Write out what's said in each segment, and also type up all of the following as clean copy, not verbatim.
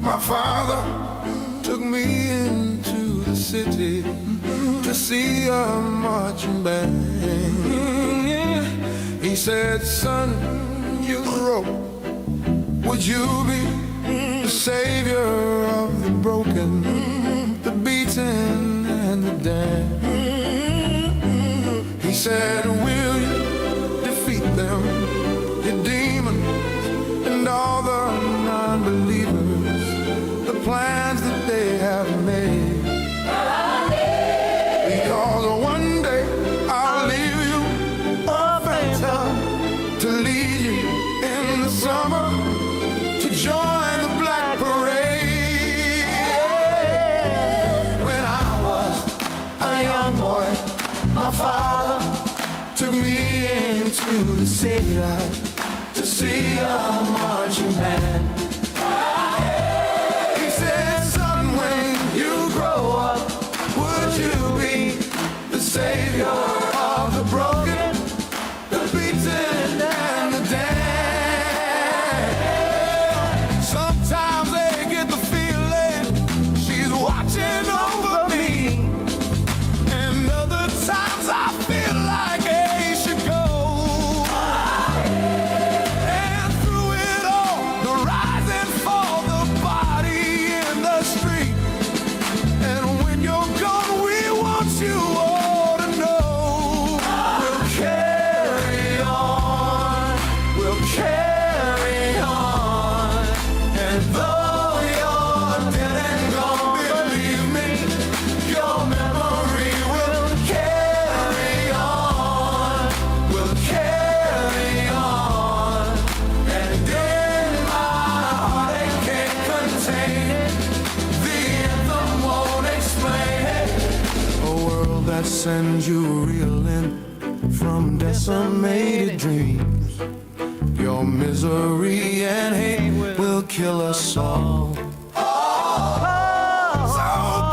My father took me into the city to see a marching band. Yeah. He said, son, you grow, would you be the savior of the broken, the beaten and the damned? He said, will you defeat them, your demons and all the non-believers, the plans that they have made? Because one day I'll leave you a phantom to lead you in the summer to join the black parade. When I was a young boy, my father took me into the city light to see a marching band. He said, son, when you grow up, would you be the savior of the broken, the beaten and the damned? Sometimes they get the feeling she's watching over me, and other times I feel like they should go. And through it all, the rise and fall, the body in the street. And when you're gone, we want you all to know we'll carry on, we'll carry on. And though you're dead and gone, believe me, your memory will carry on, will carry on. And in my heart it can't contain it, the anthem won't explain it. A world that sends you reeling from decimated dreams. Your misery and hate will kill us all. So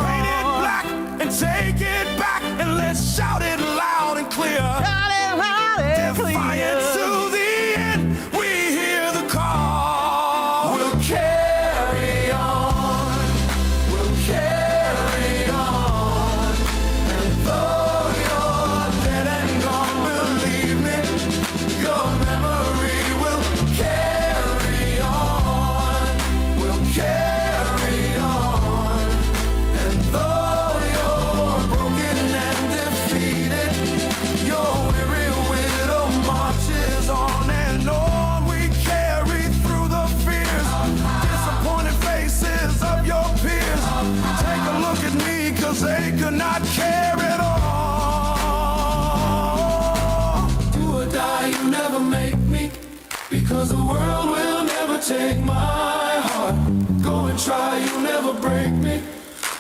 paint it black and take it back, and let's shout it loud and clear. Defiant to the end, we hear the call. We'll carry on, we'll carry on. And though you're dead and gone, believe me, your memory will carry on, will carry on. And though you're broken and defeated, your weary widow marches on and on. We carry through the fears, disappointed faces of your peers. Take a look at me, 'cause they could not carry it all. Do or die, you never make me, because the world will never take my heart. Go and try, you never break me.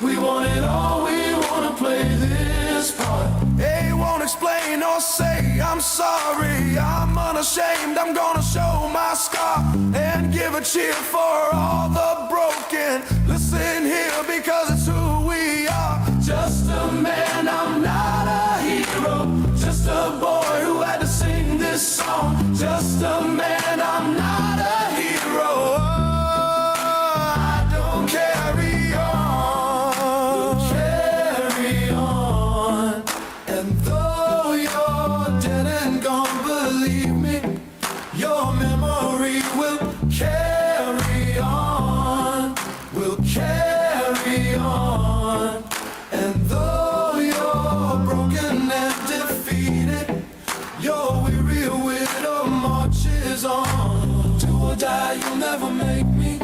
We want it all, we wanna play this part. They won't explain or say I'm sorry, I'm unashamed. I'm gonna show my scar and give a cheer for all the broken. Listen here, because it's who we are. Just a man, I'm not a hero. Just a boy who had to sing this song. Just a man, I'm not a hero. I don't carry on, carry on. And though you're dead and gone, believe me, your memory will carry on, will carry on. And though you're broken and defeated, your weary widow marches on. Do or die, you'll never make me,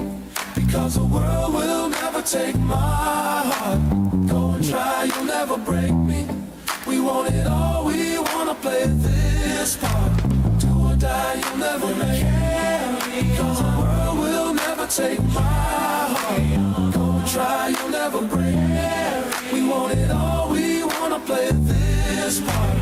because the world will never take my heart. Go and try, you'll never break me. We want it all, we wanna play this part. Do or die, you'll never make me, because the world will never take my heart. Go and try, you'll never break me. We want it all, we wanna play this part.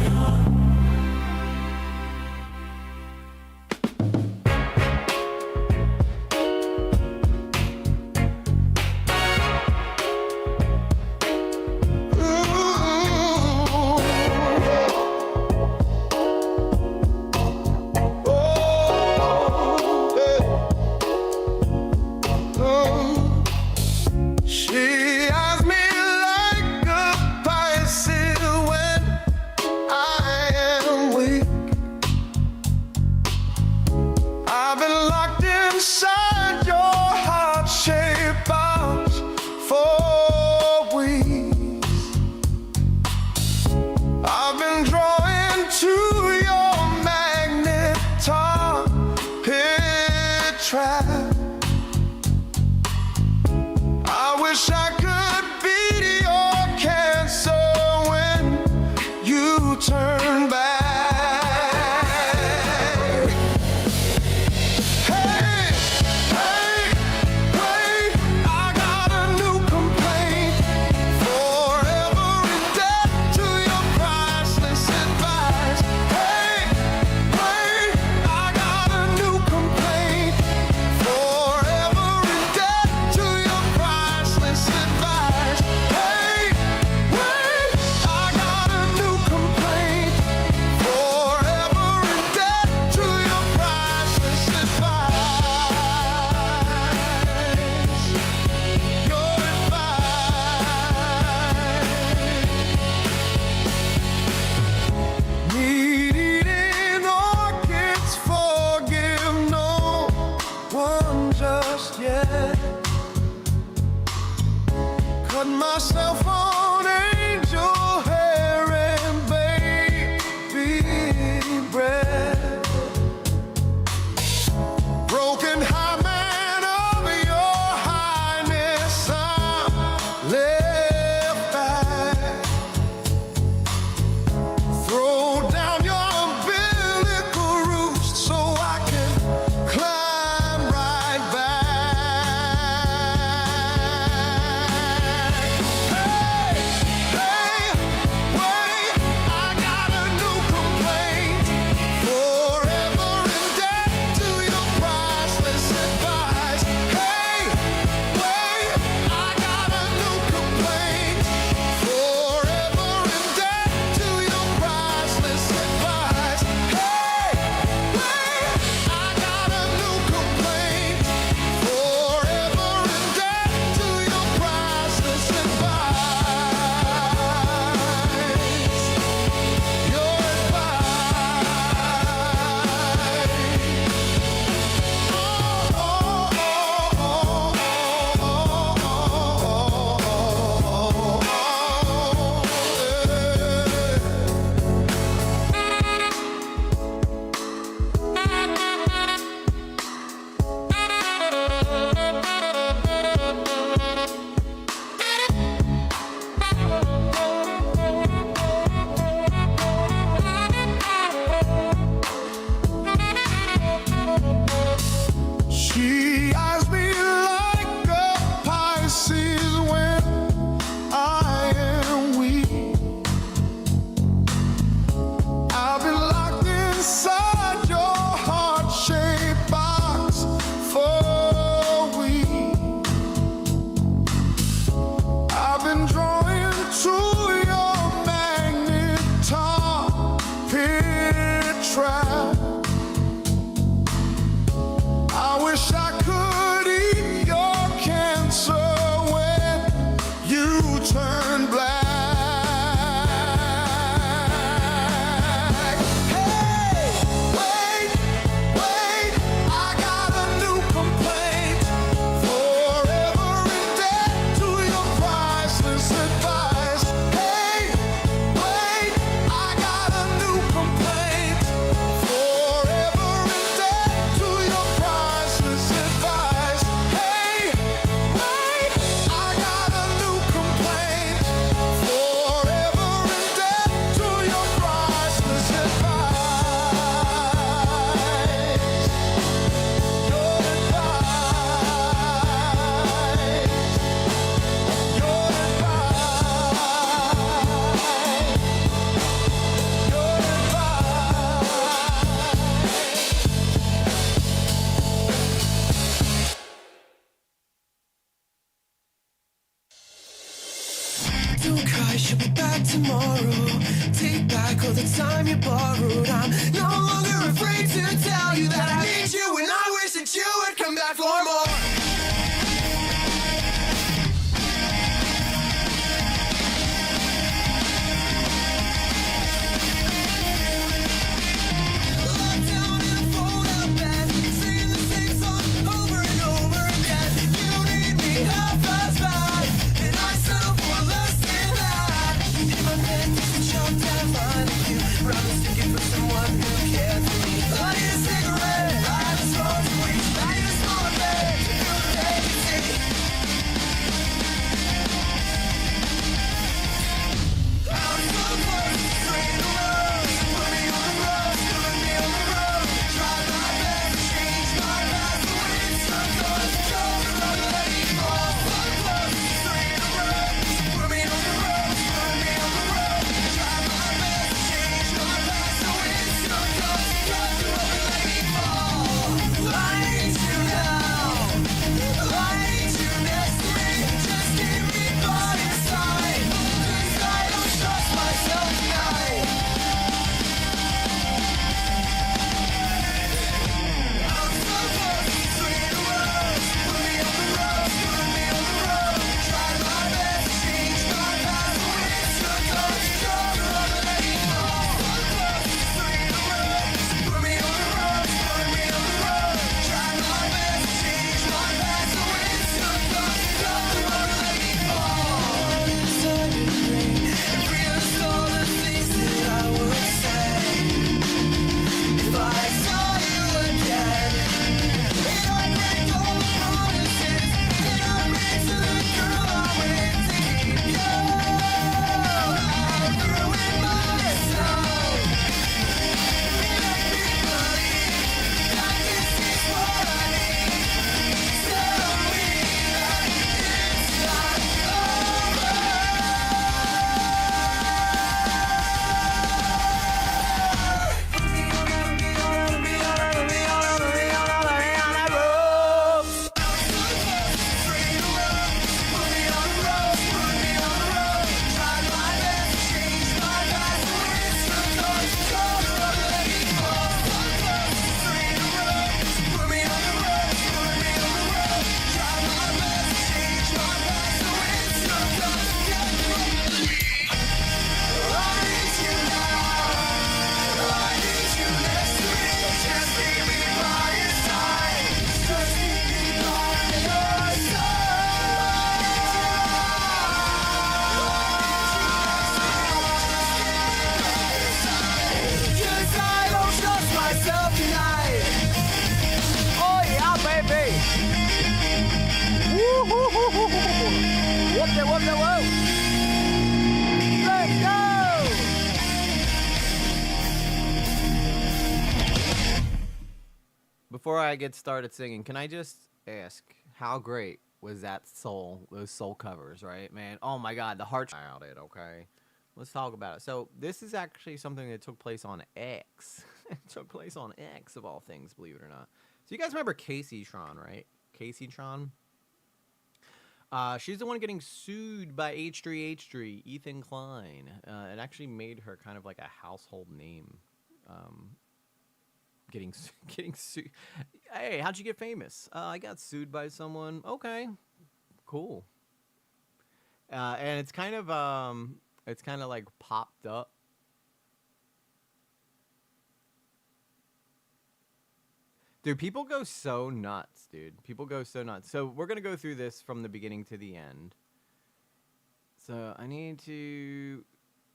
myself on angel hair and baby breath. Broken high man of your highness, I'm left back. Throw down your umbilical roost so I can climb right back. Hey, hey, wait, I got a new complaint. Forever in debt to your priceless advice. Hey, wait, I got a new complaint. Forever in debt to your priceless advice. Hey, wait, I got a new complaint. Forever in debt to your priceless advice. Your She eyes me like a Pisces when I am weak. I've been locked inside your heart-shaped box for a week. I've been drawing to your magnetar pit trap. I wish I could eat your cancer when you turn black. Hey, wait, wait, I got a new complaint. Forever in debt to your priceless advice. Hey, wait, I got a new complaint. Forever in debt to your priceless advice. Hey, wait, I got a new complaint. Forever in debt to your priceless advice. Your advice. Your advice. Your advice. Don't cry, she'll be back tomorrow. Take back all the time you borrowed. I'm no longer afraid to tell you that I need you, and I wish that you would come back for more. Locked down in a fold-up bed, singing the same song over and over again. You need me half as bad, and I settle for less than that. If my bed isn't chopped down, finding you, but I'm mistaken for someone who cares for me. I need a cigarette. there, whoop there, whoa! Let's go! Before I get started singing, can I just ask, how great was that those soul covers, right, man? Oh my God, the heart out it, okay? Let's talk about it. So this is actually something that took place on X. It took place on X, of all things, believe it or not. So you guys remember KACEYTRON, right? KACEYTRON? She's the one getting sued by H3H3, Ethan Klein. It actually made her kind of like a household name. Getting sued. Hey, how'd you get famous? I got sued by someone. Okay, cool. And it's kind of like popped up. Dude, people go so nuts, dude. People go so nuts. So we're gonna go through this from the beginning to the end. So I need to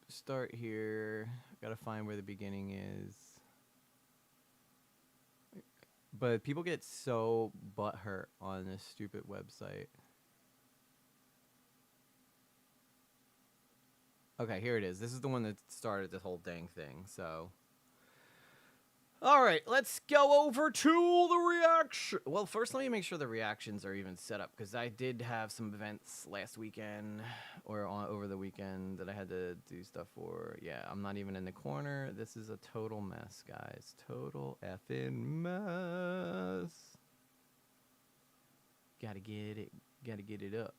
start here. Gotta find where the beginning is. But people get so butthurt on this stupid website. Okay, here it is. This is the one that started this whole dang thing, so. Alright, let's go over to the reaction. Well, first let me make sure the reactions are even set up, because I did have some events last weekend, or over the weekend, that I had to do stuff for. Yeah, I'm not even in the corner. This is a total mess, guys. Total effing mess. Gotta get it up.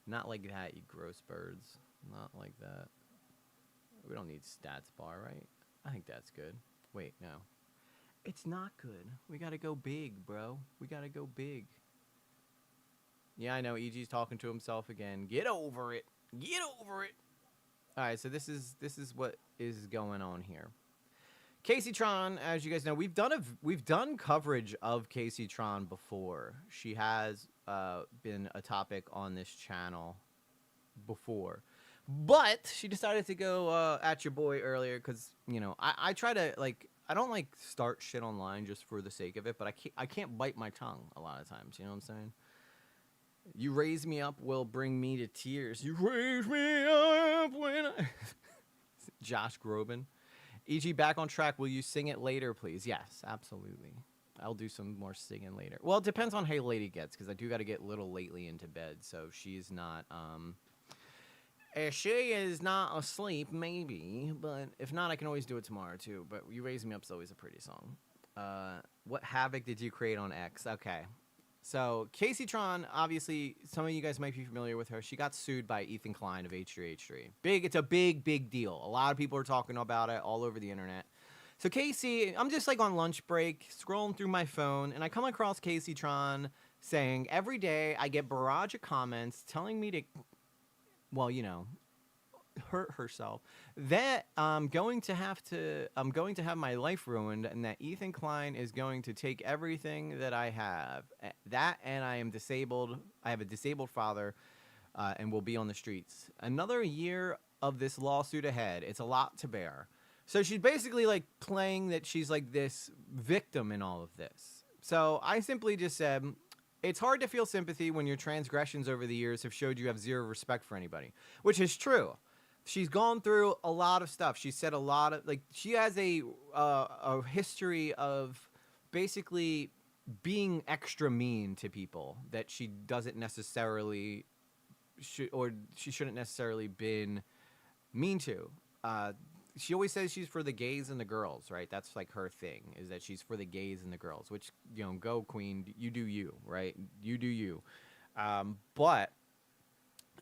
Not like that, you gross birds. Not like that. We don't need stats bar, right? I think that's good. Wait, no. It's not good. We gotta go big, bro. We gotta go big. Yeah, I know. EG's talking to himself again. Get over it. Get over it. All right, so this is what is going on here. KACEYTRON, as you guys know, we've done coverage of KACEYTRON before. She has been a topic on this channel before. But she decided to go at your boy earlier because, you know, I try to, like, I don't, like, start shit online just for the sake of it, but I can't bite my tongue a lot of times, you know what I'm saying? You raise me up will bring me to tears. You raise me up when I... Josh Groban. EG, back on track. Will you sing it later, please? Yes, absolutely. I'll do some more singing later. Well, it depends on how late it gets, because I do got to get little lately into bed, so she's not, she is not asleep, maybe, but if not, I can always do it tomorrow, too. But You Raise Me Up is always a pretty song. What havoc did you create on X? Okay. So, KACEYTRON, obviously, some of you guys might be familiar with her. She got sued by Ethan Klein of H3H3. It's a big, big deal. A lot of people are talking about it all over the internet. So, Casey, I'm just, like, on lunch break, scrolling through my phone, and I come across KACEYTRON saying, every day I get barrage of comments telling me to... well, you know, hurt herself, that I'm going to have my life ruined, and that Ethan Klein is going to take everything that I have. That, and I am disabled. I have a disabled father, and will be on the streets. Another year of this lawsuit ahead. It's a lot to bear. So she's basically, like, playing that she's, like, this victim in all of this. So I simply just said... it's hard to feel sympathy when your transgressions over the years have showed you have zero respect for anybody, which is true. She's gone through a lot of stuff. She said a lot of, like, she has a history of basically being extra mean to people that she doesn't necessarily she shouldn't necessarily been mean to. She always says she's for the gays and the girls, right? That's like her thing, is that she's for the gays and the girls, which, you know, go queen, you do you, right? You do you. But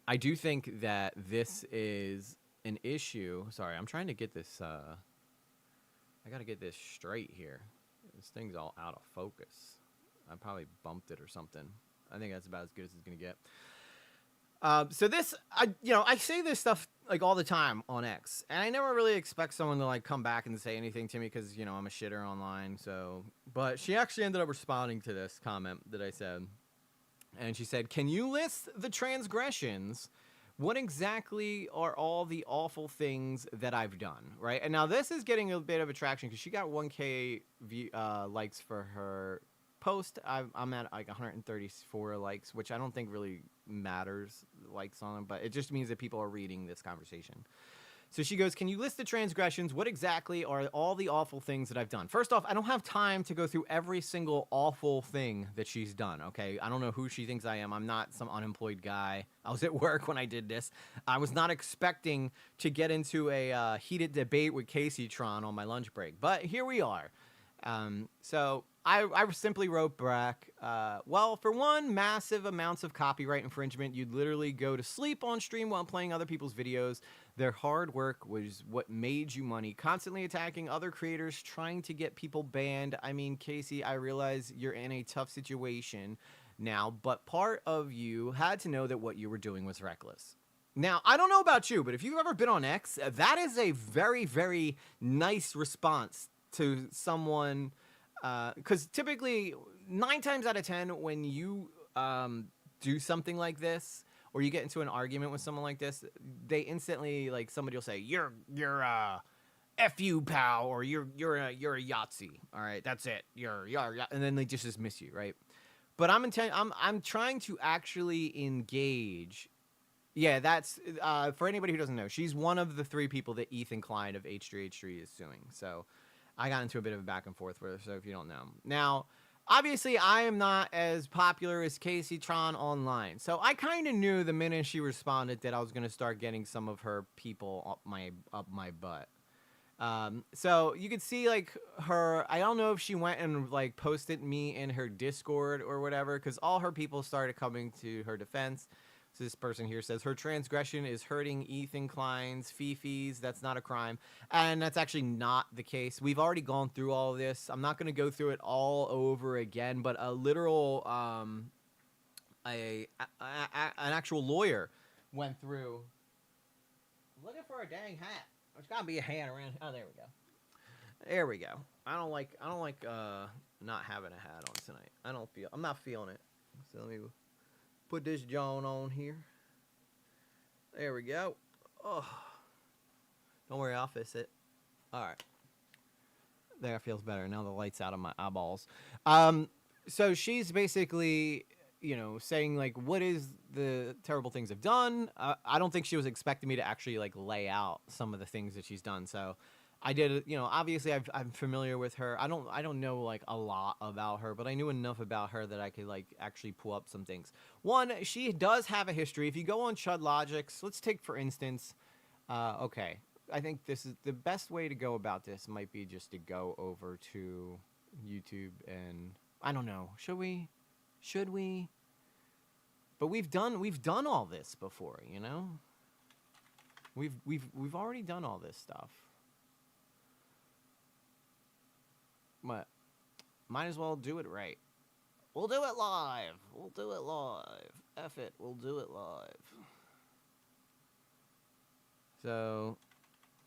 I do think that this is an issue. Sorry, I'm trying to get this, I got to get this straight here. This thing's all out of focus. I probably bumped it or something. I think that's about as good as it's going to get. So this, I say this stuff like all the time on X, and I never really expect someone to like come back and say anything to me because, you know, I'm a shitter online. So, but she actually ended up responding to this comment that I said, and she said, "Can you list the transgressions? What exactly are all the awful things that I've done?" Right, and now this is getting a bit of attraction because she got 1K likes for her post, I'm at like 134 likes, which I don't think really matters, likes on them, but it just means that people are reading this conversation. So she goes, can you list the transgressions? What exactly are all the awful things that I've done? First off, I don't have time to go through every single awful thing that she's done, okay? I don't know who she thinks I am. I'm not some unemployed guy. I was at work when I did this. I was not expecting to get into a heated debate with KACEYTRON on my lunch break, but here we are. So I simply wrote back, well, for one, massive amounts of copyright infringement. You'd literally go to sleep on stream while playing other people's videos. Their hard work was what made you money. Constantly attacking other creators, trying to get people banned. I mean, Casey, I realize you're in a tough situation now, but part of you had to know that what you were doing was reckless. Now, I don't know about you, but if you've ever been on X, that is a very, very nice response to someone, because typically 9 times out of 10 when you do something like this, or you get into an argument with someone like this, they instantly, like, somebody will say, you're F you, pal, or you're a Yahtzee. All right, that's it. You're and then they just dismiss you, right? But I'm trying to actually engage. Yeah, that's for anybody who doesn't know, she's one of the 3 people that Ethan Klein of H3H3 is suing. So I got into a bit of a back and forth with her, so if you don't know. Now, obviously, I am not as popular as KACEYTRON online, so I kind of knew the minute she responded that I was going to start getting some of her people up my butt. So you could see, like, her, I don't know if she went and, like, posted me in her Discord or whatever, because all her people started coming to her defense. So this person here says, her transgression is hurting Ethan Klein's Fifi's. That's not a crime. And that's actually not the case. We've already gone through all of this. I'm not going to go through it all over again, but a literal, an actual lawyer went through. I'm looking for a dang hat. There's got to be a hat around. Oh, there we go. There we go. I don't like not having a hat on tonight. I'm not feeling it. So let me put this John on here. There we go. Oh, don't worry, I'll fix it. All right. There, feels better. Now the light's out of my eyeballs. So she's basically, you know, saying, like, what is the terrible things I've done? I don't think she was expecting me to actually, like, lay out some of the things that she's done. So I did, you know, obviously I'm familiar with her. I don't know, like, a lot about her, but I knew enough about her that I could, like, actually pull up some things. One, she does have a history. If you go on Chud Logics, let's take, for instance, okay, I think this is the best way to go about this might be just to go over to YouTube and, I don't know, should we? But we've done all this before, you know? We've already done all this stuff. But might as well do it right. We'll do it live. We'll do it live. F it, we'll do it live. So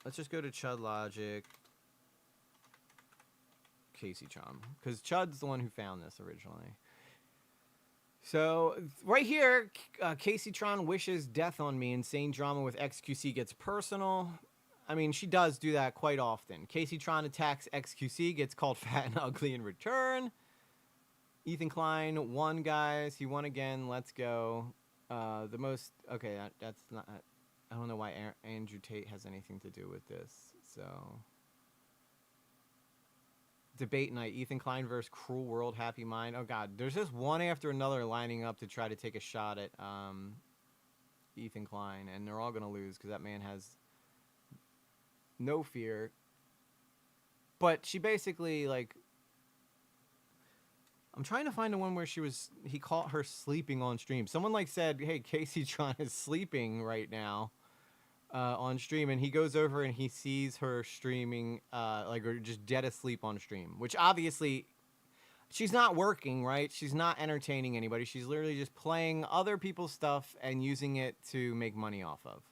let's just go to Chud Logic, KACEYTRON, because Chud's the one who found this originally. So right here, KACEYTRON wishes death on me. Insane drama with XQC gets personal. I mean, she does do that quite often. KACEYTRON attacks XQC, gets called fat and ugly in return. Ethan Klein won, guys. He won again. Let's go. The most... Okay, that's not... I don't know why Andrew Tate has anything to do with this. So... Debate night. Ethan Klein versus Cruel World Happy Mind. Oh, God. There's just one after another lining up to try to take a shot at Ethan Klein. And they're all going to lose because that man has... no fear. But she basically, like, I'm trying to find the one where he caught her sleeping on stream. Someone, like, said, hey, KACEYTRON is sleeping right now on stream, and he goes over and he sees her streaming, like, or just dead asleep on stream, which obviously she's not working, right? She's not entertaining anybody. She's literally just playing other people's stuff and using it to make money off of.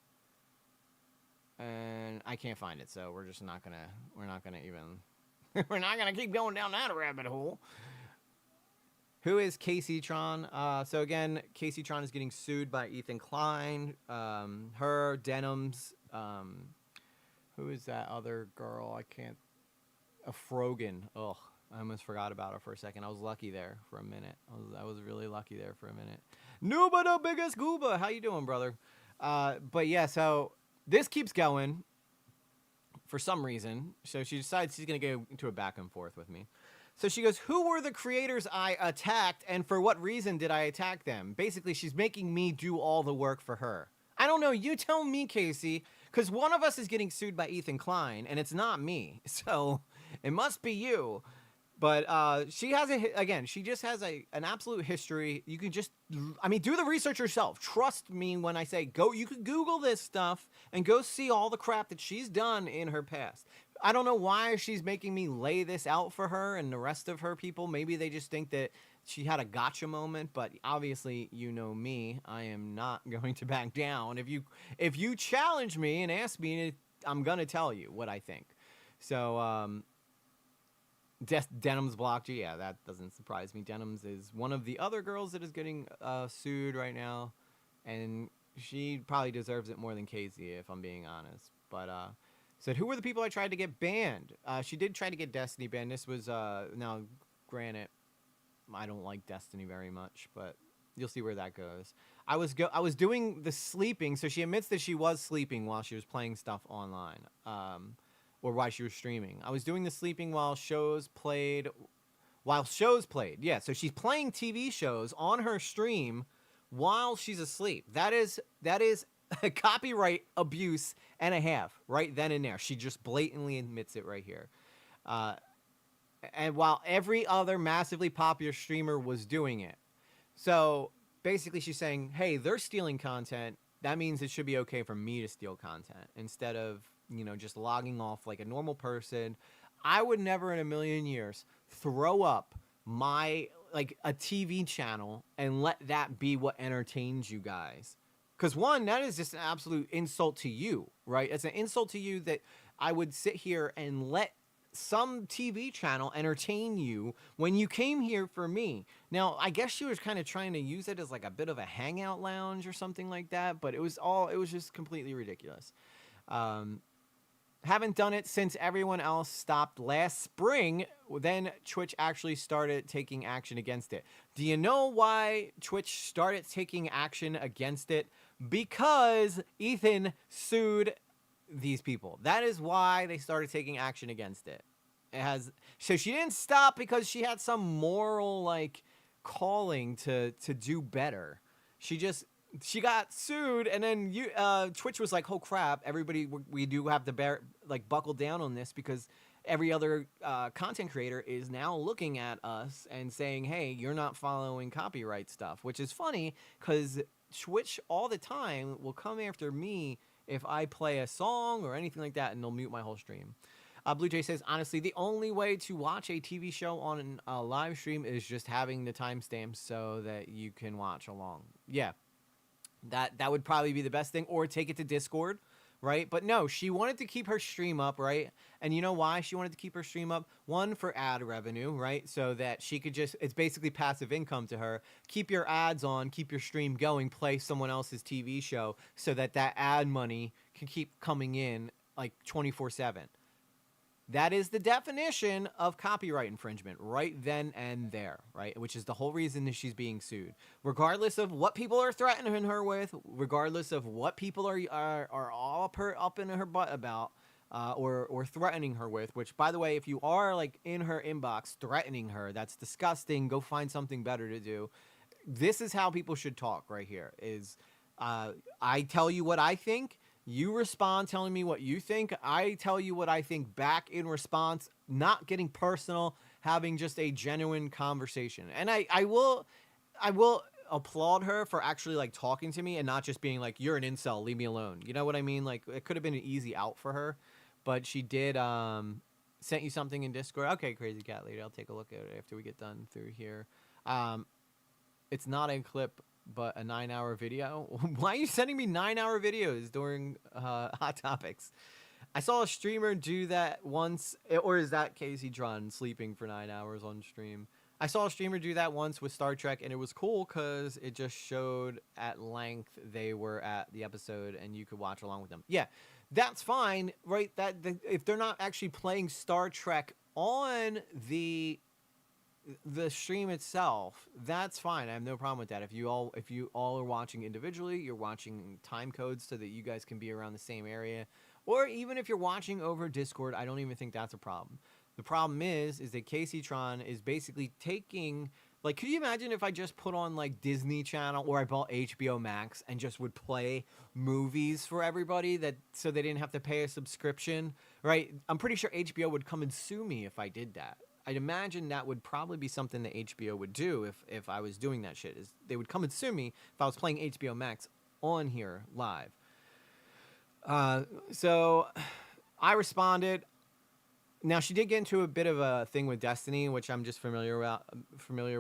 And I can't find it, so we're not gonna keep going down that rabbit hole. Who is KACEYTRON? So again, KACEYTRON is getting sued by Ethan Klein. Her, Denims. Who is that other girl? I can't. Frogan. Ugh. I almost forgot about her for a second. I was lucky there for a minute. I was really lucky there for a minute. Nuba the biggest gooba. How you doing, brother? But yeah, so this keeps going for some reason. So she decides she's going to go into a back and forth with me. So she goes, who were the creators I attacked and for what reason did I attack them? Basically, she's making me do all the work for her. I don't know. You tell me, Casey, because one of us is getting sued by Ethan Klein and it's not me. So it must be you. But she has she just has an absolute history. You can just, I mean, do the research yourself. Trust me when I say go, you can Google this stuff and go see all the crap that she's done in her past. I don't know why she's making me lay this out for her and the rest of her people. Maybe they just think that she had a gotcha moment, but obviously, you know me, I am not going to back down. If you challenge me and ask me, I'm going to tell you what I think. So, Denim's blocked you. Yeah, that doesn't surprise me. Denim's is one of the other girls that is getting sued right now, and she probably deserves it more than Casey, if I'm being honest. But said, who were the people I tried to get banned? She did try to get Destiny banned. This was now, granted, I don't like Destiny very much, but you'll see where that goes. I was doing the sleeping, so she admits that she was sleeping while she was playing stuff online. Or while she was streaming. I was doing the sleeping while shows played. Yeah, so she's playing TV shows on her stream while she's asleep. That is a copyright abuse and a half right then and there. She just blatantly admits it right here. And while every other massively popular streamer was doing it. So basically she's saying, hey, they're stealing content. That means it should be okay for me to steal content instead of, just logging off like a normal person. I would never in a million years throw up a TV channel and let that be what entertains you guys. Because one, that is just an absolute insult to you, right? It's an insult to you that I would sit here and let some TV channel entertain you when you came here for me. Now, I guess she was kind of trying to use it as like a bit of a hangout lounge or something like that, but it was just completely ridiculous. Haven't done it since everyone else stopped last spring. Then Twitch actually started taking action against it. Do you know why Twitch started taking action against it? Because Ethan sued these people. That is why they started taking action against it. So she didn't stop because she had some moral calling to do better. She got sued, and then Twitch was like, "Oh crap! Everybody, we do have to buckle down on this because every other content creator is now looking at us and saying, hey, you're not following copyright stuff," which is funny because Twitch all the time will come after me if I play a song or anything like that, and they'll mute my whole stream. Blue Jay says, honestly, the only way to watch a TV show on a live stream is just having the timestamps so that you can watch along. Yeah. That would probably be the best thing, or take it to Discord, right? But no, she wanted to keep her stream up, right? And you know why she wanted to keep her stream up? One, for ad revenue, right? So that she could it's basically passive income to her. Keep your ads on, keep your stream going, play someone else's TV show so that ad money can keep coming in 24/7. That is the definition of copyright infringement right then and there, right? Which is the whole reason that she's being sued. Regardless of what people are threatening her with, regardless of what people are all up in her butt about, or threatening her with, which, by the way, if you are in her inbox threatening her, that's disgusting. Go find something better to do. This is how people should talk right here is, I tell you what I think. You respond telling me what you think. I tell you what I think back in response, not getting personal, having just a genuine conversation. And I will applaud her for actually talking to me and not just being you're an incel, leave me alone. You know what I mean? It could have been an easy out for her, but she did sent you something in Discord. Okay, Crazy Cat Lady, I'll take a look at it after we get done through here. It's not a clip, but a 9-hour video. Why are you sending me 9-hour videos during Hot Topics? I saw a streamer do that once, or is that KACEYTRON sleeping for 9 hours on stream? I saw a streamer do that once with Star Trek, and it was cool because it just showed at length they were at the episode, and you could watch along with them. Yeah, that's fine, right? If they're not actually playing Star Trek on the stream itself, that's fine. I have no problem with that. If you all are watching individually, you're watching time codes so that you guys can be around the same area, or even if you're watching over Discord, I don't even think that's a problem. The problem is that KACEYTRON is basically taking, like, could you imagine if I just put on like Disney Channel or I bought HBO Max and just would play movies for everybody so they didn't have to pay a subscription, right? I'm pretty sure HBO would come and sue me if I did that. I'd imagine that would probably be something that HBO would do if I was doing that shit. Is they would come and sue me if I was playing HBO Max on here live. So I responded. Now, she did get into a bit of a thing with Destiny, which I'm just familiar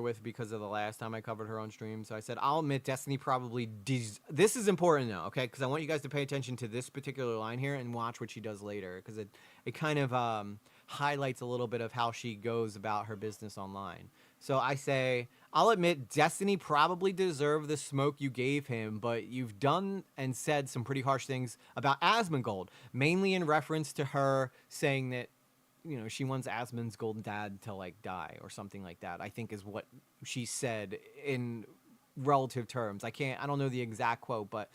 with because of the last time I covered her on stream. So I said, I'll admit Destiny probably... This is important now, okay? Because I want you guys to pay attention to this particular line here and watch what she does later. Because it kind of highlights a little bit of how she goes about her business online. So I say, I'll admit Destiny probably deserved the smoke you gave him, but you've done and said some pretty harsh things about Asmongold, mainly in reference to her saying that, you know, she wants Asmongold's dad to like die or something like that, I think is what she said in relative terms. I don't know the exact quote, but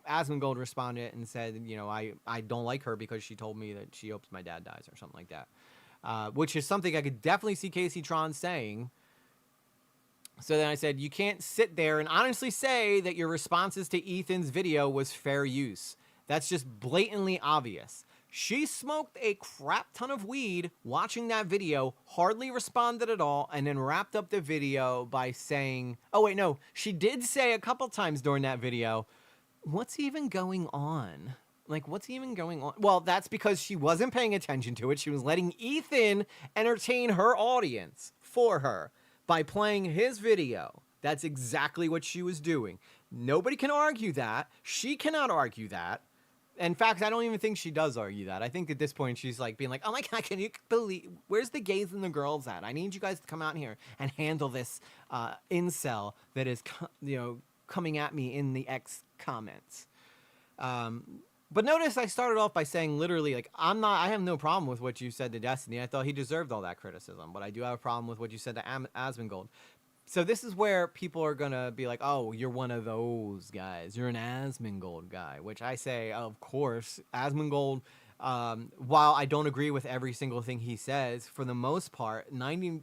Asmongold responded and said, you know, I don't like her because she told me that she hopes my dad dies or something like that, which is something I could definitely see KACEYTRON saying. So then I said, you can't sit there and honestly say that your responses to Ethan's video was fair use. That's just blatantly obvious. She smoked a crap ton of weed watching that video, hardly responded at all, and then wrapped up the video by saying, oh wait, no, she did say a couple times during that video, what's even going on? Like, what's even going on? Well, that's because she wasn't paying attention to it. She was letting Ethan entertain her audience for her by playing his video. That's exactly what she was doing. Nobody can argue that. She cannot argue that. In fact, I don't even think she does argue that. I think at this point she's like being like, oh my God, can you believe, where's the gays and the girls at? I need you guys to come out here and handle this incel that is, you know, coming at me in the X comments. But notice I started off by saying literally, like, I have no problem with what you said to Destiny. I thought he deserved all that criticism, but I do have a problem with what you said to Asmongold. So this is where people are going to be like, oh, you're one of those guys. You're an Asmongold guy, which I say, of course, Asmongold, while I don't agree with every single thing he says, for the most part, 90%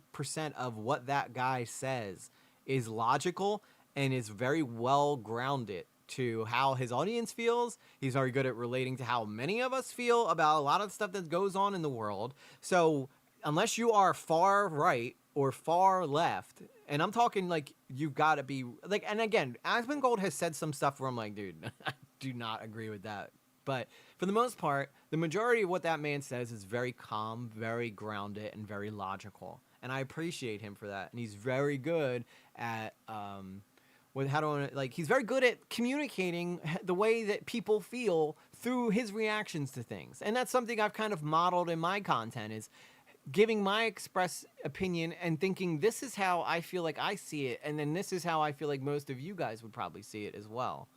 of what that guy says is logical and is very well grounded to how his audience feels. He's very good at relating to how many of us feel about a lot of stuff that goes on in the world. So unless you are far right or far left, and I'm talking like you've got to be like, and again, Asmongold has said some stuff where I'm like, dude, I do not agree with that. But for the most part, the majority of what that man says is very calm, very grounded, and very logical. And I appreciate him for that. And he's very good at, he's very good at communicating the way that people feel through his reactions to things. And that's something I've kind of modeled in my content, is giving my express opinion and thinking this is how I feel like I see it, and then this is how I feel like most of you guys would probably see it as well.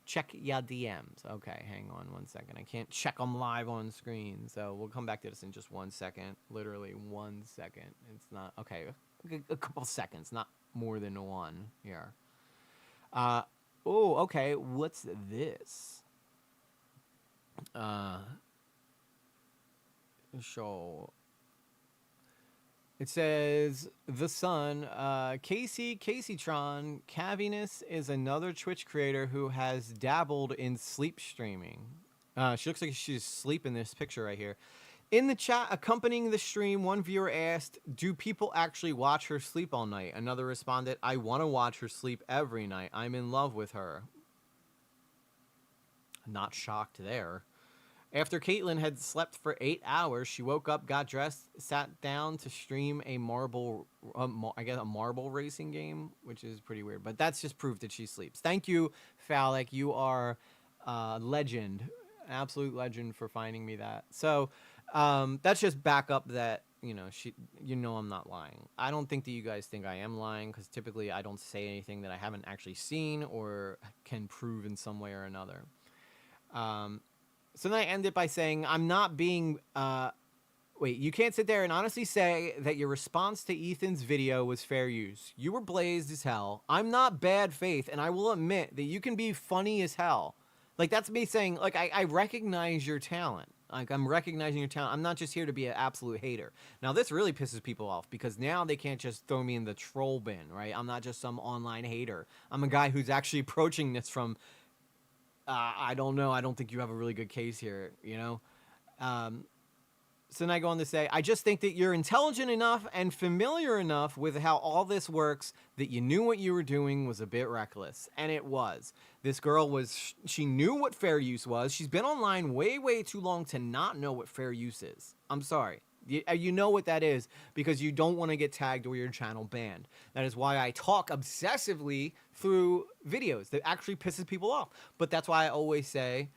Check ya DMs. Okay, hang on one second. I can't check them live on screen, so we'll come back to this in just 1 second. Literally 1 second. It's not... Okay, a couple seconds, not more than one here. Oh, okay, what's this? Show... It says, The Sun, KACEYTRON, Caviness is another Twitch creator who has dabbled in sleep streaming. She looks like she's asleep in this picture right here. In the chat accompanying the stream, one viewer asked, do people actually watch her sleep all night? Another responded, I want to watch her sleep every night. I'm in love with her. Not shocked there. After Caitlyn had slept for 8 hours, she woke up, got dressed, sat down to stream a marble racing game, which is pretty weird. But that's just proof that she sleeps. Thank you, Phallic. You are a legend, an absolute legend for finding me that. So that's just backup that, you know, I'm not lying. I don't think that you guys think I am lying, because typically I don't say anything that I haven't actually seen or can prove in some way or another. So then I ended by saying, I'm not being Wait, you can't sit there and honestly say that your response to Ethan's video was fair use. You were blazed as hell. I'm not bad faith, and I will admit that you can be funny as hell. Like, that's me saying, like, I recognize your talent. Like, I'm recognizing your talent. I'm not just here to be an absolute hater. Now, this really pisses people off because now they can't just throw me in the troll bin, right? I'm not just some online hater. I'm a guy who's actually approaching this from, I don't know. I don't think you have a really good case here, you know? So then I go on to say, I just think that you're intelligent enough and familiar enough with how all this works that you knew what you were doing was a bit reckless. And it was. This girl she knew what fair use was. She's been online way, way too long to not know what fair use is. I'm sorry. You know what that is because you don't want to get tagged or your channel banned. That is why I talk obsessively through videos that actually pisses people off. But that's why I always say,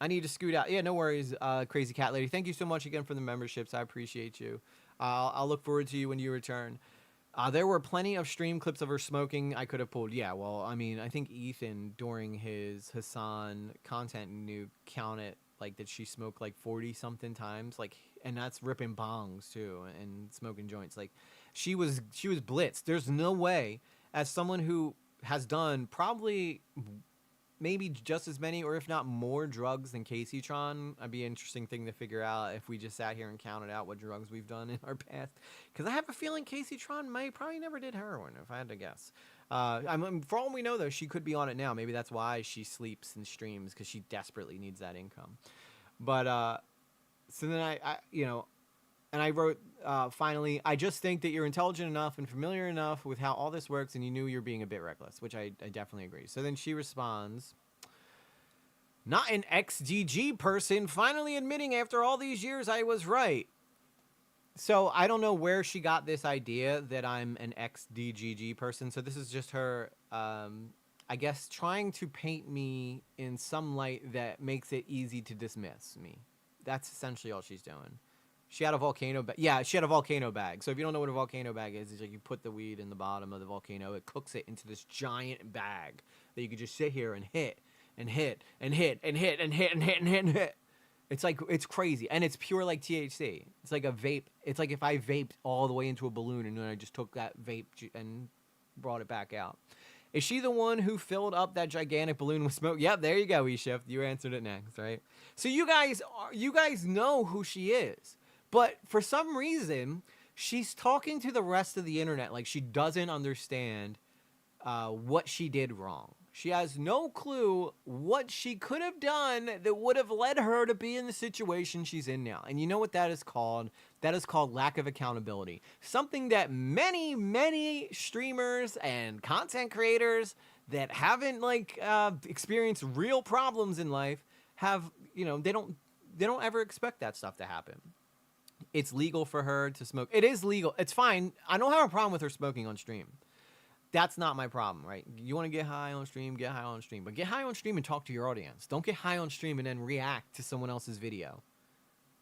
I need to scoot out. Yeah, no worries, Crazy Cat Lady. Thank you so much again for the memberships. I appreciate you. I'll look forward to you when you return. There were plenty of stream clips of her smoking I could have pulled. Yeah, well, I mean, I think Ethan, during his Hassan content nuke, counted, like, that she smoked, like, 40-something times. Like, and that's ripping bongs, too, and smoking joints. Like, she was blitzed. There's no way, as someone who has done probably maybe just as many or if not more drugs than KACEYTRON. That'd be an interesting thing to figure out if we just sat here and counted out what drugs we've done in our past. Because I have a feeling KACEYTRON probably never did heroin, if I had to guess. For all we know, though, she could be on it now. Maybe that's why she sleeps and streams, because she desperately needs that income. But so then and I wrote, finally, I just think that you're intelligent enough and familiar enough with how all this works, and you knew you're being a bit reckless, which I definitely agree. So then she responds, not an XDG person, finally admitting after all these years I was right. So I don't know where she got this idea that I'm an XDGG person. So this is just her, I guess, trying to paint me in some light that makes it easy to dismiss me. That's essentially all she's doing. She had a volcano bag. Yeah, she had a volcano bag. So if you don't know what a volcano bag is, it's like you put the weed in the bottom of the volcano. It cooks it into this giant bag that you could just sit here and hit and hit and hit and hit and hit and hit and hit and hit. It's like, it's crazy. And it's pure like THC. It's like a vape. It's like if I vaped all the way into a balloon and then I just took that vape and brought it back out. Is she the one who filled up that gigantic balloon with smoke? Yep, there you go, eShift. You answered it next, right? So you guys know who she is. But for some reason, she's talking to the rest of the internet like she doesn't understand what she did wrong. She has no clue what she could have done that would have led her to be in the situation she's in now. And you know what that is called? That is called lack of accountability. Something that many, many streamers and content creators that haven't experienced real problems in life have, they don't ever expect that stuff to happen. It's legal for her to smoke. It is legal. It's fine. I don't have a problem with her smoking on stream. That's not my problem, right? You want to get high on stream, get high on stream. But get high on stream and talk to your audience. Don't get high on stream and then react to someone else's video.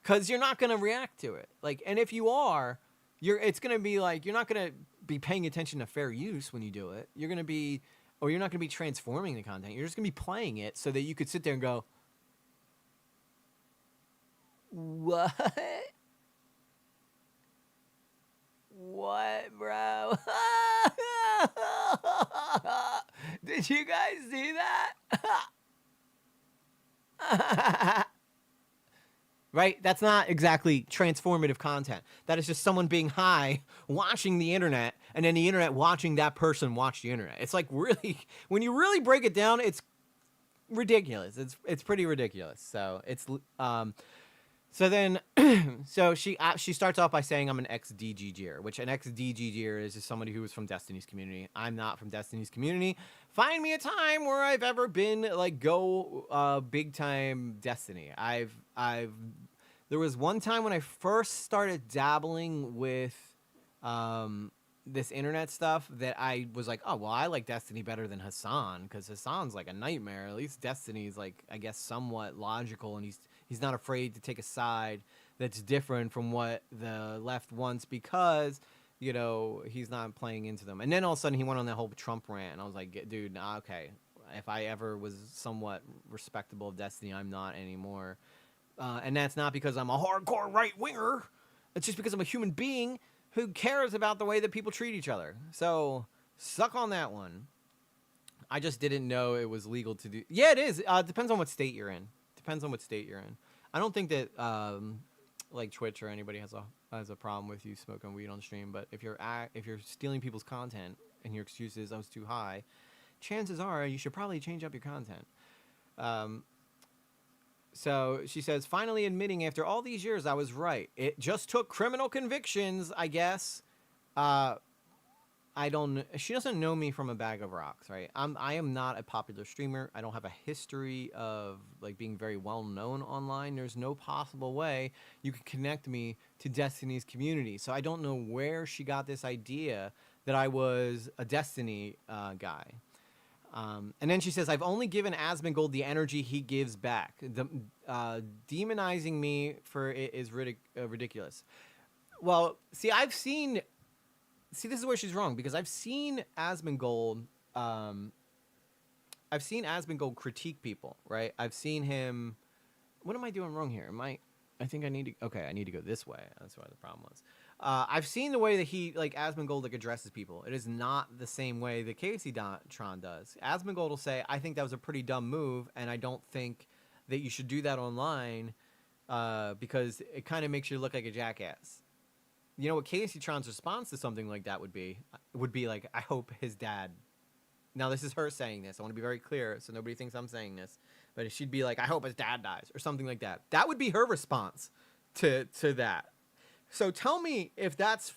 Because you're not going to react to it. And if you are, it's going to be like, you're not going to be paying attention to fair use when you do it. You're not going to be transforming the content. You're just going to be playing it so that you could sit there and go, what? What, bro? Did you guys see that? Right? That's not exactly transformative content. That is just someone being high, watching the internet, and then the internet watching that person watch the internet. It's like really, when you really break it down, it's ridiculous. It's pretty ridiculous. So it's so then, so she starts off by saying I'm an ex-DGGer, which an ex-DGGer is just somebody who was from Destiny's community. I'm not from Destiny's community. Find me a time where I've ever been go big time Destiny. There was one time when I first started dabbling with this internet stuff that I was like, oh, well, I like Destiny better than Hassan because Hassan's like a nightmare. At least Destiny's I guess somewhat logical, and he's not afraid to take a side that's different from what the left wants because, he's not playing into them. And then all of a sudden he went on that whole Trump rant, and I was like, dude, okay, if I ever was somewhat respectable of Destiny, I'm not anymore. And that's not because I'm a hardcore right-winger. It's just because I'm a human being who cares about the way that people treat each other. So, suck on that one. I just didn't know it was legal to do. Yeah, it is. Depends on what state you're in. Depends on what state you're in. I don't think that like Twitch or anybody has a problem with you smoking weed on stream. But if you're stealing people's content and your excuse is I was too high, chances are you should probably change up your content. So she says, finally admitting after all these years I was right. It just took criminal convictions, I guess. She doesn't know me from a bag of rocks, right? I am not a popular streamer. I don't have a history of like being very well known online. There's no possible way you could connect me to Destiny's community. So I don't know where she got this idea that I was a Destiny guy. And then she says, I've only given Asmongold the energy he gives back. Demonizing me for it is ridiculous. Well, see, this is where she's wrong, because I've seen Asmongold critique people, right? I've seen him. What am I doing wrong here? I think I need to. Okay, I need to go this way. That's why the problem was. I've seen the way that he, like, Asmongold, like, addresses people. It is not the same way that KACEYTRON does. Asmongold will say, I think that was a pretty dumb move, and I don't think that you should do that online because it kind of makes you look like a jackass. You know what KACEYTRON's response to something like that would be like, I hope his dad. Now, this is her saying this. I want to be very clear so nobody thinks I'm saying this. But if she'd be like, I hope his dad dies or something like that. That would be her response to that. So tell me if that's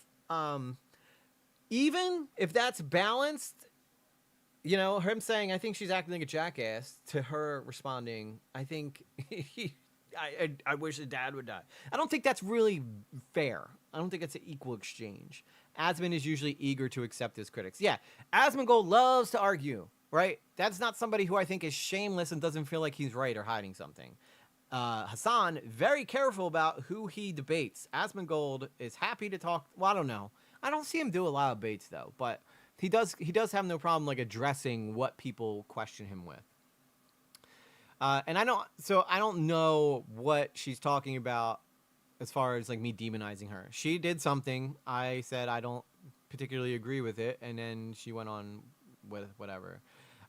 even if that's balanced. You know, him saying, I think she's acting like a jackass, to her responding, I think I wish his dad would die. I don't think that's really fair. I don't think it's an equal exchange. Asmon is usually eager to accept his critics. Yeah, Asmongold loves to argue, right? That's not somebody who I think is shameless and doesn't feel like he's right or hiding something. Hassan, very careful about who he debates. Asmongold is happy to talk. Well, I don't know. I don't see him do a lot of debates, though. But he does have no problem, like, addressing what people question him with. And I don't know what she's talking about as far as, like, me demonizing her. She did something. I said I don't particularly agree with it, and then she went on with whatever.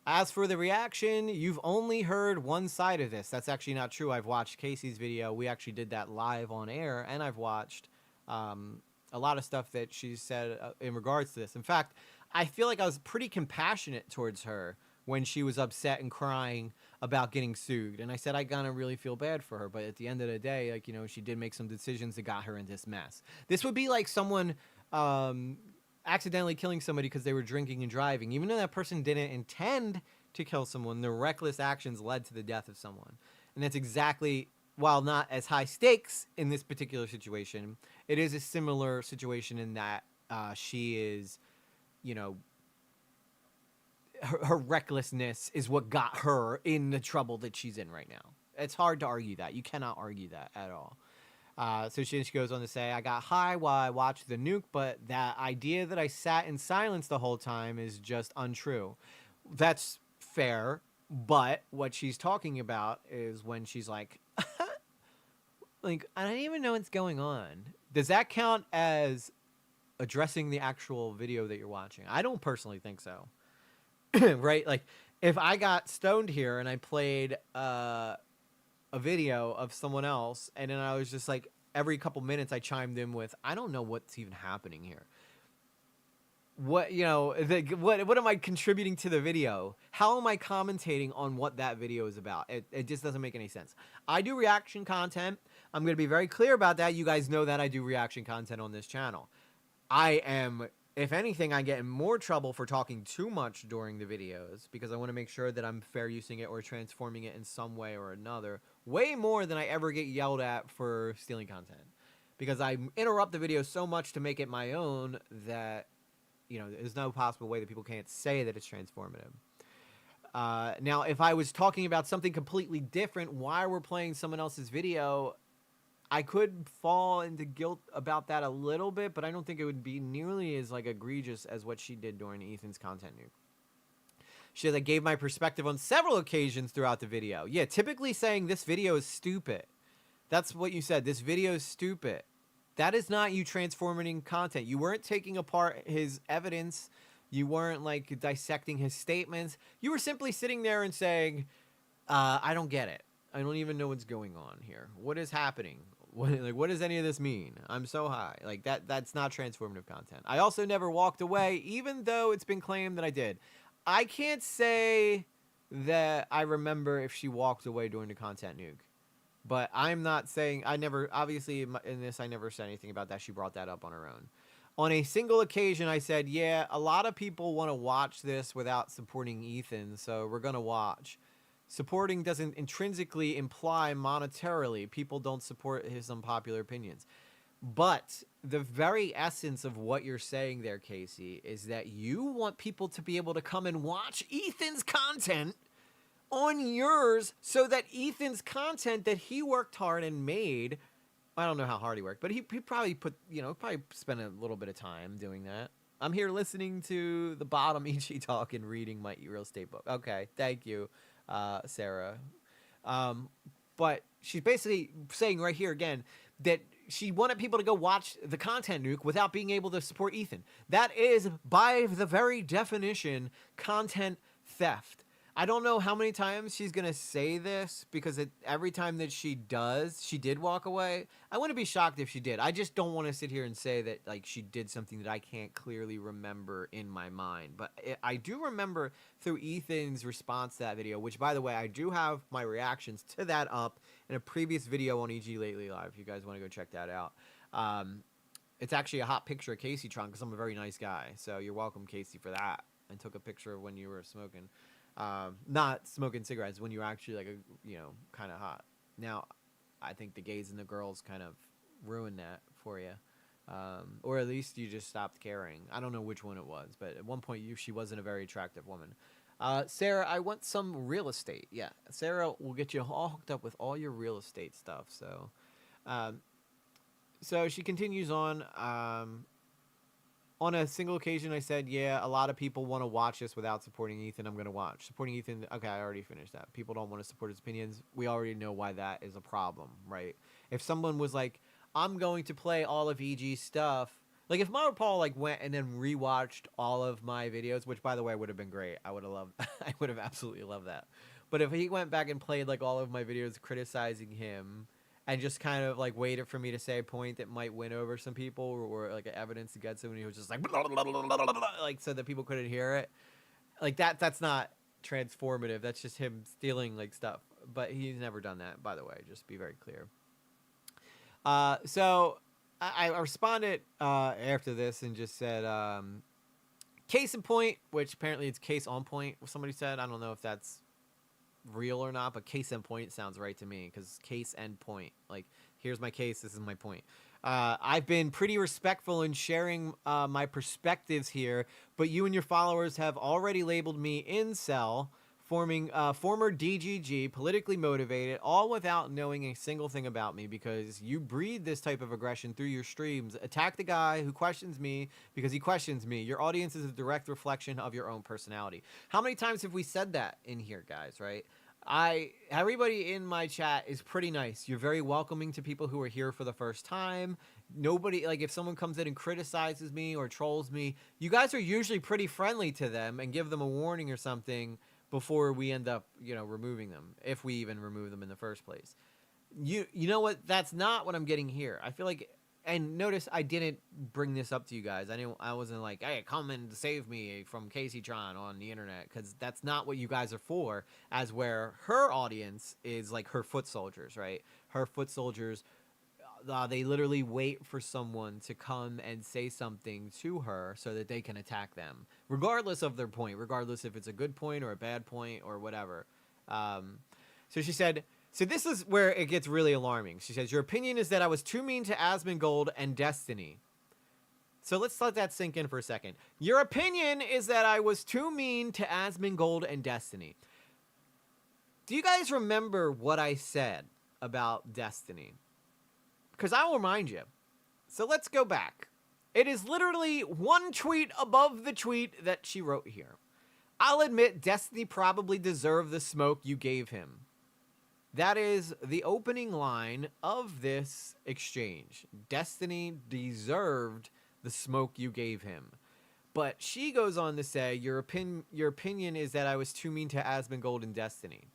As for the reaction, you've only heard one side of this. That's actually not true. I've watched Casey's video. We actually did that live on air, and I've watched a lot of stuff that she said in regards to this. In fact, I feel like I was pretty compassionate towards her when she was upset and crying about getting sued. And I said I kind of really feel bad for her. But at the end of the day, like, you know, she did make some decisions that got her in this mess. This would be like someone accidentally killing somebody because they were drinking and driving. Even though that person didn't intend to kill someone, their reckless actions led to the death of someone. And that's exactly, while not as high stakes in this particular situation, it is a similar situation in that she is, you know, her recklessness is what got her in the trouble that she's in right now. It's hard to argue that. You cannot argue that at all. So she goes on to say, I got high while I watched the nuke, but that idea that I sat in silence the whole time is just untrue. That's fair, but what she's talking about is when she's like, like, I don't even know what's going on. Does that count as addressing the actual video that you're watching? I don't personally think so. Right? Like, if I got stoned here and I played a video of someone else, and then I was just like, every couple minutes I chimed in with, I don't know what's even happening here. What, you know, what am I contributing to the video? How am I commentating on what that video is about? It just doesn't make any sense. I do reaction content. I'm going to be very clear about that. You guys know that I do reaction content on this channel. I am, if anything, I get in more trouble for talking too much during the videos because I want to make sure that I'm fair using it or transforming it in some way or another. Way more than I ever get yelled at for stealing content. Because I interrupt the video so much to make it my own that, you know, there's no possible way that people can't say that it's transformative. Now, if I was talking about something completely different while we're playing someone else's video, I could fall into guilt about that a little bit, but I don't think it would be nearly as, like, egregious as what she did during Ethan's content nuke. She said, I gave my perspective on several occasions throughout the video. Yeah, typically saying this video is stupid. That's what you said. This video is stupid. That is not you transforming content. You weren't taking apart his evidence. You weren't like dissecting his statements. You were simply sitting there and saying, I don't get it. I don't even know what's going on here. What is happening? What does any of this mean? I'm so high. Like that's not transformative content. I also never walked away, even though it's been claimed that I did. I can't say that I remember if she walked away during the content nuke. But I'm not saying, I never, obviously in this, I never said anything about that. She brought that up on her own. On a single occasion, I said, yeah, a lot of people want to watch this without supporting Ethan, so we're going to watch. Supporting doesn't intrinsically imply monetarily. People don't support his unpopular opinions. But the very essence of what you're saying there, Casey, is that you want people to be able to come and watch Ethan's content on yours so that Ethan's content that he worked hard and made, I don't know how hard he worked, but he probably put, probably spent a little bit of time doing that. I'm here listening to the bottom Ichi talk and reading my real estate book. Okay, thank you, Sarah. But she's basically saying right here again that she wanted people to go watch the content nuke without being able to support Ethan. That is, by the very definition, content theft. I don't know how many times she's going to say this because every time that she did walk away. I wouldn't be shocked if she did. I just don't want to sit here and say that like she did something that I can't clearly remember in my mind. But I do remember through Ethan's response to that video, which, by the way, I do have my reactions to that up in a previous video on EG Lately Live if you guys want to go check that out. It's actually a hot picture of KACEYTRON because I'm a very nice guy. So you're welcome, Casey, for that. And took a picture of when you were smoking. Not smoking cigarettes, when you're actually like kind of hot. Now, I think the gays and the girls kind of ruined that for you, or at least you just stopped caring. I don't know which one it was, but at one point she wasn't a very attractive woman. Sarah, I want some real estate. Yeah, Sarah will get you all hooked up with all your real estate stuff. So, so she continues on. On a single occasion, I said, yeah, a lot of people want to watch this without supporting Ethan. I'm going to watch. Supporting Ethan, okay, I already finished that. People don't want to support his opinions. We already know why that is a problem, right? If someone was like, I'm going to play all of EG's stuff. Like, if Mario Paul, like, went and then rewatched all of my videos, which, by the way, would have been great. I would have loved, I would have absolutely loved that. But if he went back and played, like, all of my videos criticizing him, and just kind of like waited for me to say a point that might win over some people or like evidence against him, and he was just like blah, blah, blah, blah, blah, like so that people couldn't hear it. Like that's not transformative. That's just him stealing like stuff. But he's never done that, by the way. Just to be very clear. So I responded after this and just said case in point, which apparently it's case on point. Somebody said, I don't know if that's real or not, but case and point sounds right to me because case and point, like here's my case, this is my point. I've been pretty respectful in sharing my perspectives here, but you and your followers have already labeled me incel, forming former DGG, politically motivated, all without knowing a single thing about me because you breed this type of aggression through your streams. Attack the guy who questions me because he questions me. Your audience is a direct reflection of your own personality. How many times have we said that in here, guys, right? Everybody in my chat is pretty nice. You're very welcoming to people who are here for the first time. Nobody, like if someone comes in and criticizes me or trolls me, you guys are usually pretty friendly to them and give them a warning or something before we end up, removing them, if we even remove them in the first place. You know what? That's not what I'm getting here. I feel like, and notice I didn't bring this up to you guys. I wasn't like, hey, come and save me from KACEYTRON on the internet, because that's not what you guys are for, as where her audience is like her foot soldiers, right? Her foot soldiers, they literally wait for someone to come and say something to her so that they can attack them, regardless of their point, regardless if it's a good point or a bad point or whatever. So she said, so this is where it gets really alarming. She says, your opinion is that I was too mean to Asmongold and Destiny. So let's let that sink in for a second. Your opinion is that I was too mean to Asmongold and Destiny. Do you guys remember what I said about Destiny? Because I will remind you. So let's go back. It is literally one tweet above the tweet that she wrote here. I'll admit Destiny probably deserved the smoke you gave him. That is the opening line of this exchange. Destiny deserved the smoke you gave him. But she goes on to say, your opinion is that I was too mean to Asmongold and Destiny.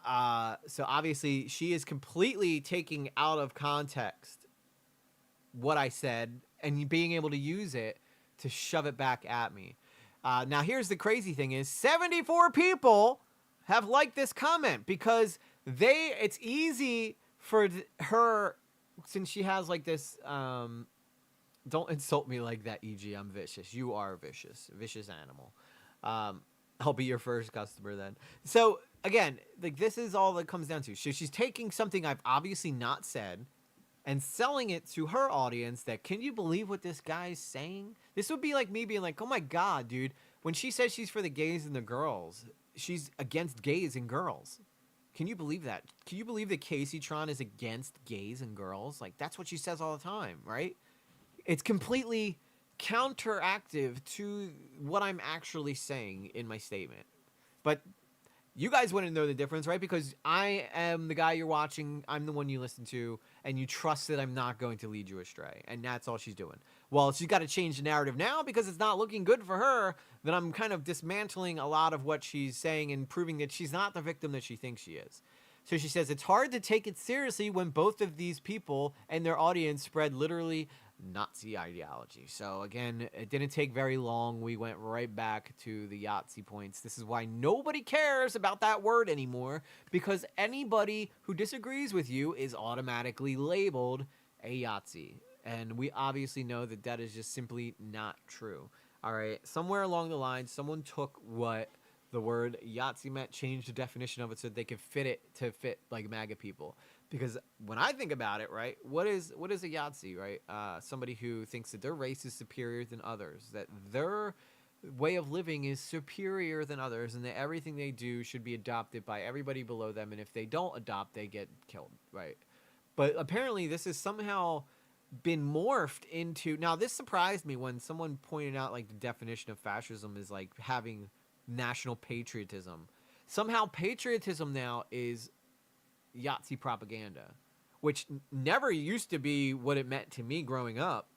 So obviously she is completely taking out of context what I said and being able to use it to shove it back at me. Now here's the crazy thing is 74 people have liked this comment because it's easy for her, since she has like this, don't insult me like that, EG, I'm vicious. You are vicious animal. I'll be your first customer then. So again, like this is all that comes down to. So she's taking something I've obviously not said and selling it to her audience that, can you believe what this guy's saying? This would be like me being like, oh my God, dude, when she says she's for the gays and the girls, she's against gays and girls. Can you believe that? Can you believe that KACEYTRON is against gays and girls? Like, that's what she says all the time, right? It's completely counteractive to what I'm actually saying in my statement. But you guys wouldn't know the difference, right? Because I am the guy you're watching. I'm the one you listen to, and you trust that I'm not going to lead you astray. And that's all she's doing. Well, she's got to change the narrative now because it's not looking good for her. Then I'm kind of dismantling a lot of what she's saying and proving that she's not the victim that she thinks she is. So she says, it's hard to take it seriously when both of these people and their audience spread literally Nazi ideology. So again, it didn't take very long. We went right back to the Yahtzee points. This is why nobody cares about that word anymore, because anybody who disagrees with you is automatically labeled a Yahtzee. And we obviously know that that is just simply not true. All right, somewhere along the line, someone took what the word Yahtzee meant, changed the definition of it so they could fit it to fit like MAGA people. Because when I think about it, right, what is a Yahtzee, right? Somebody who thinks that their race is superior than others, that their way of living is superior than others, and that everything they do should be adopted by everybody below them, and if they don't adopt, they get killed, right? But apparently this has somehow been morphed into... Now, this surprised me when someone pointed out, like, the definition of fascism is, like, having national patriotism. Somehow patriotism now is Yahtzee propaganda, which never used to be what it meant to me growing up.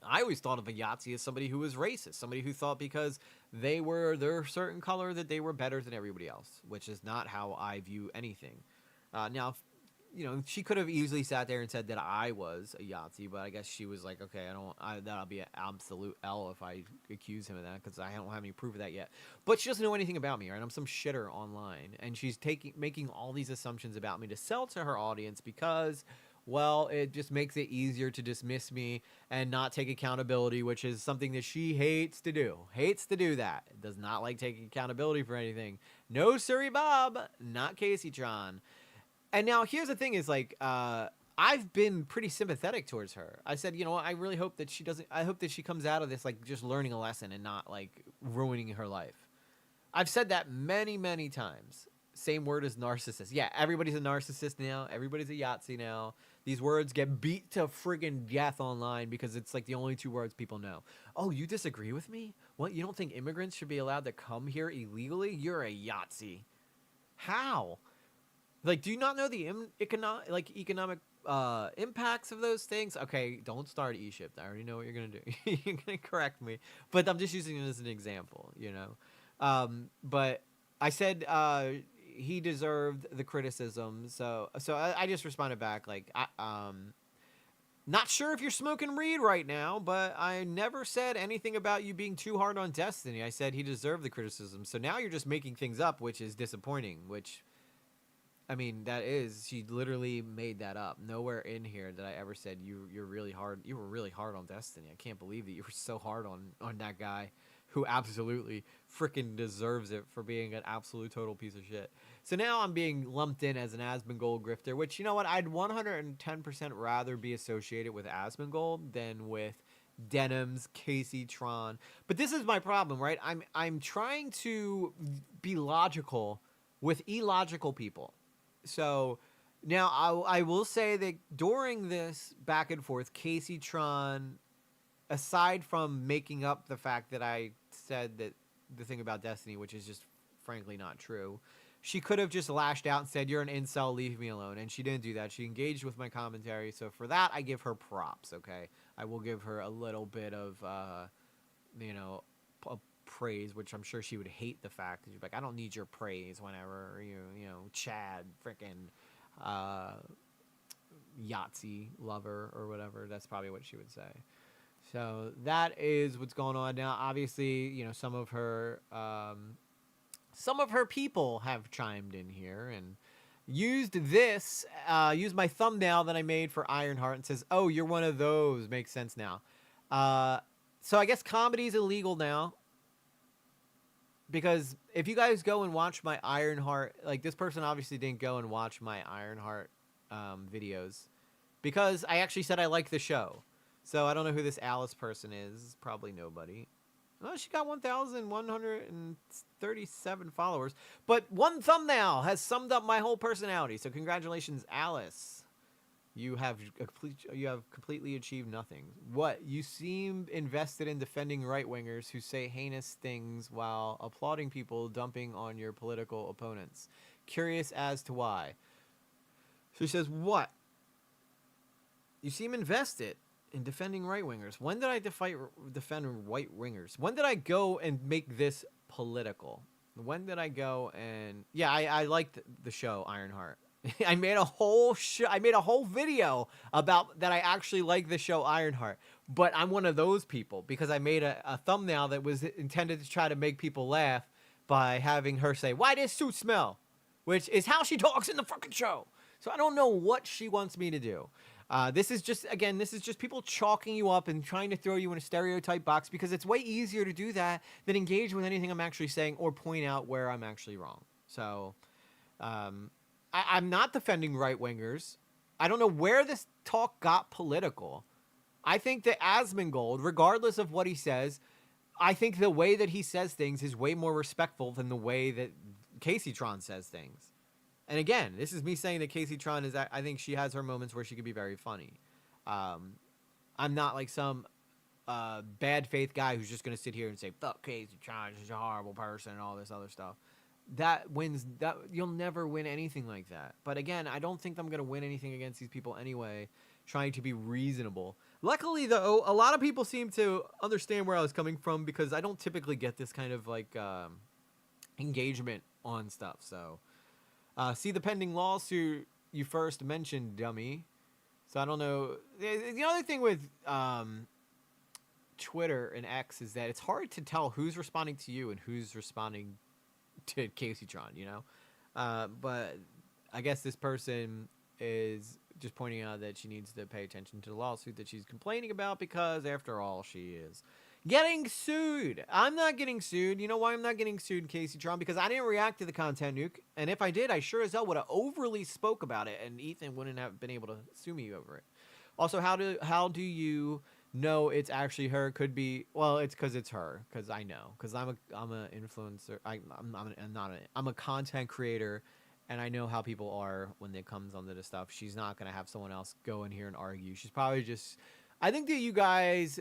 I always thought of a Yahtzee as somebody who was racist, somebody who thought because they were their certain color that they were better than everybody else, which is not how I view anything. Now, you know, she could have easily sat there and said that I was a Yahtzee, but I guess she was like, okay, that'll be an absolute L if I accuse him of that, because I don't have any proof of that yet. But she doesn't know anything about me, right? I'm some shitter online, and she's making all these assumptions about me to sell to her audience because, well, it just makes it easier to dismiss me and not take accountability, which is something that she hates to do. Hates to do that. Does not like taking accountability for anything. No, sirree, Bob. Not KACEYTRON. And now here's the thing is, like, I've been pretty sympathetic towards her. I said, you know, I really hope that I hope that she comes out of this, like, just learning a lesson and not, like, ruining her life. I've said that many, many times. Same word as narcissist. Yeah, everybody's a narcissist now. Everybody's a Yahtzee now. These words get beat to friggin' death online because it's, like, the only two words people know. Oh, you disagree with me? What, you don't think immigrants should be allowed to come here illegally? You're a Yahtzee. How? Like, do you not know the economic impacts of those things? Okay, don't start E-shift. I already know what you're going to do. You're going to correct me. But I'm just using it as an example, you know. But I said he deserved the criticism. So I just responded back, like, not sure if you're smoking weed right now, but I never said anything about you being too hard on Destiny. I said he deserved the criticism. So now you're just making things up, which is disappointing, which... I mean, she literally made that up. Nowhere in here that I ever said you're really hard. You were really hard on Destiny. I can't believe that you were so hard on that guy who absolutely freaking deserves it for being an absolute total piece of shit. So now I'm being lumped in as an Asmongold grifter, which, you know what, I'd 110% rather be associated with Asmongold than with Denims, KACEYTRON. But this is my problem, right? I'm trying to be logical with illogical people. So now I will say that during this back and forth, KACEYTRON, aside from making up the fact that I said that the thing about Destiny, which is just frankly not true, she could have just lashed out and said, "You're an incel, leave me alone." And she didn't do that. She engaged with my commentary. So for that, I give her props, okay? I will give her a little bit of, you know, praise, which I'm sure she would hate the fact that she's like, I don't need your praise whenever you know, Chad, freaking Yahtzee lover or whatever. That's probably what she would say. So that is what's going on now. Obviously, you know, some of her people have chimed in here and used my thumbnail that I made for Ironheart and says, "Oh, you're one of those." Makes sense now. So I guess comedy's illegal now. Because if you guys go and watch my Ironheart, like this person obviously didn't go and watch my Ironheart videos because I actually said I like the show. So I don't know who this Alice person is. Probably nobody. Oh, she got 1,137 followers. But one thumbnail has summed up my whole personality. So congratulations, Alice. You have completely achieved nothing. What? You seem invested in defending right-wingers who say heinous things while applauding people dumping on your political opponents. Curious as to why. So she says, what? You seem invested in defending right-wingers. When did I defend right-wingers? When did I go and make this political? When did I go and... Yeah, I liked the show Ironheart. I made a whole video about that I actually like the show Ironheart. But I'm one of those people because I made a thumbnail that was intended to try to make people laugh by having her say, "Why does suit smell?" Which is how she talks in the fucking show. So I don't know what she wants me to do. This is just people chalking you up and trying to throw you in a stereotype box because it's way easier to do that than engage with anything I'm actually saying or point out where I'm actually wrong. So, I'm not defending right-wingers. I don't know where this talk got political. I think that Asmongold, regardless of what he says, I think the way that he says things is way more respectful than the way that KACEYTRON says things. And again, this is me saying that KACEYTRON is... I think she has her moments where she can be very funny. I'm not like some bad faith guy who's just going to sit here and say, "Fuck KACEYTRON, she's a horrible person," and all this other stuff. That wins. That you'll never win anything like that. But again, I don't think I'm gonna win anything against these people anyway. Trying to be reasonable. Luckily, though, a lot of people seem to understand where I was coming from because I don't typically get this kind of like engagement on stuff. So, see the pending lawsuit you first mentioned, dummy. So I don't know. The other thing with Twitter and X is that it's hard to tell who's responding to you and who's responding to KACEYTRON, you know? But I guess this person is just pointing out that she needs to pay attention to the lawsuit that she's complaining about because, after all, she is getting sued. I'm not getting sued. You know why I'm not getting sued, KACEYTRON? Because I didn't react to the content nuke, and if I did, I sure as hell would have overly spoke about it, and Ethan wouldn't have been able to sue me over it. Also, how do you... No, it's actually her. Could be. Well, it's because it's her. Because I know. Because I'm an influencer. I'm a content creator, and I know how people are when it comes onto this stuff. She's not gonna have someone else go in here and argue. She's probably just. I think that you guys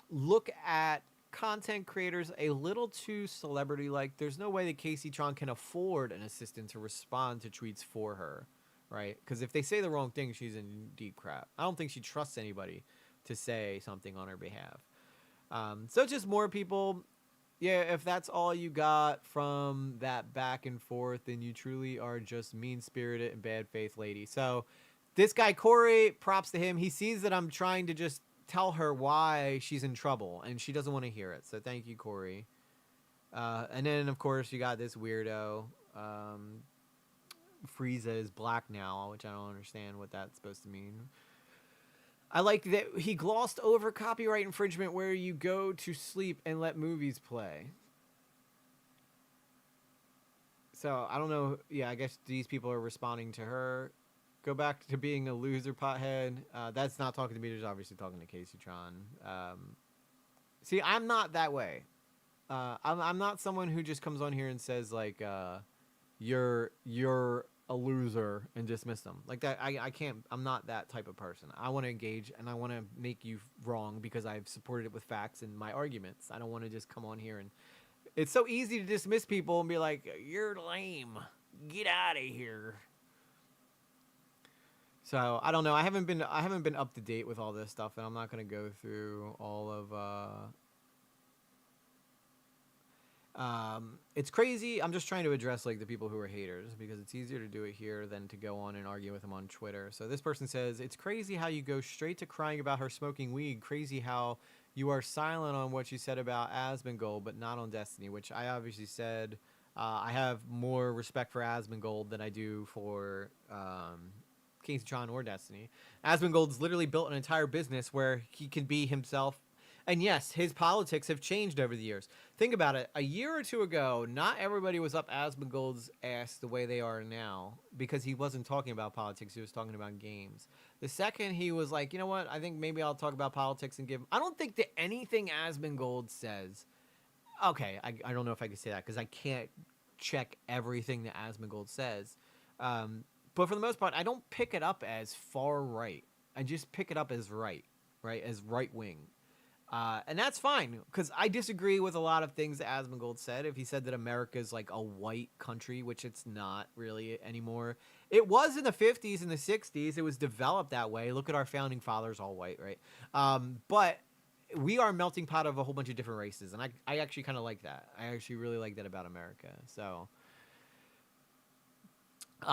look at content creators a little too celebrity-like. There's no way that KACEYTRON can afford an assistant to respond to tweets for her. Right? Because if they say the wrong thing, she's in deep crap. I don't think she trusts anybody to say something on her behalf. So just more people. Yeah, if that's all you got from that back and forth, then you truly are just mean-spirited and bad faith lady. So this guy, Corey, props to him. He sees that I'm trying to just tell her why she's in trouble, and she doesn't want to hear it. So thank you, Corey. And then, of course, you got this weirdo. Frieza is black now, which I don't understand what that's supposed to mean. I like that he glossed over copyright infringement where you go to sleep and let movies play. So, I don't know. Yeah, I guess these people are responding to her. Go back to being a loser, pothead. That's not talking to me. There's obviously talking to KACEYTRON. See, I'm not that way. I'm not someone who just comes on here and says, like, you're a loser and dismiss them like that. I can't. I'm not that type of person. I want to engage and I want to make you wrong because I've supported it with facts and my arguments. I don't want to just come on here and It's so easy to dismiss people and be like, "You're lame. Get out of here." So I don't know. I haven't been up to date with all this stuff, and I'm not gonna go through all of. It's crazy. I'm just trying to address like the people who are haters because it's easier to do it here than to go on and argue with them on Twitter. So this person says it's crazy how you go straight to crying about her smoking weed. Crazy how you are silent on what you said about Asmongold, but not on Destiny, which I obviously said. I have more respect for Asmongold than I do for KACEYTRON or Destiny. Asmongold's literally built an entire business where he can be himself. And yes, his politics have changed over the years. Think about it. A year or two ago, not everybody was up Asmongold's ass the way they are now because he wasn't talking about politics. He was talking about games. The second he was like, you know what? I think maybe I'll talk about politics and give... I don't think that anything Asmongold says... Okay, I don't know if I can say that because I can't check everything that Asmongold says. But for the most part, I don't pick it up as far right. I just pick it up as right? As right wing. And that's fine, because I disagree with a lot of things that Asmongold said. If he said that America is like a white country, which it's not really anymore. It was in the 50s and the 60s. It was developed that way. Look at our founding fathers, all white, right? But we are a melting pot of a whole bunch of different races, and I actually kind of like that. I actually really like that about America. So...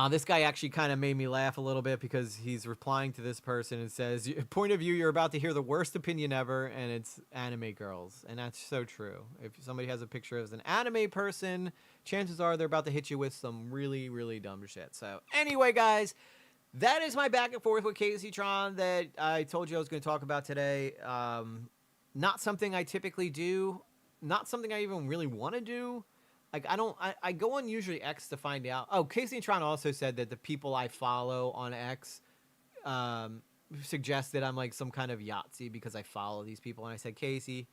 this guy actually kind of made me laugh a little bit because he's replying to this person and says, point of view, you're about to hear the worst opinion ever, and it's anime girls. And that's so true. If somebody has a picture of an anime person, chances are they're about to hit you with some really, really dumb shit. So anyway, guys, that is my back and forth with KACEYTRON that I told you I was going to talk about today. Not something I typically do. Not something I even really want to do. Like, I go on usually X to find out. Oh, KACEYTRON also said that the people I follow on X suggest that I'm like some kind of Yahtzee because I follow these people. And I said, Casey,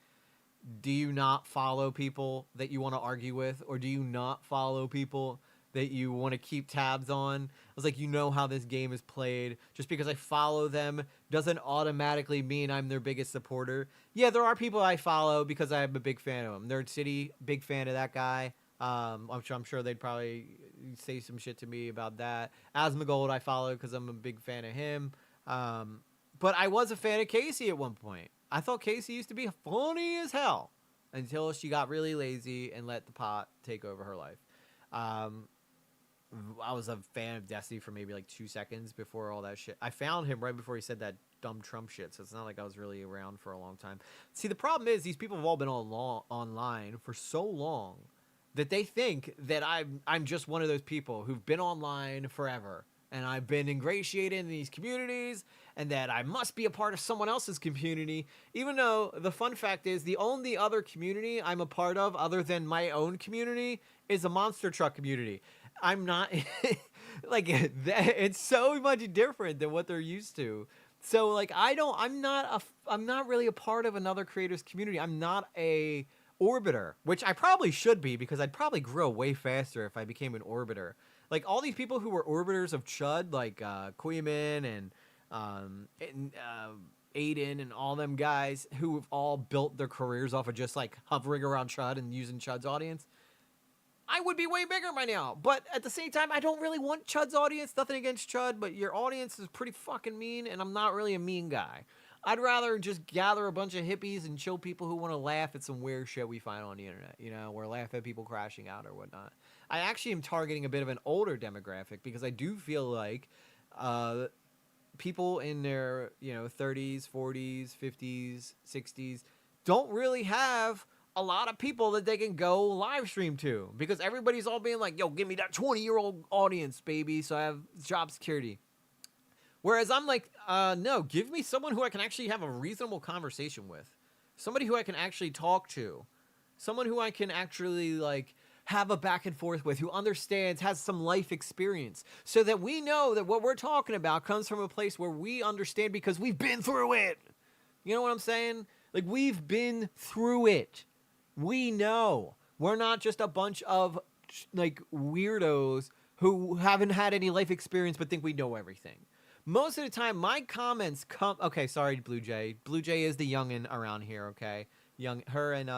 do you not follow people that you want to argue with? Or do you not follow people that you want to keep tabs on? I was like, you know how this game is played. Just because I follow them doesn't automatically mean I'm their biggest supporter. Yeah, there are people I follow because I'm a big fan of them. Nerd City, big fan of that guy. I'm sure they'd probably say some shit to me about that. Asmongold I follow because I'm a big fan of him. But I was a fan of Casey at one point. I thought Casey used to be funny as hell until she got really lazy and let the pot take over her life. I was a fan of Destiny for maybe like 2 seconds before all that shit. I found him right before he said that dumb Trump shit, so it's not like I was really around for a long time. See, the problem is these people have all been online for so long that they think that I'm just one of those people who've been online forever and I've been ingratiated in these communities and that I must be a part of someone else's community, even though the fun fact is the only other community I'm a part of other than my own community is a monster truck community. I'm not like it's so much different than what they're used to. So like I'm not really a part of another creator's community. I'm not a orbiter, which I probably should be because I'd probably grow way faster if I became an orbiter. Like all these people who were orbiters of Chud, like Queeman and Aiden and all them guys who have all built their careers off of just like hovering around Chud and using Chud's audience, I would be way bigger by now. But at the same time, I don't really want Chud's audience. Nothing against Chud, but your audience is pretty fucking mean, and I'm not really a mean guy. I'd rather just gather a bunch of hippies and chill people who want to laugh at some weird shit we find on the internet, you know, or laugh at people crashing out or whatnot. I actually am targeting a bit of an older demographic because I do feel like people in their, 30s, 40s, 50s, 60s don't really have a lot of people that they can go live stream to because everybody's all being like, yo, give me that 20-year-old audience, baby, so I have job security. Whereas I'm like, no, give me someone who I can actually have a reasonable conversation with. Somebody who I can actually talk to. Someone who I can actually, like, have a back and forth with, who understands, has some life experience. So that we know that what we're talking about comes from a place where we understand because we've been through it. You know what I'm saying? Like, we've been through it. We know. We're not just a bunch of, like, weirdos who haven't had any life experience but think we know everything. Most of the time, my comments come... Okay, sorry, Blue Jay. Blue Jay is the youngin' around here, okay? Her and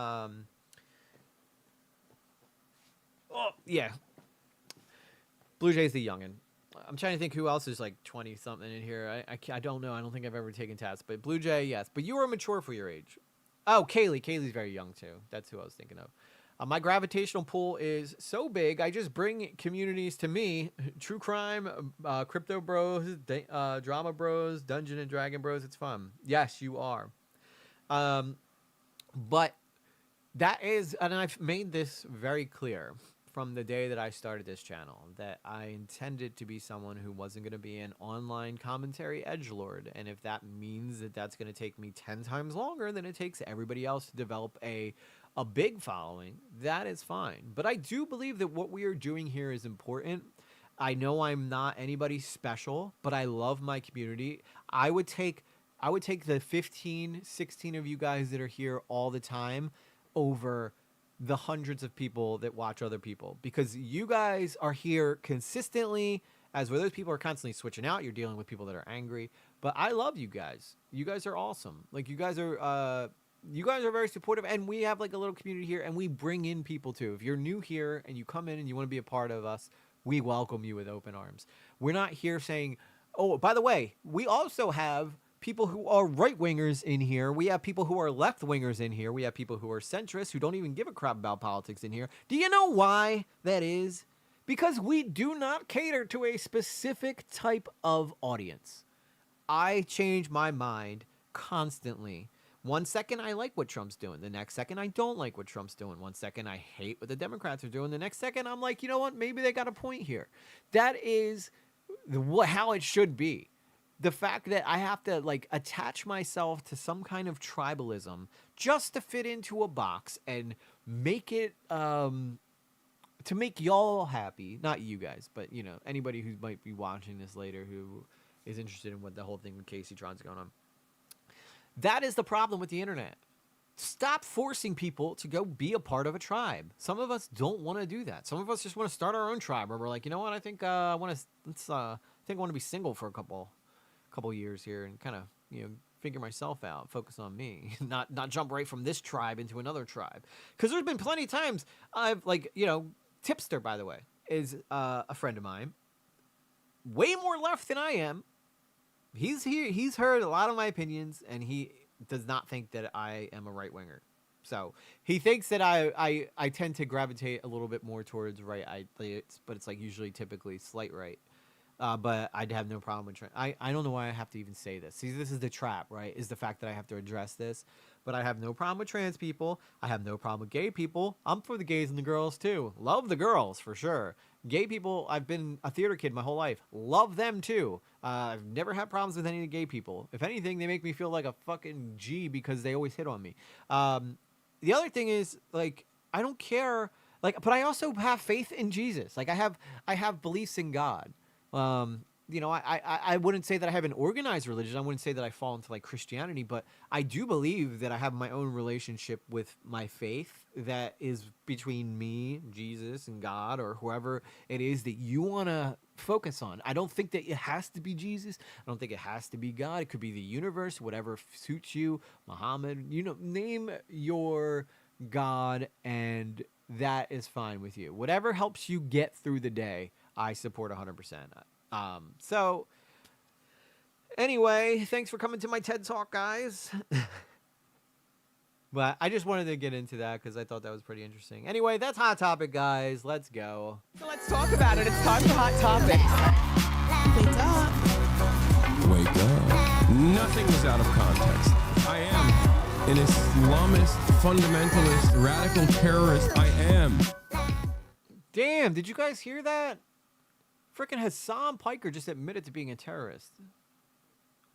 yeah. Blue Jay's the youngin'. I'm trying to think who else is like 20 something in here. I don't know. I don't think I've ever taken tests, but Blue Jay, yes. But you are mature for your age. Oh, Kaylee. Kaylee's very young too. That's who I was thinking of. My gravitational pull is so big, I just bring communities to me. True crime, crypto bros, drama bros, Dungeon and Dragon bros. It's fun. Yes, you are. But that is, and I've made this very clear from the day that I started this channel, that I intended to be someone who wasn't going to be an online commentary edgelord. And if that means that that's going to take me 10 times longer than it takes everybody else to develop a big following, that is fine. But I do believe that what we are doing here is important. I know I'm not anybody special, but I love my community. I would take the 15, 16 of you guys that are here all the time over the hundreds of people that watch other people, because you guys are here consistently, as where those people are constantly switching out. You're dealing with people that are angry, but I love you guys. You guys are awesome. Like, you guys are very supportive, and we have like a little community here, and we bring in people too. If you're new here and you come in and you want to be a part of us, we welcome you with open arms. We're not here saying, oh, by the way, we also have people who are right-wingers in here. We have people who are left-wingers in here. We have people who are centrists who don't even give a crap about politics in here. Do you know why that is? Because we do not cater to a specific type of audience. I change my mind constantly. One second I like what Trump's doing. The next second I don't like what Trump's doing. One second I hate what the Democrats are doing. The next second I'm like, you know what? Maybe they got a point here. That is how it should be. The fact that I have to like attach myself to some kind of tribalism just to fit into a box and make it to make y'all happy. Not you guys, but you know, anybody who might be watching this later who is interested in what the whole thing with KACEYTRON's going on. That is the problem with the internet. Stop forcing people to go be a part of a tribe. Some of us don't want to do that. Some of us just want to start our own tribe, where we're like, you know what? I think I want to be single for a couple years here and kind of, you know, figure myself out, focus on me, not jump right from this tribe into another tribe. Because there's been plenty of times I've, like, you know, Tipster, by the way, is a friend of mine, way more left than I am. He's heard a lot of my opinions, and he does not think that I am a right winger. So he thinks that I tend to gravitate a little bit more towards right, but it's like usually typically slight right. But I'd have no problem with I don't know why I have to even say this. See, this is the trap, right? Is the fact that I have to address this. But I have no problem with trans people. I have no problem with gay people. I'm for the gays and the girls too. Love the girls for sure. Gay people, I've been a theater kid my whole life. Love them too. I've never had problems with any of the gay people. If anything, they make me feel like a fucking G because they always hit on me. The other thing is, like, I don't care. Like, but I also have faith in Jesus. Like, I have beliefs in God. You know, I wouldn't say that I have an organized religion. I wouldn't say that I fall into like Christianity, but I do believe that I have my own relationship with my faith that is between me, Jesus, and God, or whoever it is that you want to focus on. I don't think that it has to be Jesus. I don't think it has to be God. It could be the universe, whatever suits you, Muhammad, you know, name your God, and that is fine with you. Whatever helps you get through the day, I support 100%. So anyway, thanks for coming to my TED Talk, guys. But I just wanted to get into that because I thought that was pretty interesting. Anyway, that's Hot Topic, guys. Let's go. So let's talk about it. It's time for Hot Topics. Wake up. Nothing is out of context. I am an Islamist, fundamentalist, radical terrorist. I am. Damn, did you guys hear that? Frickin' Hassan Piker just admitted to being a terrorist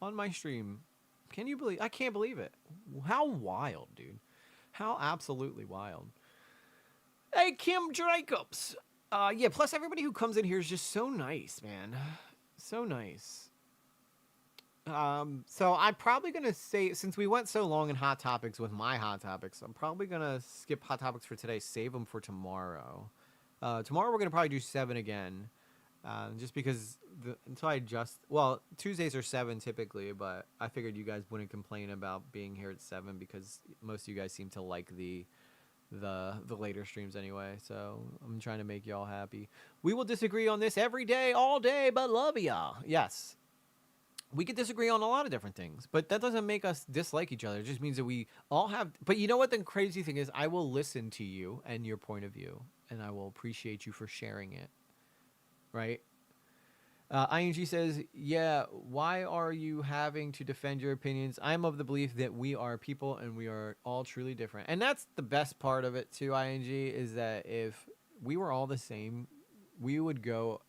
on my stream. Can you believe? I can't believe it. How wild, dude. How absolutely wild. Hey, Kim Jacobs. Yeah, plus everybody who comes in here is just so nice, man. So nice. So I'm probably going to say, since we went so long in Hot Topics with my Hot Topics, I'm probably going to skip Hot Topics for today, save them for tomorrow. Tomorrow we're going to probably do 7 again. Just because Tuesdays are 7 typically, but I figured you guys wouldn't complain about being here at 7 because most of you guys seem to like the the later streams anyway. So I'm trying to make y'all happy. We will disagree on this every day, all day, but love y'all. Yes. We could disagree on a lot of different things, but that doesn't make us dislike each other. It just means that we all have. But you know what the crazy thing is? I will listen to you and your point of view, and I will appreciate you for sharing it. Right? ING says, yeah, why are you having to defend your opinions? I'm of the belief that we are people and we are all truly different. And that's the best part of it, too, ING, is that if we were all the same, we would go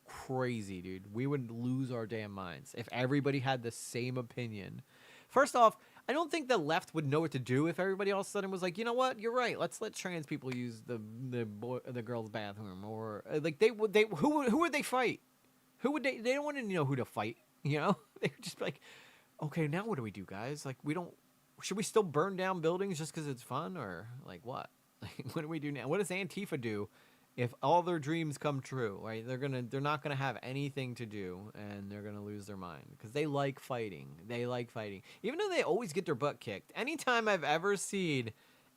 crazy, dude. We would lose our damn minds if everybody had the same opinion. First off, I don't think the left would know what to do if everybody all of a sudden was like, you know what, you're right. Let's let trans people use the girls' bathroom, or like who would they fight? Who would they? They don't want to know who to fight. You know, they would just be like, okay, now what do we do, guys? Like, we don't. Should we still burn down buildings just because it's fun, or like what? Like, what do we do now? What does Antifa do if all their dreams come true? Right? They're not gonna have anything to do, and they're gonna lose their mind because they like fighting. They like fighting, even though they always get their butt kicked. Anytime I've ever seen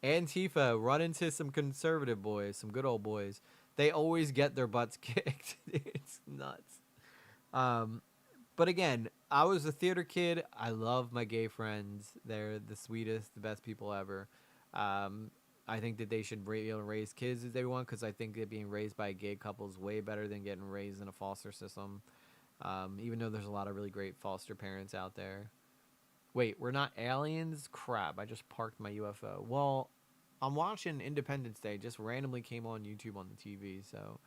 Antifa run into some conservative boys, some good old boys, they always get their butts kicked. It's nuts. But again, I was a theater kid. I love my gay friends. They're the sweetest, the best people ever. I think that they should be able to raise kids as they want, because I think that being raised by a gay couple is way better than getting raised in a foster system. Even though there's a lot of really great foster parents out there. Wait, we're not aliens? Crap, I just parked my UFO. Well, I'm watching Independence Day. Just randomly came on YouTube on the TV, so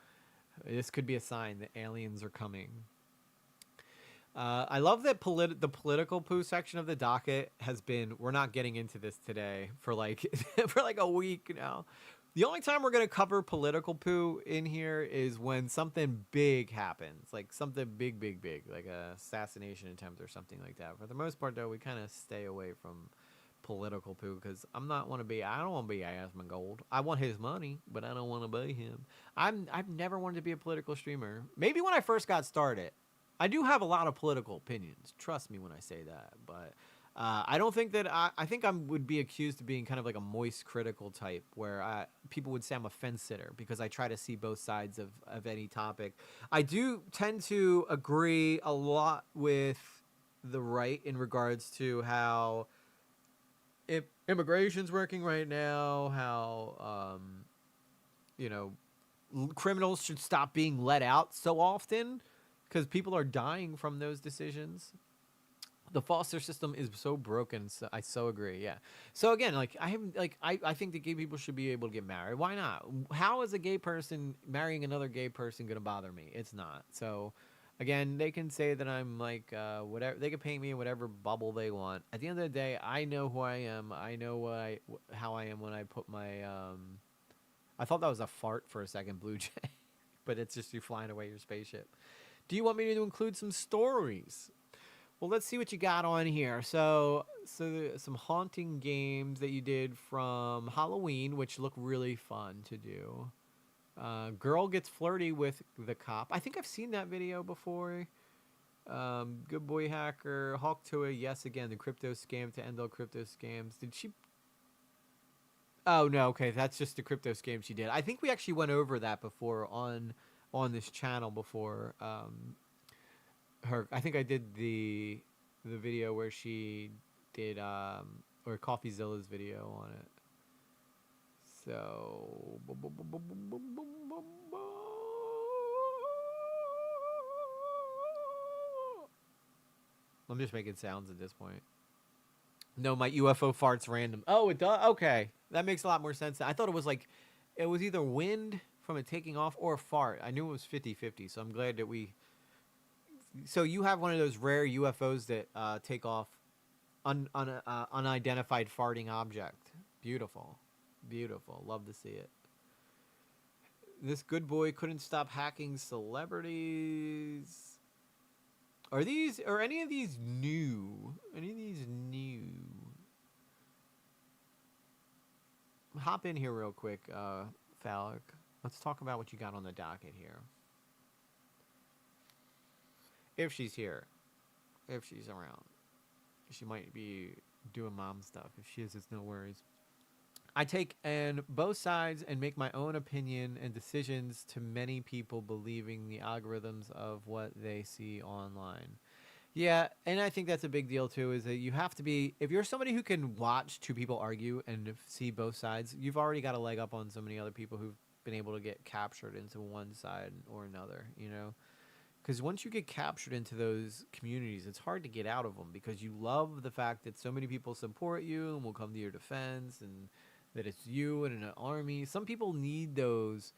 this could be a sign that aliens are coming. I love that the political poo section of the docket has been, we're not getting into this today, for like for like a week now. The only time we're going to cover political poo in here is when something big happens, like something big, like a assassination attempt or something like that. For the most part, though, we kind of stay away from political poo, because I don't want to be Asmongold. I want his money, but I don't want to be him. I've never wanted to be a political streamer. Maybe when I first got started. I do have a lot of political opinions. Trust me when I say that. But I don't think that I think I would be accused of being kind of like a moist critical type, where people would say I'm a fence sitter because I try to see both sides of any topic. I do tend to agree a lot with the right in regards to how immigration's working right now, how criminals should stop being let out so often, because people are dying from those decisions. The foster system is so broken. So I so agree. Yeah. So again, like I think that gay people should be able to get married. Why not? How is a gay person marrying another gay person gonna bother me? It's not. So again, they can say that I'm like whatever. They can paint me in whatever bubble they want. At the end of the day, I know who I am. I know how I am when I put my. I thought that was a fart for a second, Blue Jay, but it's just you flying away your spaceship. Do you want me to include some stories? Well, let's see what you got on here. So some haunting games that you did from Halloween, which look really fun to do. Girl gets flirty with the cop. I think I've seen that video before. Good boy hacker. Hawk to a yes again. The crypto scam to end all crypto scams. Did she? Oh no. Okay, that's just the crypto scam she did. I think we actually went over that before on this channel before. I think I did the video where she did or CoffeeZilla's video on it. So I'm just making sounds at this point. No, my UFO fart's random. Oh, it does? Okay. That makes a lot more sense. I thought it was like, it was either wind from it taking off or a fart. I knew it was 50-50, so I'm glad that we... So you have one of those rare UFOs that take off unidentified farting object. Beautiful. Beautiful. Love to see it. This good boy couldn't stop hacking celebrities. Are any of these new? Any of these new? Hop in here real quick, Phallic. Let's talk about what you got on the docket here. If she's here. If she's around. She might be doing mom stuff. If she is, it's no worries. I take and both sides and make my own opinion and decisions to many people believing the algorithms of what they see online. Yeah, and I think that's a big deal too. Is that you have to be if you're somebody who can watch two people argue and see both sides, you've already got a leg up on so many other people who've been able to get captured into one side or another. You know, because once you get captured into those communities, it's hard to get out of them because you love the fact that so many people support you and will come to your defense and that it's you and an army. Some people need those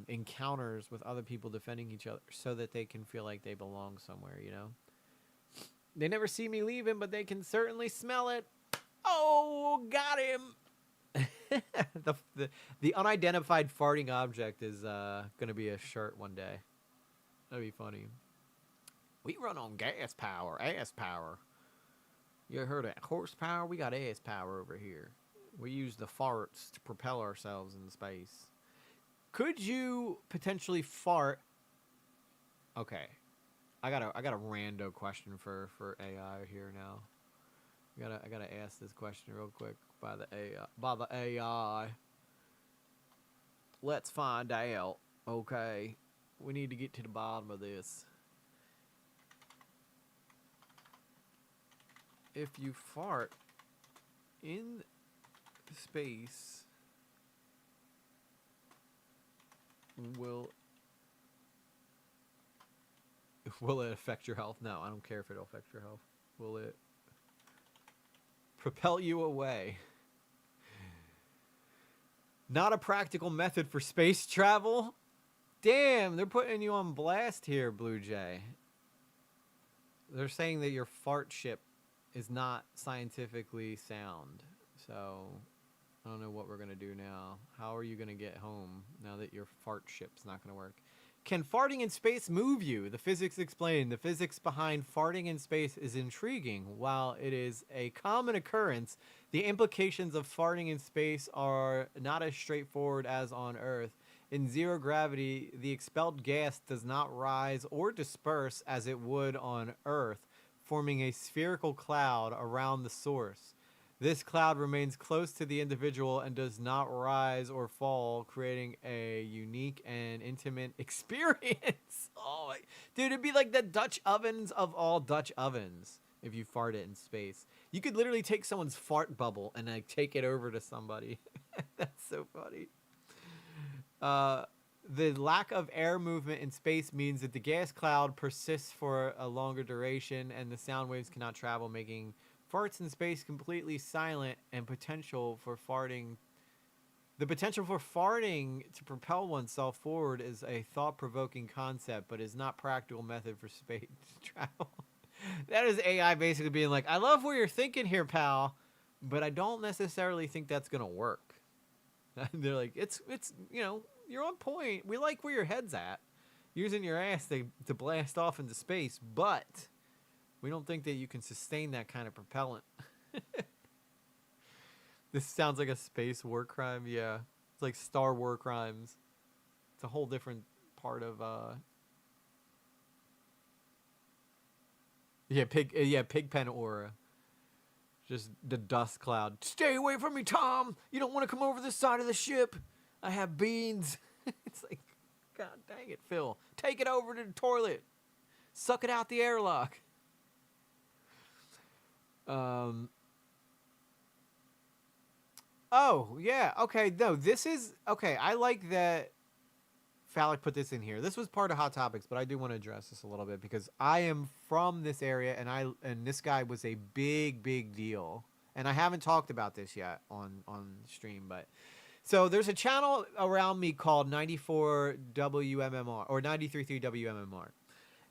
encounters with other people defending each other so that they can feel like they belong somewhere, you know? They never see me leaving, but they can certainly smell it. Oh, got him. the unidentified farting object is going to be a shirt one day. That'd be funny. We run on gas power, ass power. You ever heard of horsepower? We got ass power over here. We use the farts to propel ourselves in space. Could you potentially fart? Okay, I got a rando question for AI here now. I gotta ask this question real quick by the AI. Let's find out. Okay, we need to get to the bottom of this. If you fart in space, will it affect your health? No, I don't care if it'll affect your health. Will it propel you away? Not a practical method for space travel. Damn, they're putting you on blast here, Blue Jay. They're saying that your fart ship is not scientifically sound. So I don't know what we're going to do now. How are you going to get home now that your fart ship's not going to work? Can farting in space move you? The physics explained. The physics behind farting in space is intriguing. While it is a common occurrence, the implications of farting in space are not as straightforward as on Earth. In zero gravity, the expelled gas does not rise or disperse as it would on Earth, forming a spherical cloud around the source. This cloud remains close to the individual and does not rise or fall, creating a unique and intimate experience. Oh, dude, it'd be like the Dutch ovens of all Dutch ovens if you fart it in space. You could literally take someone's fart bubble and like take it over to somebody. That's so funny. The lack of air movement in space means that the gas cloud persists for a longer duration and the sound waves cannot travel, making farts in space completely silent and the potential for farting to propel oneself forward is a thought-provoking concept, but is not practical method for space travel. That is AI basically being like, I love where you're thinking here, pal, but I don't necessarily think that's gonna work. They're like, it's you know, you're on point. We like where your head's at, using your ass to blast off into space, but we don't think that you can sustain that kind of propellant. This sounds like a space war crime. Yeah, it's like Star War crimes. It's a whole different part of Pigpen aura. Just the dust cloud. Stay away from me, Tom. You don't want to come over this side of the ship. I have beans. It's like, God dang it, Phil. Take it over to the toilet. Suck it out the airlock. Oh, yeah. Okay, no, this is... Okay, I like that Phallic put this in here. This was part of Hot Topics, but I do want to address this a little bit because I am from this area, and this guy was a big, big deal. And I haven't talked about this yet on stream, but... So there's a channel around me called 94WMMR, or 93.3 WMMR.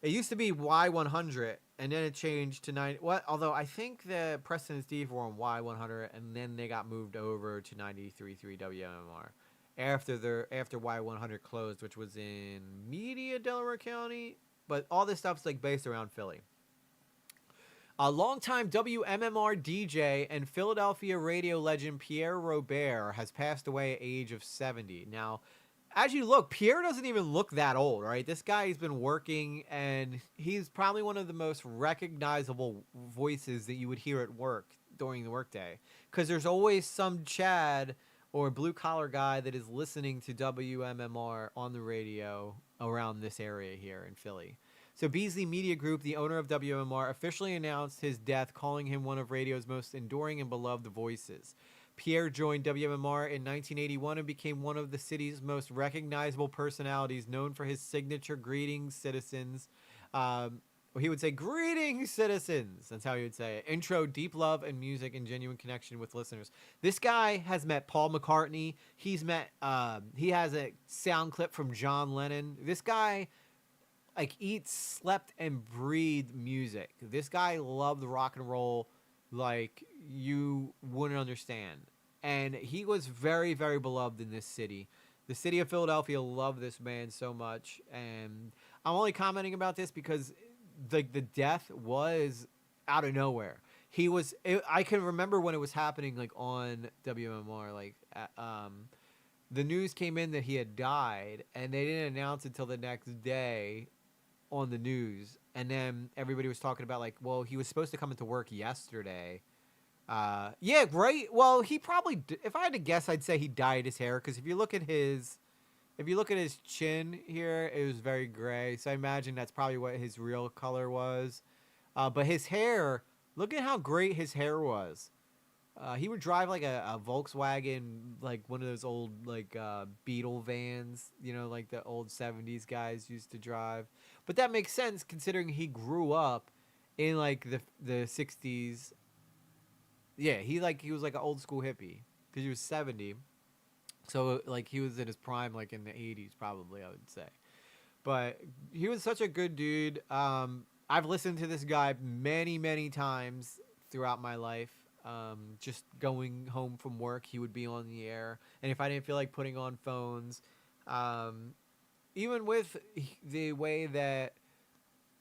It used to be Y100, and then it changed to 90... What? Although I think the Preston and Steve were on Y100, and then they got moved over to 93.3 WMMR. After Y100 closed, which was in Media, Delaware County. But all this stuff's like based around Philly. A longtime WMMR DJ and Philadelphia radio legend Pierre Robert has passed away at age of 70. Now, as you look, Pierre doesn't even look that old, right? This guy has been working, and he's probably one of the most recognizable voices that you would hear at work during the workday, because there's always some Chad or blue collar guy that is listening to WMMR on the radio around this area here in Philly. So Beasley Media Group, the owner of WMR, officially announced his death, calling him one of radio's most enduring and beloved voices. Pierre joined WMR in 1981 and became one of the city's most recognizable personalities, known for his signature "Greetings, citizens." He would say, "Greetings, citizens." That's how he would say it. Intro, deep love and music and genuine connection with listeners. This guy has met Paul McCartney. He has a sound clip from John Lennon. This guy like eats, slept, and breathed music. This guy loved rock and roll like you wouldn't understand. And he was very, very beloved in this city. The city of Philadelphia loved this man so much. And I'm only commenting about this because the death was out of nowhere. I can remember when it was happening, like on WMR, like the news came in that he had died, and they didn't announce it until the next day on the news. And then everybody was talking about, like, well, he was supposed to come into work yesterday. Yeah, right. Well, he probably, if I had to guess, I'd say he dyed his hair, because if you look at his chin here, it was very gray. So I imagine that's probably what his real color was. But his hair, look at how great his hair was. He would drive like a Volkswagen, like one of those old like Beetle vans, you know, like the old 70s guys used to drive. But that makes sense considering he grew up in like the 60s. Yeah, he was like an old school hippie because he was 70. So like he was in his prime like in the 80s probably, I would say. But he was such a good dude. I've listened to this guy many, many times throughout my life. Just going home from work, he would be on the air. And if I didn't feel like putting on phones, even with the way that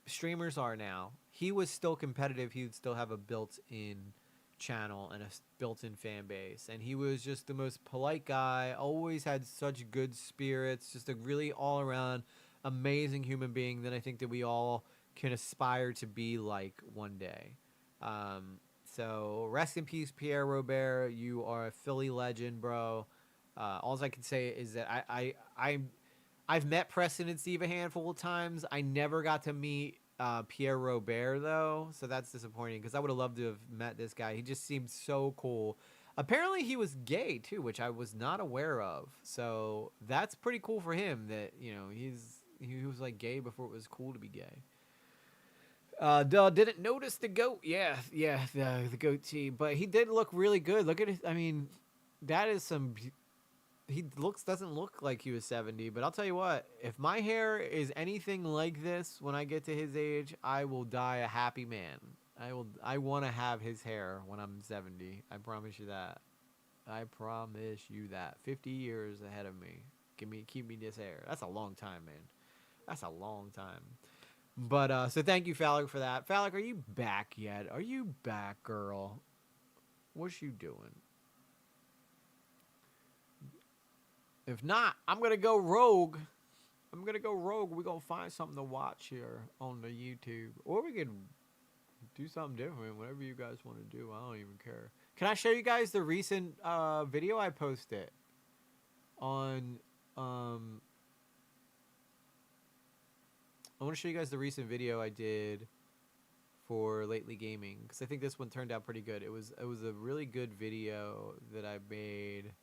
streamers are now, he was still competitive. He would still have a built-in channel and a built-in fan base. And he was just the most polite guy, always had such good spirits, just a really all-around amazing human being that I think that we all can aspire to be like one day. So rest in peace, Pierre Robert. You are a Philly legend, bro. All I can say is that I've met Preston and Steve a handful of times. I never got to meet Pierre Robert though, so that's disappointing because I would have loved to have met this guy. He just seemed so cool. Apparently he was gay too, which I was not aware of. So that's pretty cool for him that, you know, he was like gay before it was cool to be gay. Didn't notice the goat. Yeah, the goatee. But he did look really good. Look at it. I mean, that is some. He doesn't look like he was 70. But I'll tell you what. If my hair is anything like this when I get to his age, I will die a happy man. I want to have his hair when I'm 70. I promise you that. I promise you that. 50 years ahead of me. Keep me this hair. That's a long time, man. That's a long time. But, so thank you, Fallic, for that. Fallic, are you back yet? Are you back, girl? What's you doing? If not, I'm going to go rogue. We're going to find something to watch here on the YouTube. Or we can do something different. Whatever you guys want to do. I don't even care. Can I show you guys the recent video I posted on... I want to show you guys the recent video I did for Lately Gaming, because I think this one turned out pretty good. It was a really good video that I made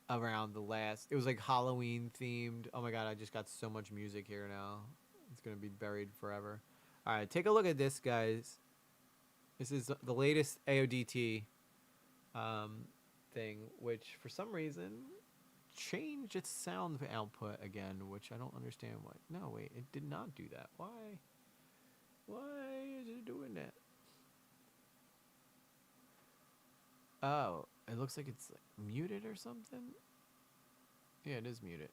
around it was like Halloween themed. Oh my god, I just got so much music here now. It's going to be buried forever. All right, take a look at this, guys. This is the latest AODT thing, which for some reason changed its sound output again, which I don't understand why. No, wait, it did not do that. Why is it doing that? Oh, it looks like it's like muted or something. Yeah, it is muted.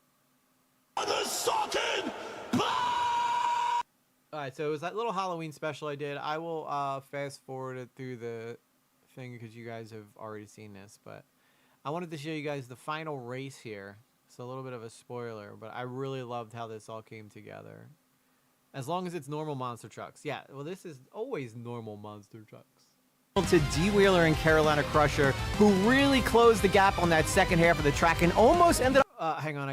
Alright, so it was that little Halloween special I did. I will fast forward it through the thing because you guys have already seen this, but I wanted to show you guys the final race here. It's a little bit of a spoiler, but I really loved how this all came together. As long as it's normal monster trucks. Yeah, well, this is always normal monster trucks. To D Wheeler and Carolina Crusher, who really closed the gap on that second half of the track and almost ended up. Hang on,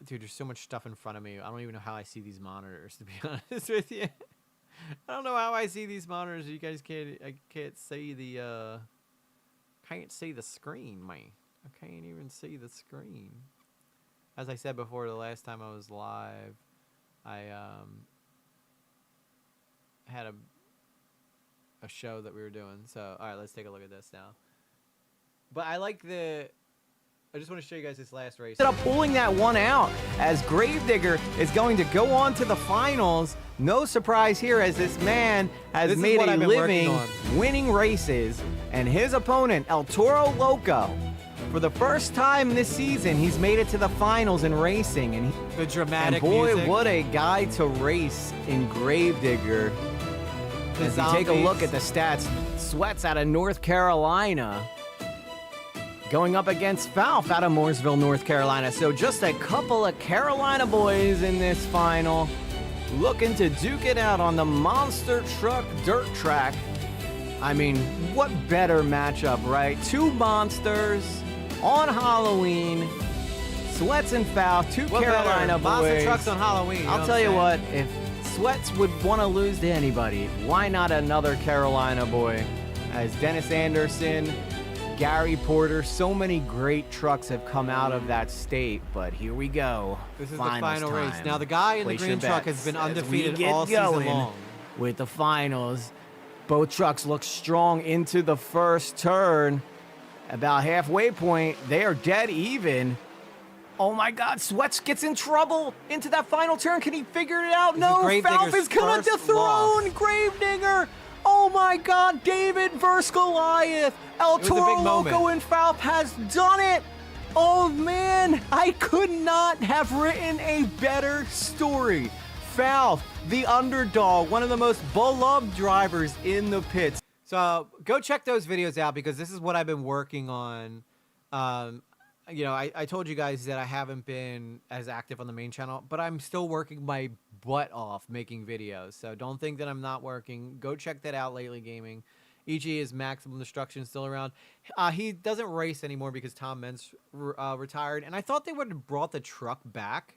dude, there's so much stuff in front of me. I don't even know how I see these monitors, to be honest with you. I don't know how I see these monitors. You guys can't see the screen, man. I can't even see the screen. As I said before, the last time I was live, I had a show that we were doing. So, all right, let's take a look at this now. But I just want to show you guys this last race. Ended up pulling that one out as Gravedigger is going to go on to the finals. No surprise here, as this man has made a living winning races, and his opponent, El Toro Loco, for the first time this season, he's made it to the finals in racing. And the dramatic boy, music. what a guy to race in Gravedigger. As you take a look at the stats, Sweats out of North Carolina going up against Falf out of Mooresville, North Carolina. So just a couple of Carolina boys in this final, looking to duke it out on the monster truck dirt track. I mean, what better matchup, right? Two monsters on Halloween. Sweats and Falf, two Carolina boys. Monster trucks on Halloween. I'll tell you what, if Sweats would want to lose to anybody, why not another Carolina boy? As Dennis Anderson, Gary Porter, so many great trucks have come out of that state, but here we go. This is Finals the final race. time. Now, the guy in Place the your green truck bets has been as we undefeated get all season going long. with the finals. Both trucks look strong into the first turn. About halfway point, they are dead even. Oh my God, Sweats gets in trouble into that final turn. Can he figure it out? This No, is Gravedigger's Falf is gonna first dethrone loss. Gravedigger. Oh my God, David versus Goliath. El was a big Toro Loco moment. and Falf has done it. Oh man, I could not have written a better story. Falf, the underdog, one of the most beloved drivers in the pits. So go check those videos out, because this is what I've been working on. You know, I told you guys that I haven't been as active on the main channel, but I'm still working my butt off making videos. So don't think that I'm not working. Go check that out, Lately Gaming. EG is Maximum Destruction still around. He doesn't race anymore because Tom Mentz retired. And I thought they would have brought the truck back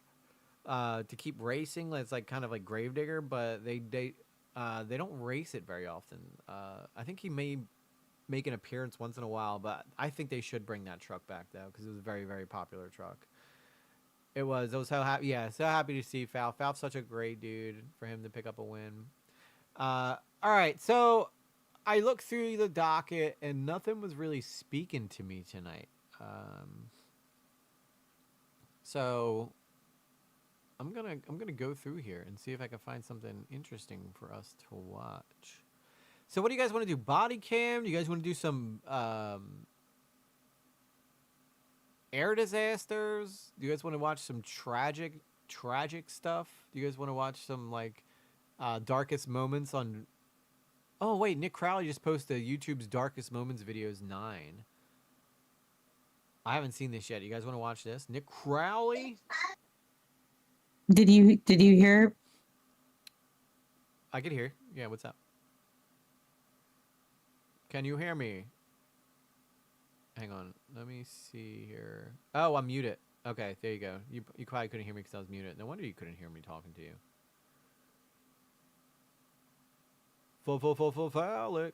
to keep racing. It's like kind of like Gravedigger, but they don't race it very often. I think he may make an appearance once in a while, but I think they should bring that truck back though, because it was a very, very popular truck. I was so happy. Yeah, so happy to see Falf. Falf's such a great dude for him to pick up a win. All right, so I looked through the docket and nothing was really speaking to me tonight. So I'm gonna go through here and see if I can find something interesting for us to watch. So what do you guys want to do? Body cam? Do you guys want to do some air disasters? Do you guys want to watch some tragic stuff? Do you guys want to watch some like darkest moments on? Oh wait, Nick Crowley just posted YouTube's darkest moments videos 9. I haven't seen this yet. You guys want to watch this? Nick Crowley? Did you hear? I could hear. Yeah, what's up? Can you hear me? Hang on. Let me see here. Oh, I'm muted. Okay, there you go. You probably couldn't hear me because I was muted. No wonder you couldn't hear me talking to you. Falic.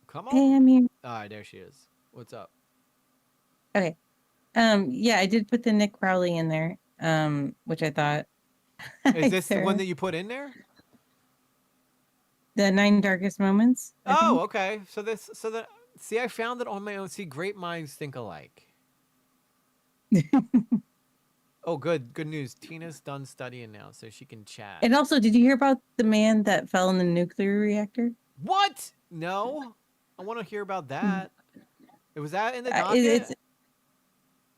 Come on. Hey, I'm here. All right, there she is. What's up? Okay. Yeah, I did put the Nick Crowley in there. Which I thought. Is this the one that you put in there? The 9 darkest moments? I Oh, think. okay. See, I found it on my own. See, great minds think alike. Oh, good news. Tina's done studying now, so she can chat. And also, did you hear about the man that fell in the nuclear reactor? What? No, I want to hear about that. Was that in the Uh, docket? it- it's-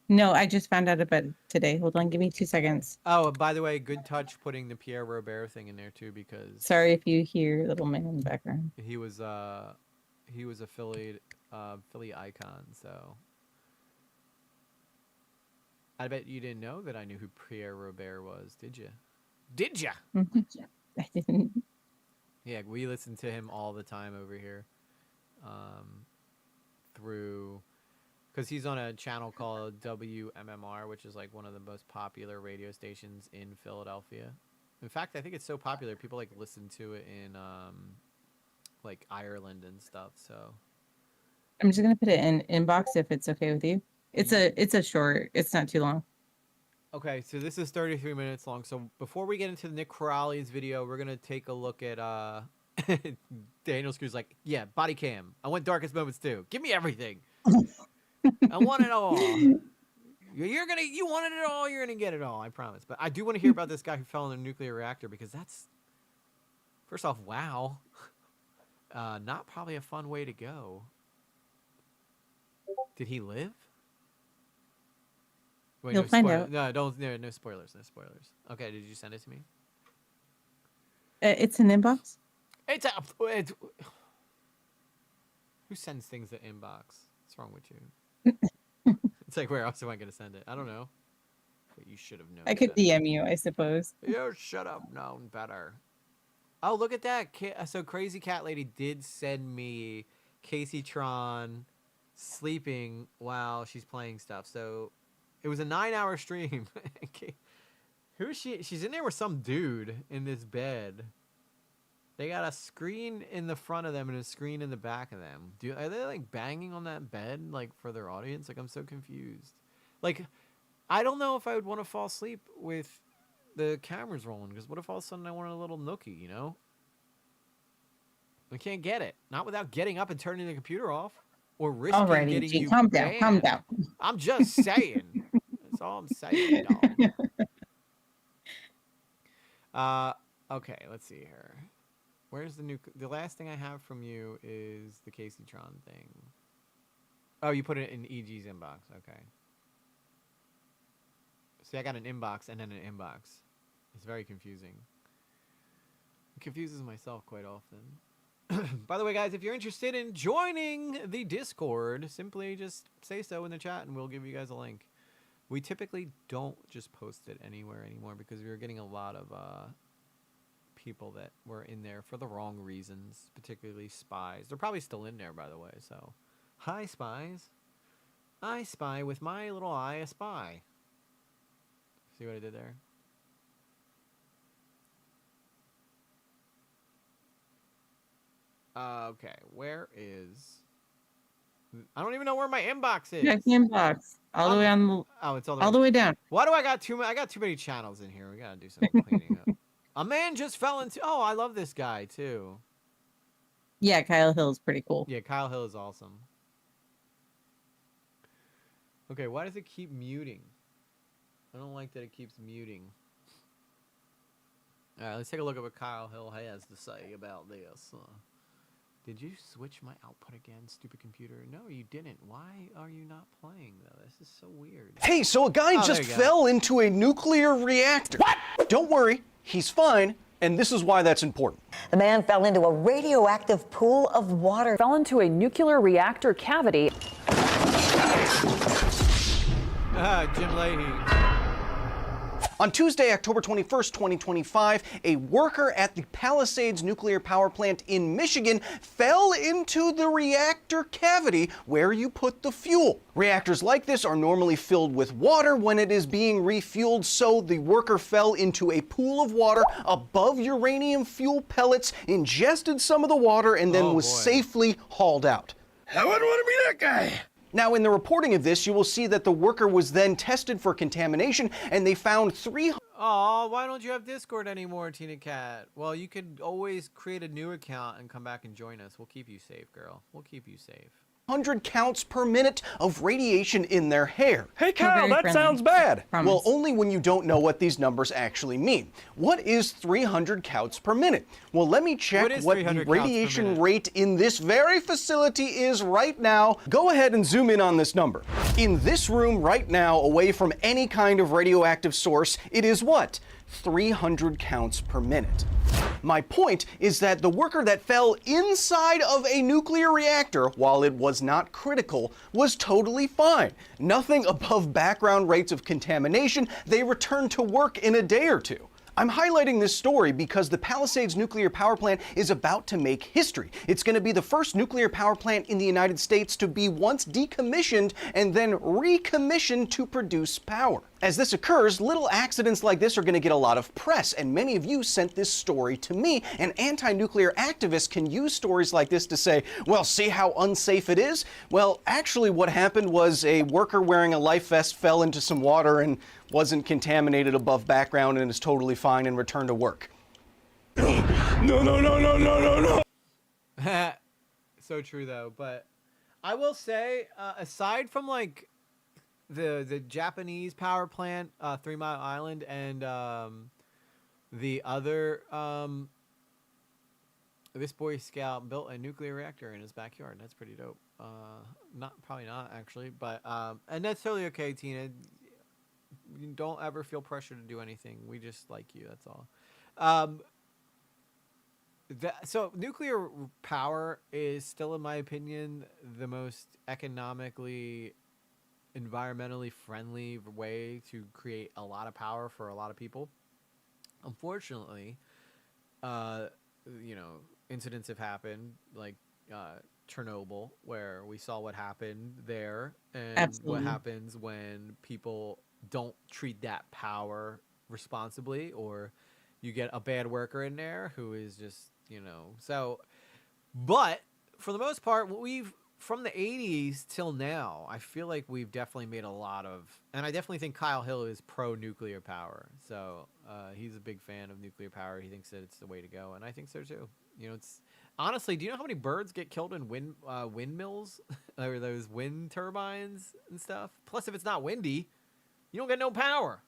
No, I just found out about it today. Hold on, give me 2 seconds. Oh, and by the way, good touch putting the Pierre Robert thing in there too, because Sorry if you hear little man in the background. he was a Philly icon. So I bet you didn't know that I knew who Pierre Robert was, did you? Did ya? I didn't. Yeah, we listen to him all the time over here. Because he's on a channel called WMMR, which is like one of the most popular radio stations in Philadelphia. In fact, I think it's so popular people like listen to it in like Ireland and stuff. So I'm just gonna put it in inbox if it's okay with you. It's a short. It's not too long. okay, so this is 33 minutes long. So before we get into Nick Corrales' video, we're gonna take a look at Daniel Screw's like, yeah, body cam. I want darkest moments too. Give me everything. I want it all. You wanted it all. You're gonna get it all. I promise. But I do want to hear about this guy who fell in a nuclear reactor because that's, first off, wow. Not probably a fun way to go. Did he live? Wait, You'll find out. No, don't. No spoilers. No spoilers. Okay, did you send it to me? It's an inbox. It's who sends things to inbox? What's wrong with you? It's like, where else am I going to send it? I don't know. But you should have known. I could DM you, I suppose. You should have known better. Oh, look at that. So Crazy Cat Lady did send me KACEYTRON sleeping while she's playing stuff. So it was a 9-hour stream. Who is she? She's in there with some dude in this bed. They got a screen in the front of them and a screen in the back of them. Are they like banging on that bed like for their audience? Like, I'm so confused. Like, I don't know if I would want to fall asleep with the cameras rolling, because what if all of a sudden I wanted a little nookie, you know? I can't get it. Not without getting up and turning the computer off or risking Alrighty, getting G, you calm down, banned. calm down. I'm just saying. That's all I'm saying, dog. Okay, let's see here. Where's the last thing I have from you is the KACEYTRON thing. Oh, you put it in EG's inbox. Okay. See, I got an inbox and then an inbox. It's very confusing. It confuses myself quite often. By the way, guys, if you're interested in joining the Discord, simply just say so in the chat and we'll give you guys a link. We typically don't just post it anywhere anymore because we were getting a lot of people that were in there for the wrong reasons, particularly spies. They're probably still in there, by the way. So, hi, spies. I spy with my little eye a spy. See what I did there? Okay, where is... I don't even know where my inbox is. Check the inbox. All the way on the Oh, it's all the way down. Why do I got I got too many channels in here. We gotta do some cleaning up. A man just fell into... Oh, I love this guy, too. Yeah, Kyle Hill is pretty cool. Yeah, Kyle Hill is awesome. Okay, why does it keep muting? I don't like that it keeps muting. Alright, let's take a look at what Kyle Hill has to say about this. Did you switch my output again, stupid computer? No, you didn't. Why are you not playing, though? This is so weird. Hey, so a guy Oh, just there you go. fell into a nuclear reactor. What? Don't worry, he's fine, and this is why that's important. The man fell into a radioactive pool of water. Fell into a nuclear reactor cavity. Jim Leahy. On Tuesday, October 21st, 2025, a worker at the Palisades nuclear power plant in Michigan fell into the reactor cavity where you put the fuel. Reactors like this are normally filled with water when it is being refueled, so the worker fell into a pool of water above uranium fuel pellets, ingested some of the water, and then was safely hauled out. I wouldn't want to be that guy. Now, in the reporting of this, you will see that the worker was then tested for contamination, and they found 300 Oh, why don't you have Discord anymore, Tina Cat? Well, you could always create a new account and come back and join us. We'll keep you safe, girl. We'll keep you safe. counts per minute of radiation in their hair. Hey Kyle, very that friendly. sounds bad. Promise. Well, only when you don't know what these numbers actually mean. What is 300 counts per minute? Well, let me check What is what the 300 counts per radiation minute? rate in this very facility is right now. Go ahead and zoom in on this number. In this room right now, away from any kind of radioactive source, it is what? 300 counts per minute. My point is that the worker that fell inside of a nuclear reactor, while it was not critical, was totally fine. Nothing above background rates of contamination. They returned to work in a day or two. I'm highlighting this story because the Palisades nuclear power plant is about to make history. It's going to be the first nuclear power plant in the United States to be once decommissioned and then recommissioned to produce power. As this occurs, little accidents like this are going to get a lot of press, and many of you sent this story to me, and anti-nuclear activists can use stories like this to say, well, see how unsafe it is? Well, actually what happened was a worker wearing a life vest fell into some water and wasn't contaminated above background and is totally fine and returned to work. No. So true though, but I will say, aside from like the Japanese power plant, 3 Mile Island, and the other, this Boy Scout built a nuclear reactor in his backyard. That's pretty dope. Probably not actually, but and that's totally okay, Tina. You don't ever feel pressure to do anything. We just like you. That's all. So nuclear power is still, in my opinion, the most economically, environmentally friendly way to create a lot of power for a lot of people. Unfortunately, incidents have happened like Chernobyl, where we saw what happened there, and Absolutely. what happens when people don't treat that power responsibly, or you get a bad worker in there who is just, so. But for the most part, from the 80s till now, I feel like we've definitely made a lot of, and I definitely think Kyle Hill is pro-nuclear power. So he's a big fan of nuclear power. He thinks that it's the way to go, and I think so too. It's honestly, do you know how many birds get killed in windmills or those wind turbines and stuff? Plus, if it's not windy, you don't get no power.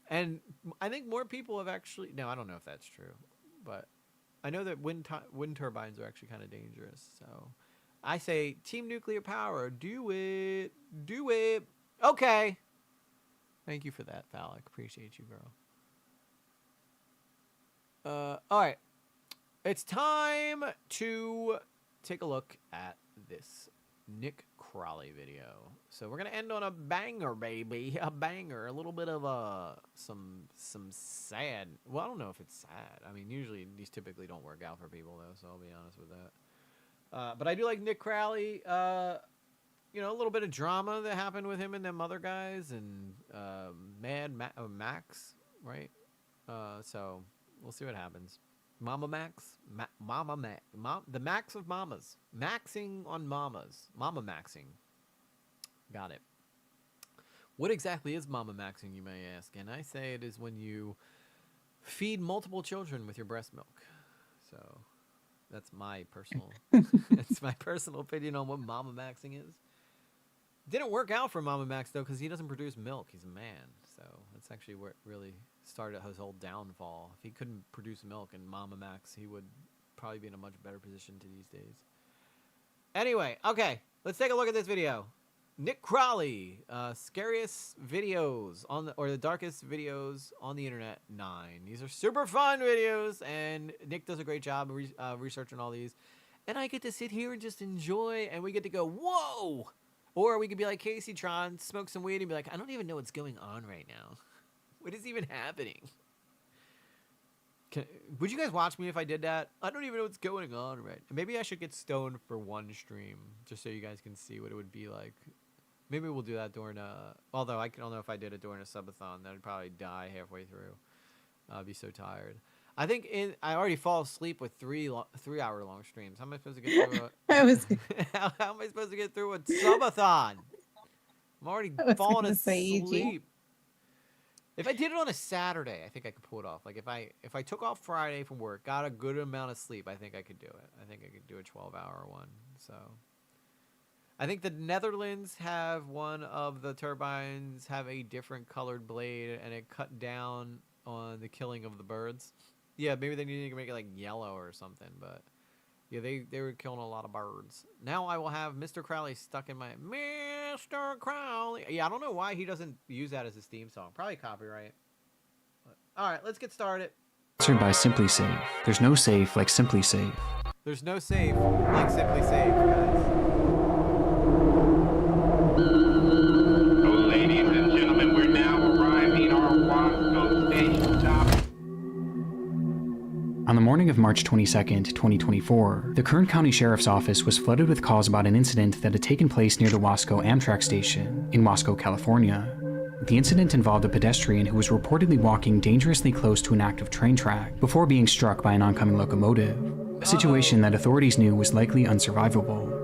And I think more people have actually, no, I don't know if that's true, but I know that wind turbines are actually kind of dangerous. So I say team nuclear power, do it. Okay. Thank you for that, Phallic. Appreciate you, girl. All right. It's time to take a look at this Nick Crowley video. So we're gonna end on a banger, baby, a banger. A little bit of some sad. Well, I don't know if it's sad. I mean, usually these typically don't work out for people though, so I'll be honest with that. But I do like Nick Crowley. A little bit of drama that happened with him and them other guys, and Max, right? So we'll see what happens. Mama Max, the Max of Mamas, maxing on mamas, Mama Maxing. Got it. What exactly is Mama Maxing, you may ask? And I say it is when you feed multiple children with your breast milk. So that's my personal, that's my personal opinion on what Mama Maxing is. Didn't work out for Mama Max though, because he doesn't produce milk. He's a man, so that's actually where it really started his whole downfall. If he couldn't produce milk and Mama Max, he would probably be in a much better position to these days. Anyway, okay, let's take a look at this video. Nick Crowley, scariest videos or the darkest videos on the internet 9. These are super fun videos, and Nick does a great job researching all these. And I get to sit here and just enjoy, and we get to go, whoa! Or we could be like KACEYTRON, smoke some weed, and be like, I don't even know what's going on right now. What is even happening? Would you guys watch me if I did that? I don't even know what's going on right now. Maybe I should get stoned for one stream, just so you guys can see what it would be like. Maybe we'll do that during although I don't know if I did it during a subathon, then I'd probably die halfway through. I'd be so tired. I think I already fall asleep with 3-hour long streams. How am I supposed to get through how am I supposed to get through a subathon? I'm already falling asleep. If I did it on a Saturday, I think I could pull it off. Like if I took off Friday from work, got a good amount of sleep, I think I could do it. I think I could do a 12-hour one. So I think the Netherlands have one of the turbines have a different colored blade, and it cut down on the killing of the birds. Yeah, maybe they need to make it like yellow or something, but yeah, they were killing a lot of birds. Now I will have Mr. Crowley stuck in my Mr. Crowley. Yeah, I don't know why he doesn't use that as his theme song. Probably copyright. But, all right, let's get started. Sponsored by Simply Save. There's no safe like Simply Save. There's no safe like Simply Save, guys. Ladies and gentlemen, we're now arriving at our Wasco morning of March 22nd, 2024, the Kern County Sheriff's Office was flooded with calls about an incident that had taken place near the Wasco Amtrak station in Wasco, California. The incident involved a pedestrian who was reportedly walking dangerously close to an active train track before being struck by an oncoming locomotive, a situation that authorities knew was likely unsurvivable.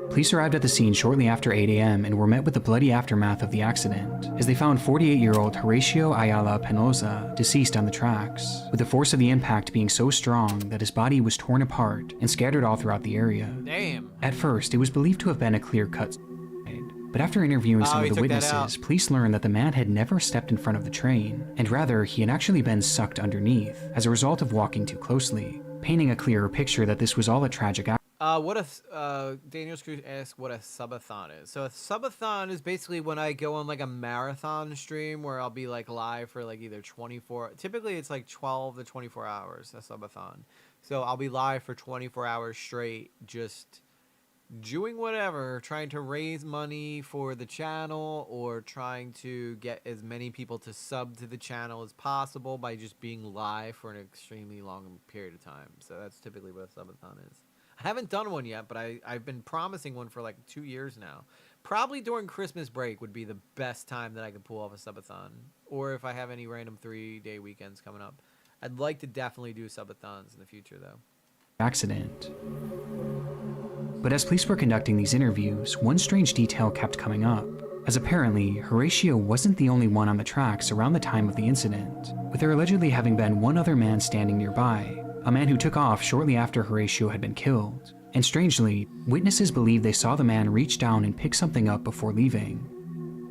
Police arrived at the scene shortly after 8 a.m. and were met with the bloody aftermath of the accident, as they found 48-year-old Horacio Ayala Penosa deceased on the tracks, with the force of the impact being so strong that his body was torn apart and scattered all throughout the area. Damn. At first, it was believed to have been a clear-cut suicide, but after interviewing some of the witnesses, police learned that the man had never stepped in front of the train, and rather he had actually been sucked underneath as a result of walking too closely, painting a clearer picture that this was all a tragic accident. Daniel Scrooge asks what a subathon is. So a subathon is basically when I go on like a marathon stream where I'll be like live for like either 24, typically it's like 12 to 24 hours, a subathon. So I'll be live for 24 hours straight, just doing whatever, trying to raise money for the channel or trying to get as many people to sub to the channel as possible by just being live for an extremely long period of time. So that's typically what a subathon is. I haven't done one yet, but I've been promising one for like 2 years now. Probably during Christmas break would be the best time that I could pull off a subathon. Or if I have any random 3-day weekends coming up. I'd like to definitely do subathons in the future, though. Accident. But as police were conducting these interviews, one strange detail kept coming up, as apparently Horatio wasn't the only one on the tracks around the time of the incident, with there allegedly having been one other man standing nearby, a man who took off shortly after Horatio had been killed. And strangely, witnesses believe they saw the man reach down and pick something up before leaving.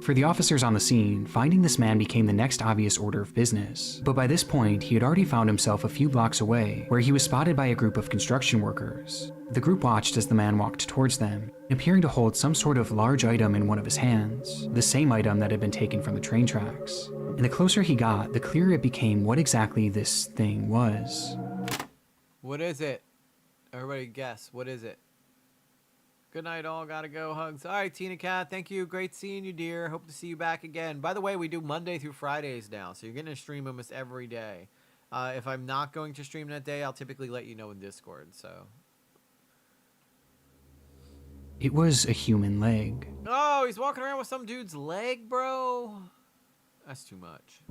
For the officers on the scene, finding this man became the next obvious order of business. But by this point, he had already found himself a few blocks away, where he was spotted by a group of construction workers. The group watched as the man walked towards them, appearing to hold some sort of large item in one of his hands, the same item that had been taken from the train tracks. And the closer he got, the clearer it became what exactly this thing was. What is it? Everybody guess. What is it? Good night, all. Gotta go. Hugs. All right, Tina Cat. Thank you. Great seeing you, dear. Hope to see you back again. By the way, we do Monday through Fridays now, so you're going to stream almost every day. If I'm not going to stream that day, I'll typically let you know in Discord, so. It was a human leg. Oh, he's walking around with some dude's leg, bro. That's too much.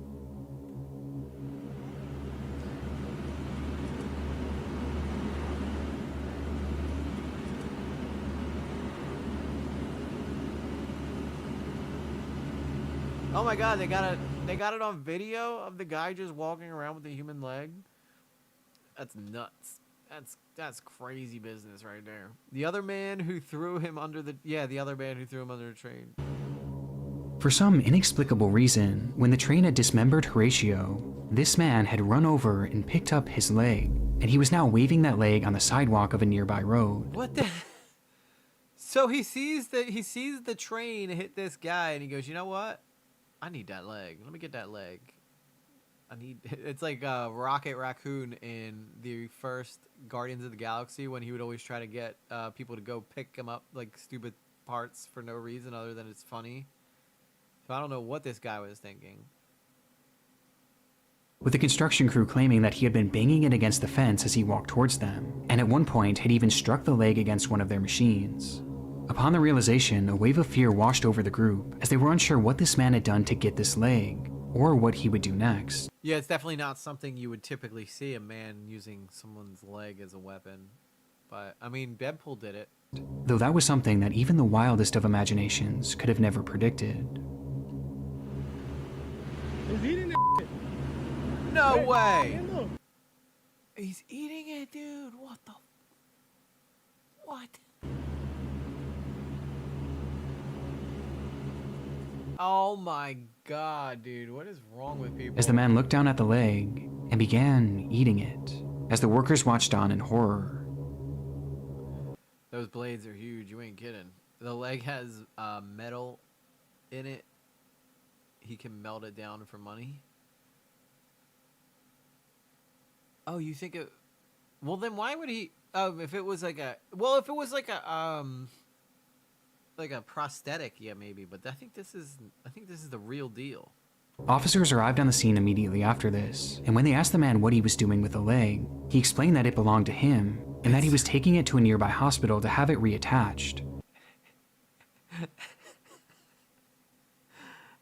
Oh my god, they got it on video of the guy just walking around with a human leg. That's nuts. That's crazy business right there. The other man who threw him under the train. For some inexplicable reason, when the train had dismembered Horatio, this man had run over and picked up his leg, and he was now waving that leg on the sidewalk of a nearby road. What the? So he sees the train hit this guy, and he goes, "You know what? I need that leg. Let me get that leg. It's like Rocket Raccoon in the first Guardians of the Galaxy when he would always try to get people to go pick him up like stupid parts for no reason other than it's funny. So I don't know what this guy was thinking. With the construction crew claiming that he had been banging it against the fence as he walked towards them, and at one point had even struck the leg against one of their machines. Upon the realization, a wave of fear washed over the group, as they were unsure what this man had done to get this leg, or what he would do next. Yeah, it's definitely not something you would typically see, a man using someone's leg as a weapon. But, I mean, Deadpool did it. Though that was something that even the wildest of imaginations could have never predicted. He's eating that. No way! Yeah, look. He's eating it, dude. What the? What? Oh my god, dude. What is wrong with people? As the man looked down at the leg and began eating it, as the workers watched on in horror. Those blades are huge. You ain't kidding. The leg has metal in it. He can melt it down for money. Oh, you think it? Well, then why would he? If it was like a, well, if it was like a prosthetic, yeah, maybe. But I think this is the real deal. Officers arrived on the scene immediately after this, and when they asked the man what he was doing with the leg, he explained that it belonged to him and that he was taking it to a nearby hospital to have it reattached.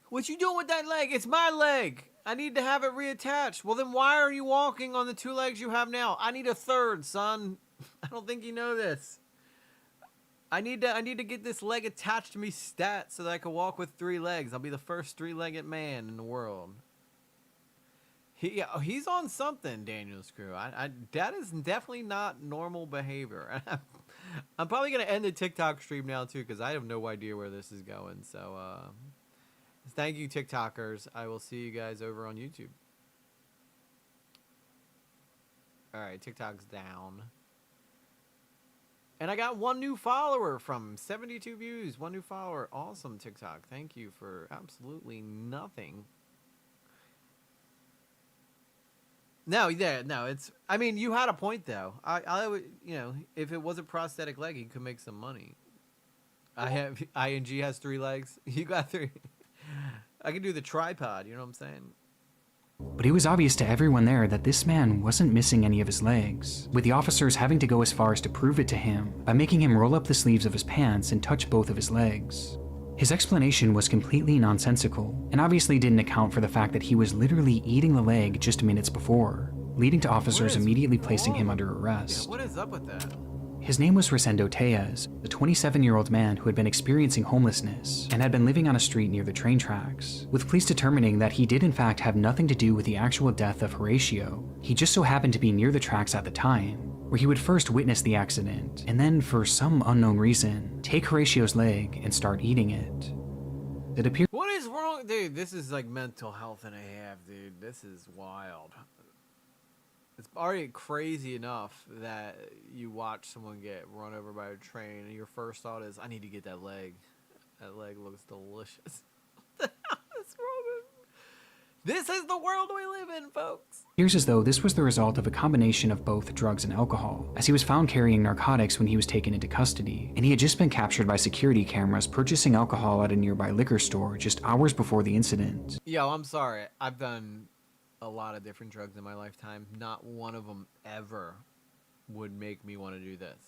What you doing with that leg? It's my leg. I need to have it reattached. Well, then why are you walking on the 2 legs you have now? I need a third, son. I don't think you know this. I need to get this leg attached to me stat so that I can walk with 3 legs. I'll be the first 3-legged man in the world. He's on something, Daniel's crew. That is definitely not normal behavior. I'm probably gonna end the TikTok stream now too because I have no idea where this is going. So thank you, TikTokers. I will see you guys over on YouTube. All right, TikTok's down. And I got 1 new follower from 72 views. 1 new follower. Awesome, TikTok. Thank you for absolutely nothing. No, yeah, no, it's... I mean, you had a point, though. I would, you know, if it was a prosthetic leg, he could make some money. ING has 3 legs. You got 3. I can do the tripod, you know what I'm saying? But it was obvious to everyone there that this man wasn't missing any of his legs, with the officers having to go as far as to prove it to him by making him roll up the sleeves of his pants and touch both of his legs. His explanation was completely nonsensical, and obviously didn't account for the fact that he was literally eating the leg just minutes before, leading to officers immediately placing him under arrest. Yeah, what is up with that? His name was Rosendo Tejas, a 27-year-old man who had been experiencing homelessness and had been living on a street near the train tracks, with police determining that he did in fact have nothing to do with the actual death of Horatio. He just so happened to be near the tracks at the time, where he would first witness the accident, and then, for some unknown reason, take Horatio's leg and start eating it. It appears— What is wrong? Dude, this is like mental health and a half, dude. This is wild. It's already crazy enough that you watch someone get run over by a train and your first thought is, I need to get that leg. That leg looks delicious. What the hell is wrong with... This is the world we live in, folks. Appears as though this was the result of a combination of both drugs and alcohol, as he was found carrying narcotics when he was taken into custody, and he had just been captured by security cameras purchasing alcohol at a nearby liquor store just hours before the incident. Yo, I'm sorry. I've done a lot of different drugs in my lifetime. Not one of them ever would make me want to do this.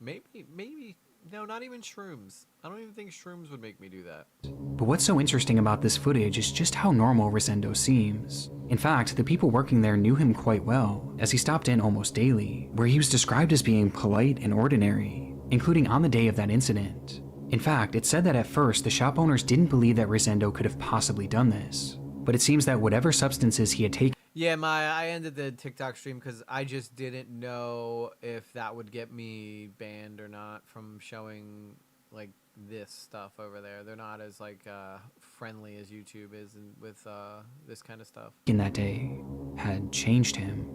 Maybe, no, not even shrooms. I don't even think shrooms would make me do that. But what's so interesting about this footage is just how normal Rosendo seems. In fact, the people working there knew him quite well, as he stopped in almost daily, where he was described as being polite and ordinary, including on the day of that incident. In fact, it said that at first the shop owners didn't believe that Rosendo could have possibly done this, but it seems that whatever substances he had taken— Yeah, I ended the TikTok stream because I just didn't know if that would get me banned or not from showing like this stuff over there. They're not as like friendly as YouTube is with this kind of stuff. in that day had changed him.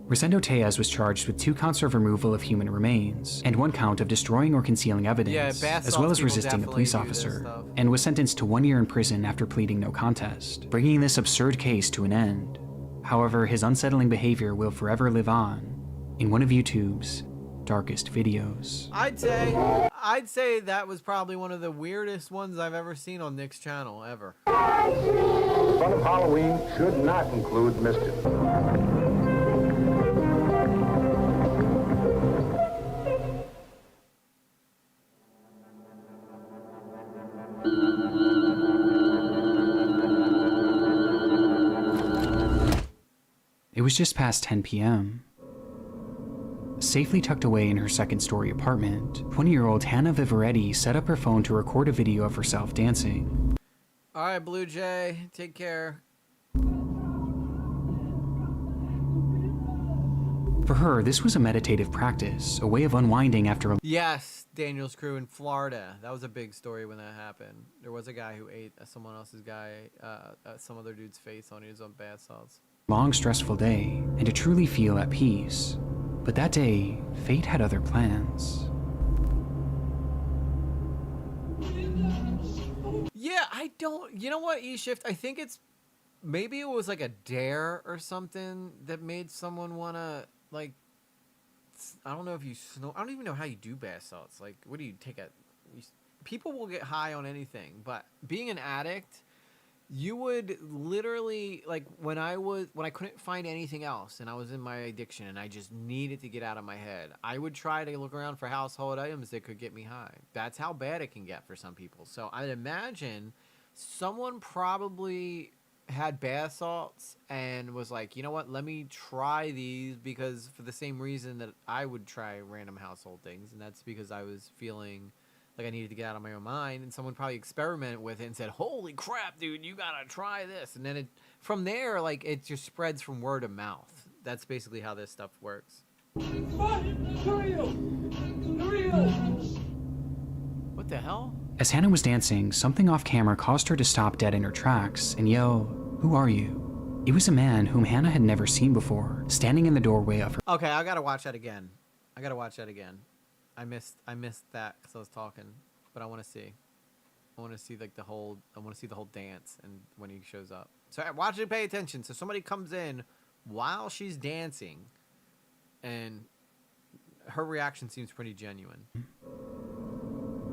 Rosendo Tejas was charged with 2 counts of removal of human remains and 1 count of destroying or concealing evidence, bath as well as salts people resisting a police definitely do this officer, stuff. and was sentenced to 1 year in prison after pleading no contest, bringing this absurd case to an end. However, his unsettling behavior will forever live on in one of YouTube's darkest videos. I'd say that was probably one of the weirdest ones I've ever seen on Nick's channel ever. Fun of Halloween should not include mischief. It was just past 10 p.m. Safely tucked away in her second-story apartment, 20-year-old Hannah Vivaretti set up her phone to record a video of herself dancing. All right, Blue Jay, take care. For her, this was a meditative practice, a way of unwinding after a— Yes, Daniel's crew in Florida. That was a big story when that happened. There was a guy who ate someone else's some other dude's face on his own bath salts. long, stressful day, and to truly feel at peace. But that day, fate had other plans. Yeah, I don't... You know what, E-Shift? I think it's... Maybe it was like a dare or something that made someone want to, like... I don't know if you snort... I don't even know how you do bath salts. Like, what do you take a... People will get high on anything, but being an addict You would literally, like, when I couldn't find anything else and I was in my addiction and I just needed to get out of my head, I would try to look around for household items that could get me high. That's how bad it can get for some people. So I'd imagine someone probably had bath salts and was like, you know what, let me try these, because for the same reason that I would try random household things, and that's because I was feeling like I needed to get out of my own mind, and someone probably experimented with it and said, holy crap, dude, you gotta try this. And then from there, like, it just spreads from word of mouth. That's basically how this stuff works. What the hell? As Hannah was dancing, something off camera caused her to stop dead in her tracks and yell, "Who are you?" It was a man whom Hannah had never seen before, standing in the doorway of her. Okay, I gotta watch that again. I missed that because I was talking, but I want to see. I want to see like the whole dance and when he shows up. So watch it, pay attention. So somebody comes in while she's dancing, and her reaction seems pretty genuine.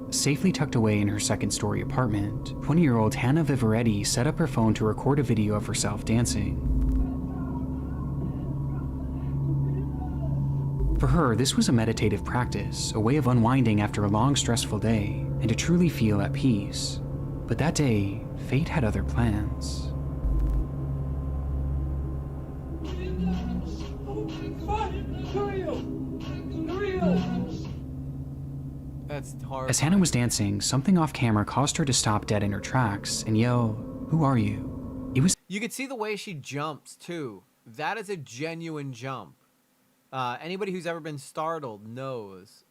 Safely tucked away in her second-story apartment, 20-year-old Hannah Vivaretti set up her phone to record a video of herself dancing. For her, this was a meditative practice, a way of unwinding after a long, stressful day, and to truly feel at peace. But that day, fate had other plans. That's hard. As Hannah was dancing, something off camera caused her to stop dead in her tracks and yell, "Who are you?" It was. You could see the way she jumps too. That is a genuine jump. Anybody who's ever been startled knows.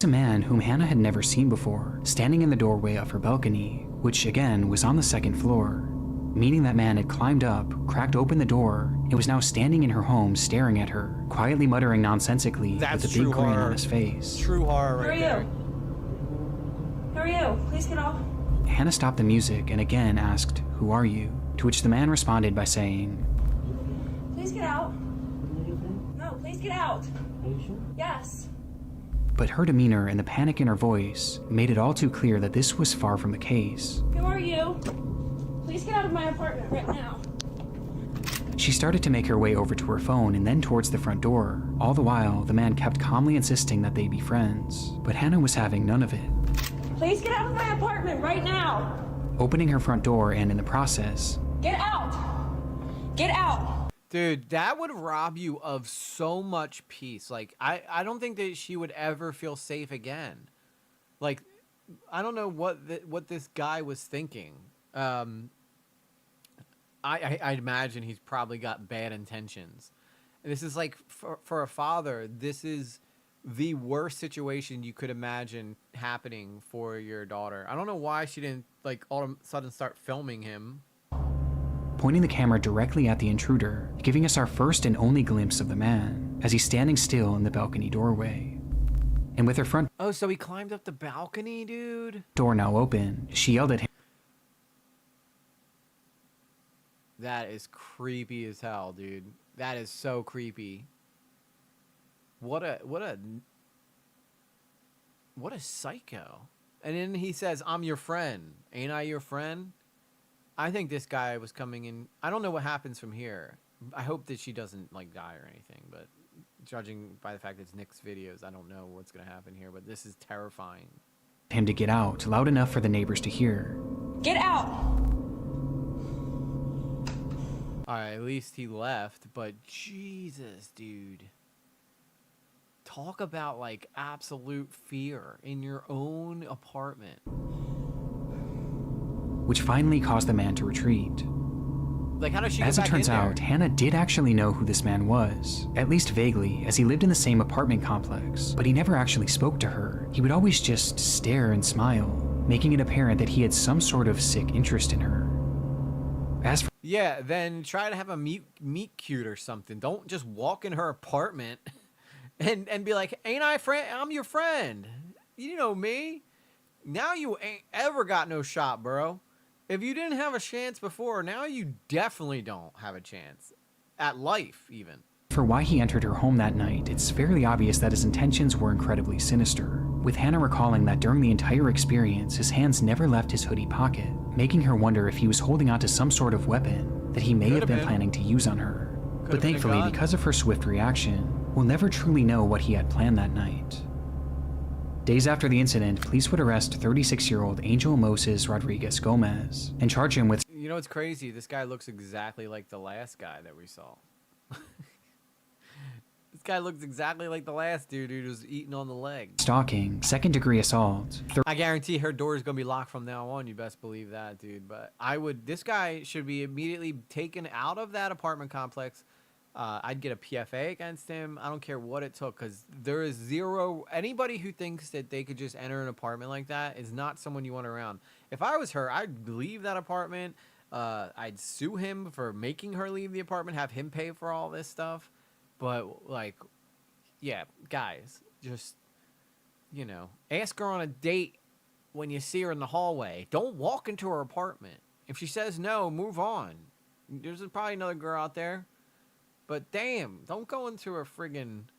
A man whom Hannah had never seen before, standing in the doorway of her balcony, which again was on the second floor, meaning that man had climbed up, cracked open the door, and was now standing in her home staring at her, quietly muttering nonsensically with a big grin on his face. True horror right there. Who are you? Please get off. Hannah stopped the music and again asked, "Who are you?" To which the man responded by saying, Please get out. No, please get out. Are you sure? Yes. but her demeanor and the panic in her voice made it all too clear that this was far from the case. Who are you? Please get out of my apartment right now. She started to make her way over to her phone and then towards the front door. All the while, the man kept calmly insisting that they be friends, but Hannah was having none of it. Please get out of my apartment right now. Opening her front door and in the process, Get out. Get out. Dude, that would rob you of so much peace. Like, I don't think that she would ever feel safe again. Like, I don't know what this guy was thinking. I'd imagine he's probably got bad intentions. And this is like, for a father, this is the worst situation you could imagine happening for your daughter. I don't know why she didn't, like, all of a sudden start filming him. pointing the camera directly at the intruder, giving us our first and only glimpse of the man, as he's standing still in the balcony doorway. And with her front Oh, so he climbed up the balcony, dude? door now open, she yelled at him. That is creepy as hell, dude. That is so creepy. What a psycho. And then he says, "I'm your friend. Ain't I your friend?" I think this guy was coming in. I don't know what happens from here. I hope that she doesn't, like, die or anything, but judging by the fact that it's Nick's videos, I don't know what's going to happen here, but this is terrifying. Him to get out, loud enough for the neighbors to hear. Get out. All right, at least he left, but Jesus, dude. Talk about, like, absolute fear in your own apartment. Which finally caused the man to retreat. Like, how does she As get it back turns in there? out, Hannah did actually know who this man was, at least vaguely, as he lived in the same apartment complex, but he never actually spoke to her. He would always just stare and smile, making it apparent that he had some sort of sick interest in her. As for Yeah, then try to have a meet cute or something. Don't just walk in her apartment and be like, "Ain't I friend? I'm your friend. You know me. Now you ain't ever got no shot, bro. If you didn't have a chance before, now you definitely don't have a chance at life, even." why he entered her home that night, it's fairly obvious that his intentions were incredibly sinister. with Hannah recalling that during the entire experience, his hands never left his hoodie pocket, making her wonder if he was holding onto some sort of weapon that he may have been planning to use on her. But thankfully, because of her swift reaction, we'll never truly know what he had planned that night. Days after the incident, police would arrest 36-year-old Angel Moses Rodriguez Gomez and charge him with... You know what's crazy? This guy looks exactly like the last guy that we saw. This guy looks exactly like the last dude who was eating on the leg. Stalking, second-degree assault. I guarantee her door is gonna be locked from now on. You best believe that, dude. But this guy should be immediately taken out of that apartment complex. I'd get a PFA against him. I don't care what it took, because there is zero... Anybody who thinks that they could just enter an apartment like that is not someone you want around. If I was her, I'd leave that apartment. I'd sue him for making her leave the apartment, have him pay for all this stuff. But, like, yeah, guys, just, you know, ask her on a date when you see her in the hallway. Don't walk into her apartment. If she says no, move on. There's probably another girl out there. But damn, don't go into her apartment.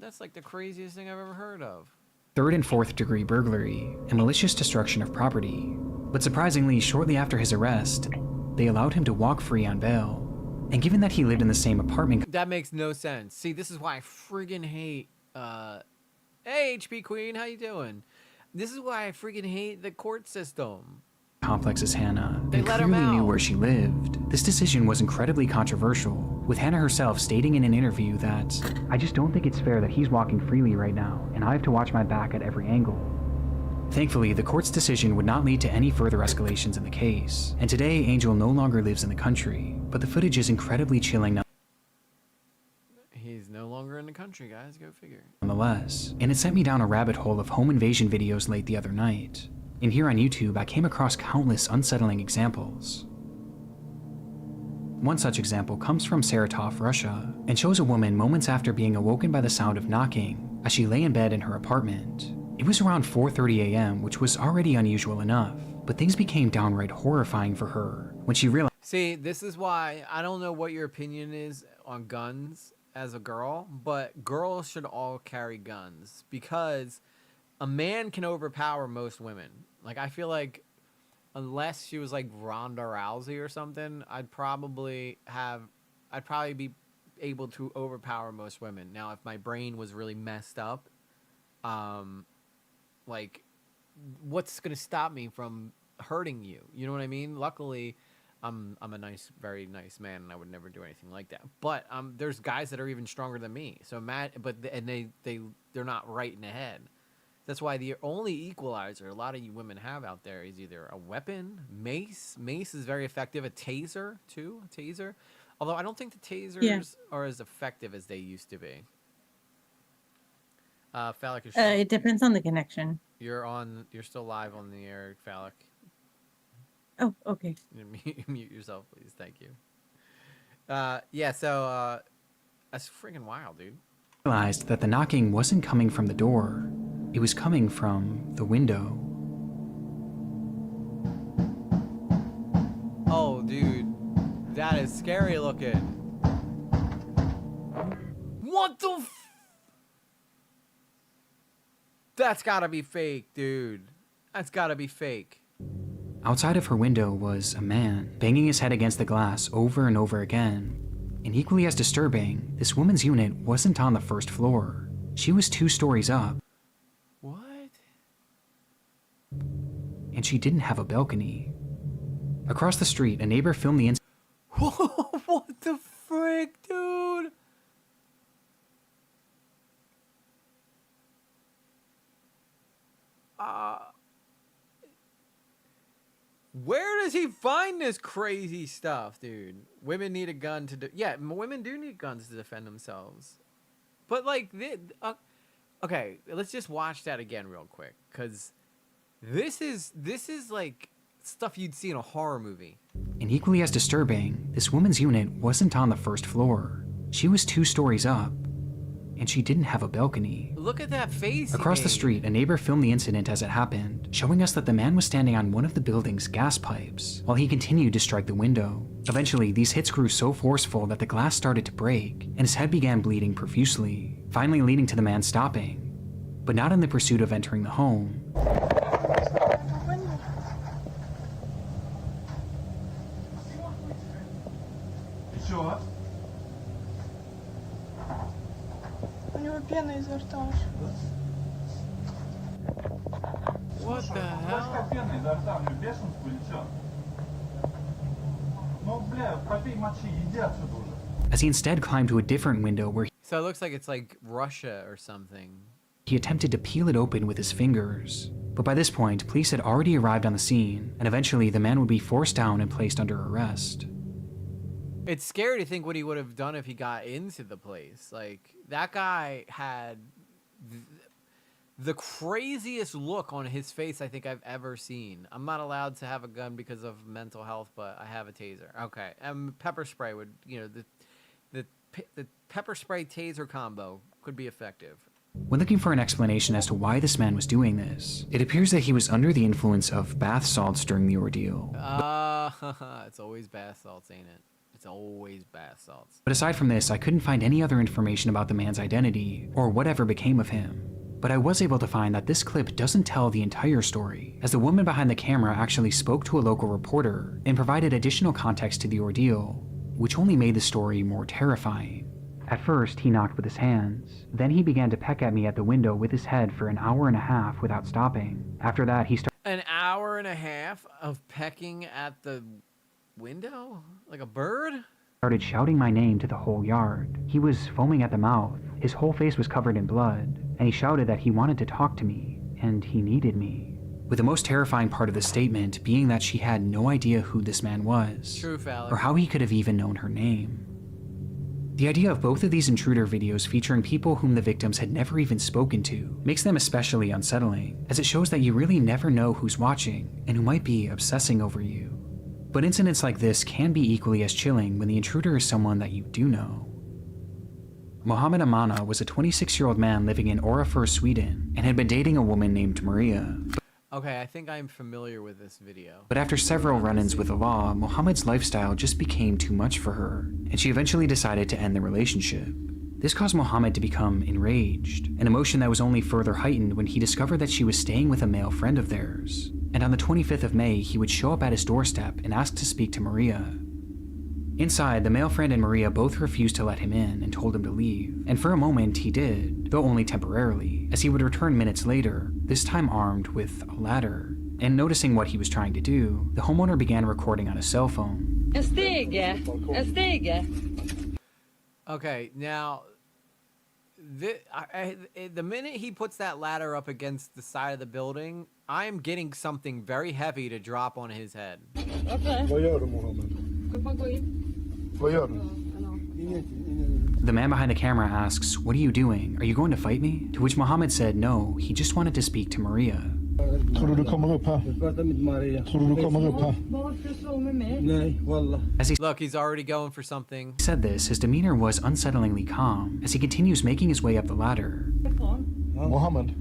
That's like the craziest thing I've ever heard of. Third and fourth degree burglary and malicious destruction of property. But surprisingly, shortly after his arrest, they allowed him to walk free on bail. And given that he lived in the same apartment... That makes no sense. See, this is why I friggin' hate... Hey, HP Queen, how you doing? This is why I friggin' hate the court system. ...complex as Hannah, They and let him clearly knew out. where she lived. This decision was incredibly controversial, with Hannah herself stating in an interview that, "I just don't think it's fair that he's walking freely right now, and I have to watch my back at every angle." Thankfully, the court's decision would not lead to any further escalations in the case, and today Angel no longer lives in the country, but the footage is incredibly chilling He's no longer in the country, guys. Go figure. nonetheless, and it sent me down a rabbit hole of home invasion videos late the other night. And here on YouTube, I came across countless unsettling examples. One such example comes from Saratov, Russia, and shows a woman moments after being awoken by the sound of knocking as she lay in bed in her apartment. It was around 4:30 a.m., which was already unusual enough, but things became downright horrifying for her when she realized... See, this is why I don't know what your opinion is on guns as a girl, but girls should all carry guns because a man can overpower most women. Like, I feel like unless she was like Ronda Rousey or something, I'd probably be able to overpower most women. Now, if my brain was really messed up, like, what's gonna stop me from hurting you? You know what I mean? Luckily, I'm a nice, very nice man, and I would never do anything like that. But there's guys that are even stronger than me. So they're not right in the head. That's why the only equalizer a lot of you women have out there is either a weapon, mace. Mace is very effective. A taser, too. A taser. Although I don't think the tasers are as effective as they used to be. Phallic is It depends on the connection. You're still live on the air, Phallic. Oh, okay. Mute yourself, please. Thank you. Yeah, so that's freaking wild, dude. realized that the knocking wasn't coming from the door. It was coming from the window. Oh, dude. That is scary looking. What the f... That's gotta be fake, dude. That's gotta be fake. Outside of her window was a man, banging his head against the glass over and over again. And equally as disturbing, this woman's unit wasn't on the first floor. She was 2 stories up. What? And she didn't have a balcony. Across the street, a neighbor filmed the incident. What the frick, dude? Where does he find this crazy stuff, dude? Women need a gun to yeah, women do need guns to defend themselves. But like, okay, let's just watch that again real quick, because this is like stuff you'd see in a horror movie. And equally as disturbing, this woman's unit wasn't on the first floor. She was 2 stories up, and she didn't have a balcony. Look at that face. Across the street, a neighbor filmed the incident as it happened, showing us that the man was standing on one of the building's gas pipes while he continued to strike the window. Eventually, these hits grew so forceful that the glass started to break, and his head began bleeding profusely, finally leading to the man stopping. but not in the pursuit of entering the home. What the hell? As he instead climbed to a different window where So it looks like it's like Russia or something. he attempted to peel it open with his fingers. But by this point, police had already arrived on the scene, and eventually the man would be forced down and placed under arrest. It's scary to think what he would have done if he got into the place. Like, that guy had the craziest look on his face I think I've ever seen. I'm not allowed to have a gun because of mental health, but I have a taser. Okay. Pepper spray would, you know, the pepper spray taser combo could be effective. When looking for an explanation as to why this man was doing this, it appears that he was under the influence of bath salts during the ordeal. It's always bath salts, ain't it? It's always bath salts. But aside from this, I couldn't find any other information about the man's identity or whatever became of him. But I was able to find that this clip doesn't tell the entire story, as the woman behind the camera actually spoke to a local reporter and provided additional context to the ordeal, which only made the story more terrifying. At first, he knocked with his hands. Then he began to peck at me at the window with his head for an hour and a half without stopping. After that, he started An hour and a half of pecking at the window? Like a bird? shouting my name to the whole yard. He was foaming at the mouth. His whole face was covered in blood, and he shouted that he wanted to talk to me, and he needed me. With the most terrifying part of the statement being that she had no idea who this man was, True, Fallon. or how he could have even known her name. The idea of both of these intruder videos featuring people whom the victims had never even spoken to makes them especially unsettling, as it shows that you really never know who's watching and who might be obsessing over you. But incidents like this can be equally as chilling when the intruder is someone that you do know. Mohammed Amana was a 26-year-old man living in Orrefors, Sweden, and had been dating a woman named Maria. Okay, I think I'm familiar with this video. But after several run-ins with the law, Mohammed's lifestyle just became too much for her, and she eventually decided to end the relationship. This caused Mohammed to become enraged, an emotion that was only further heightened when he discovered that she was staying with a male friend of theirs. And on the 25th of May, he would show up at his doorstep and ask to speak to Maria. Inside, the male friend and Maria both refused to let him in and told him to leave, and for a moment he did, though only temporarily, as he would return minutes later, this time armed with a ladder. And noticing what he was trying to do, the homeowner began recording on his cell phone. Okay, now, the minute he puts that ladder up against the side of the building, I am getting something very heavy to drop on his head. The man behind the camera asks, "What are you doing? Are you going to fight me?" To which Mohammed said no, he just wanted to speak to Maria. As he Look, he's already going for something. said this, his demeanor was unsettlingly calm as he continues making his way up the ladder. Mohammed,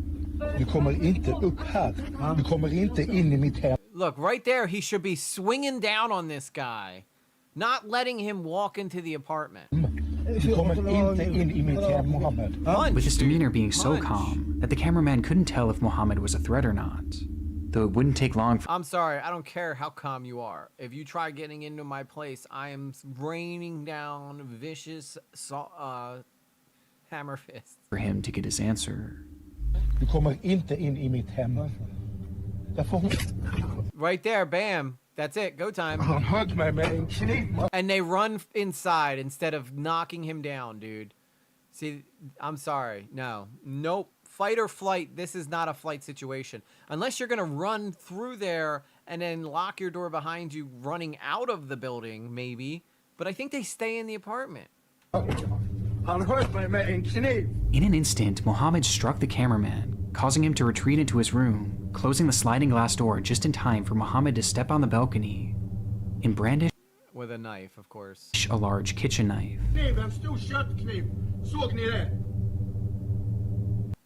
du kommer inte upp här. Du kommer inte in i mitt hem. Look, right there, he should be swinging down on this guy, not letting him walk into the apartment. Du kommer inte in i mitt hem, Mohammed. Punch, With his demeanor dude, being so punch. calm that the cameraman couldn't tell if Mohammed was a threat or not. Though it wouldn't take long I'm sorry, I don't care how calm you are. If you try getting into my place, I am raining down vicious hammer fists. for him to get his answer. Du kommer inte in i mitt hem. Right there, bam. That's it, go time. Hört mig med en kniv. And they run inside instead of knocking him down, dude. See, I'm sorry. No. Nope. Fight or flight. This is not a flight situation. Unless you're going to run through there and then lock your door behind you running out of the building, maybe. But I think they stay in the apartment. Han sköt mig med en kniv. In an instant, Mohammed struck the cameraman, causing him to retreat into his room, closing the sliding glass door just in time for Mohammed to step on the balcony and brandish With a knife, of course. a large kitchen knife. En stor köttkniv. Såg ni det?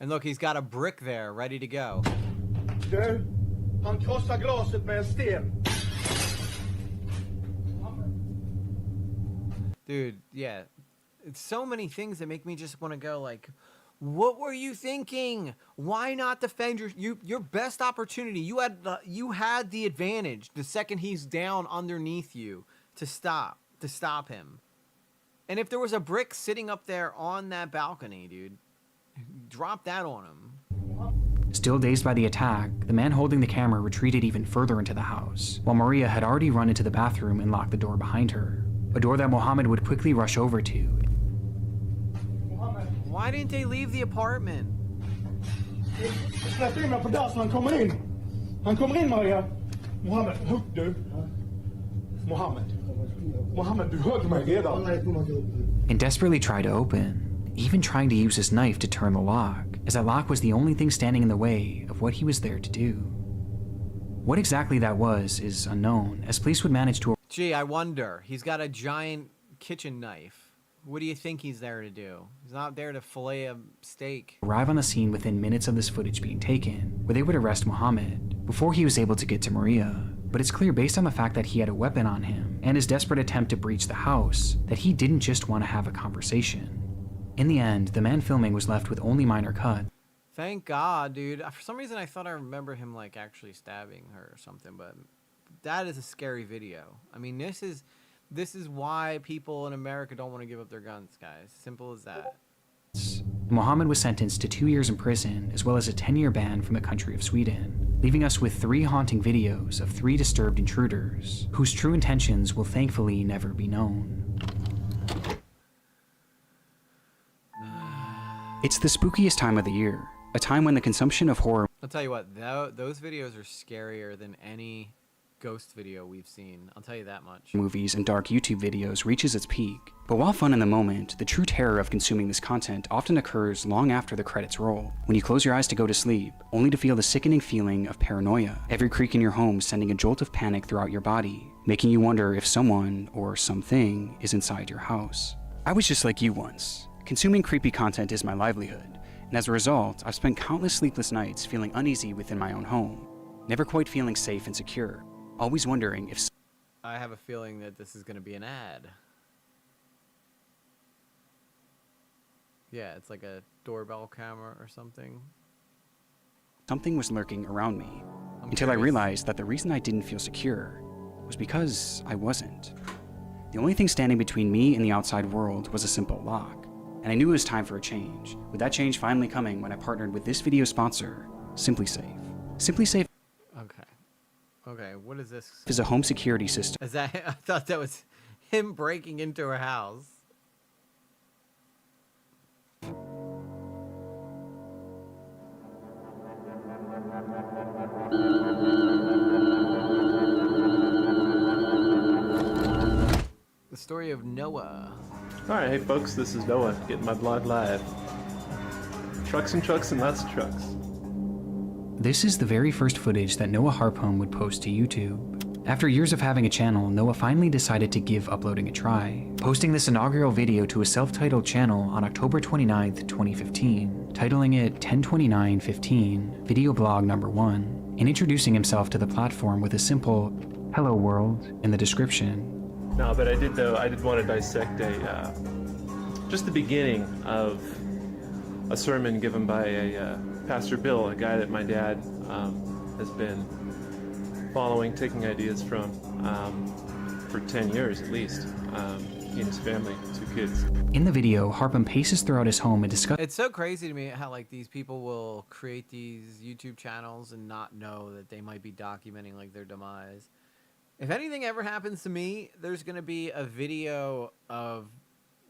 And look, he's got a brick there, ready to go. Du, han krossar glaset med en sten. Dude, yeah. It's so many things that make me just want to go like, What were you thinking? Why not defend your best opportunity? You had the advantage the second he's down underneath you to stop him. And if there was a brick sitting up there on that balcony, dude, drop that on him. Still dazed by the attack, the man holding the camera retreated even further into the house, while Maria had already run into the bathroom and locked the door behind her, a door that Mohammed would quickly rush over to. Why didn't they leave the apartment? Släpp in mig på där så han kommer in. Han kommer in, Maria. Mohammed, hugg du. Mohammed, du högg mig redan. And desperately tried to open, even trying to use his knife to turn the lock, as that lock was the only thing standing in the way of what he was there to do. What exactly that was is unknown, as police would manage to... Gee, I wonder. He's got a giant kitchen knife. What do you think he's there to do? He's not there to fillet a steak. Arrive on the scene within minutes of this footage being taken, where they would arrest Mohammed before he was able to get to Maria. But it's clear based on the fact that he had a weapon on him and his desperate attempt to breach the house that he didn't just want to have a conversation. In the end, the man filming was left with only minor cuts. Thank God, dude. For some reason, I thought I remember him like actually stabbing her or something, but that is a scary video. I mean, this is why people in America don't want to give up their guns, guys. Simple as that. Mohammed was sentenced to 2 years in prison, as well as a 10-year ban from the country of Sweden, leaving us with 3 haunting videos of 3 disturbed intruders, whose true intentions will thankfully never be known. It's the spookiest time of the year, a time when the consumption of horror... I'll tell you what, those videos are scarier than any ghost video we've seen. I'll tell you that much. ...movies and dark YouTube videos reaches its peak. But while fun in the moment, the true terror of consuming this content often occurs long after the credits roll, when you close your eyes to go to sleep, only to feel the sickening feeling of paranoia, every creak in your home sending a jolt of panic throughout your body, making you wonder if someone or something is inside your house. I was just like you once. Consuming creepy content is my livelihood, and as a result, I've spent countless sleepless nights feeling uneasy within my own home, never quite feeling safe and secure, always wondering if... I have a feeling that this is going to be an ad. Yeah, it's like a doorbell camera or something. Something was lurking around me, I'm until I curious. realized that the reason I didn't feel secure was because I wasn't. The only thing standing between me and the outside world was a simple lock, and I knew it was time for a change, with that change finally coming when I partnered with this video sponsor, SimpliSafe. SimpliSafe Okay, what is this? is a home security system. Is that? I thought that was him breaking into her house. The story of Noah. Alright, hey folks, this is Noah, getting my blog live. Trucks and lots of trucks. This is the very first footage that Noah Harpum would post to YouTube. After years of having a channel, Noah finally decided to give uploading a try, posting this inaugural video to a self-titled channel on October 29th, 2015, titling it 102915 Video Blog Number 1, and introducing himself to the platform with a simple "Hello World" in the description. No, but I did want to dissect just the beginning of a sermon given by a Pastor Bill, a guy that my dad has been following, taking ideas from for 10 years at least. He and his family, 2 kids. In the video, Harpum paces throughout his home and discusses... It's so crazy to me how like these people will create these YouTube channels and not know that they might be documenting like their demise. If anything ever happens to me, there's going to be a video of...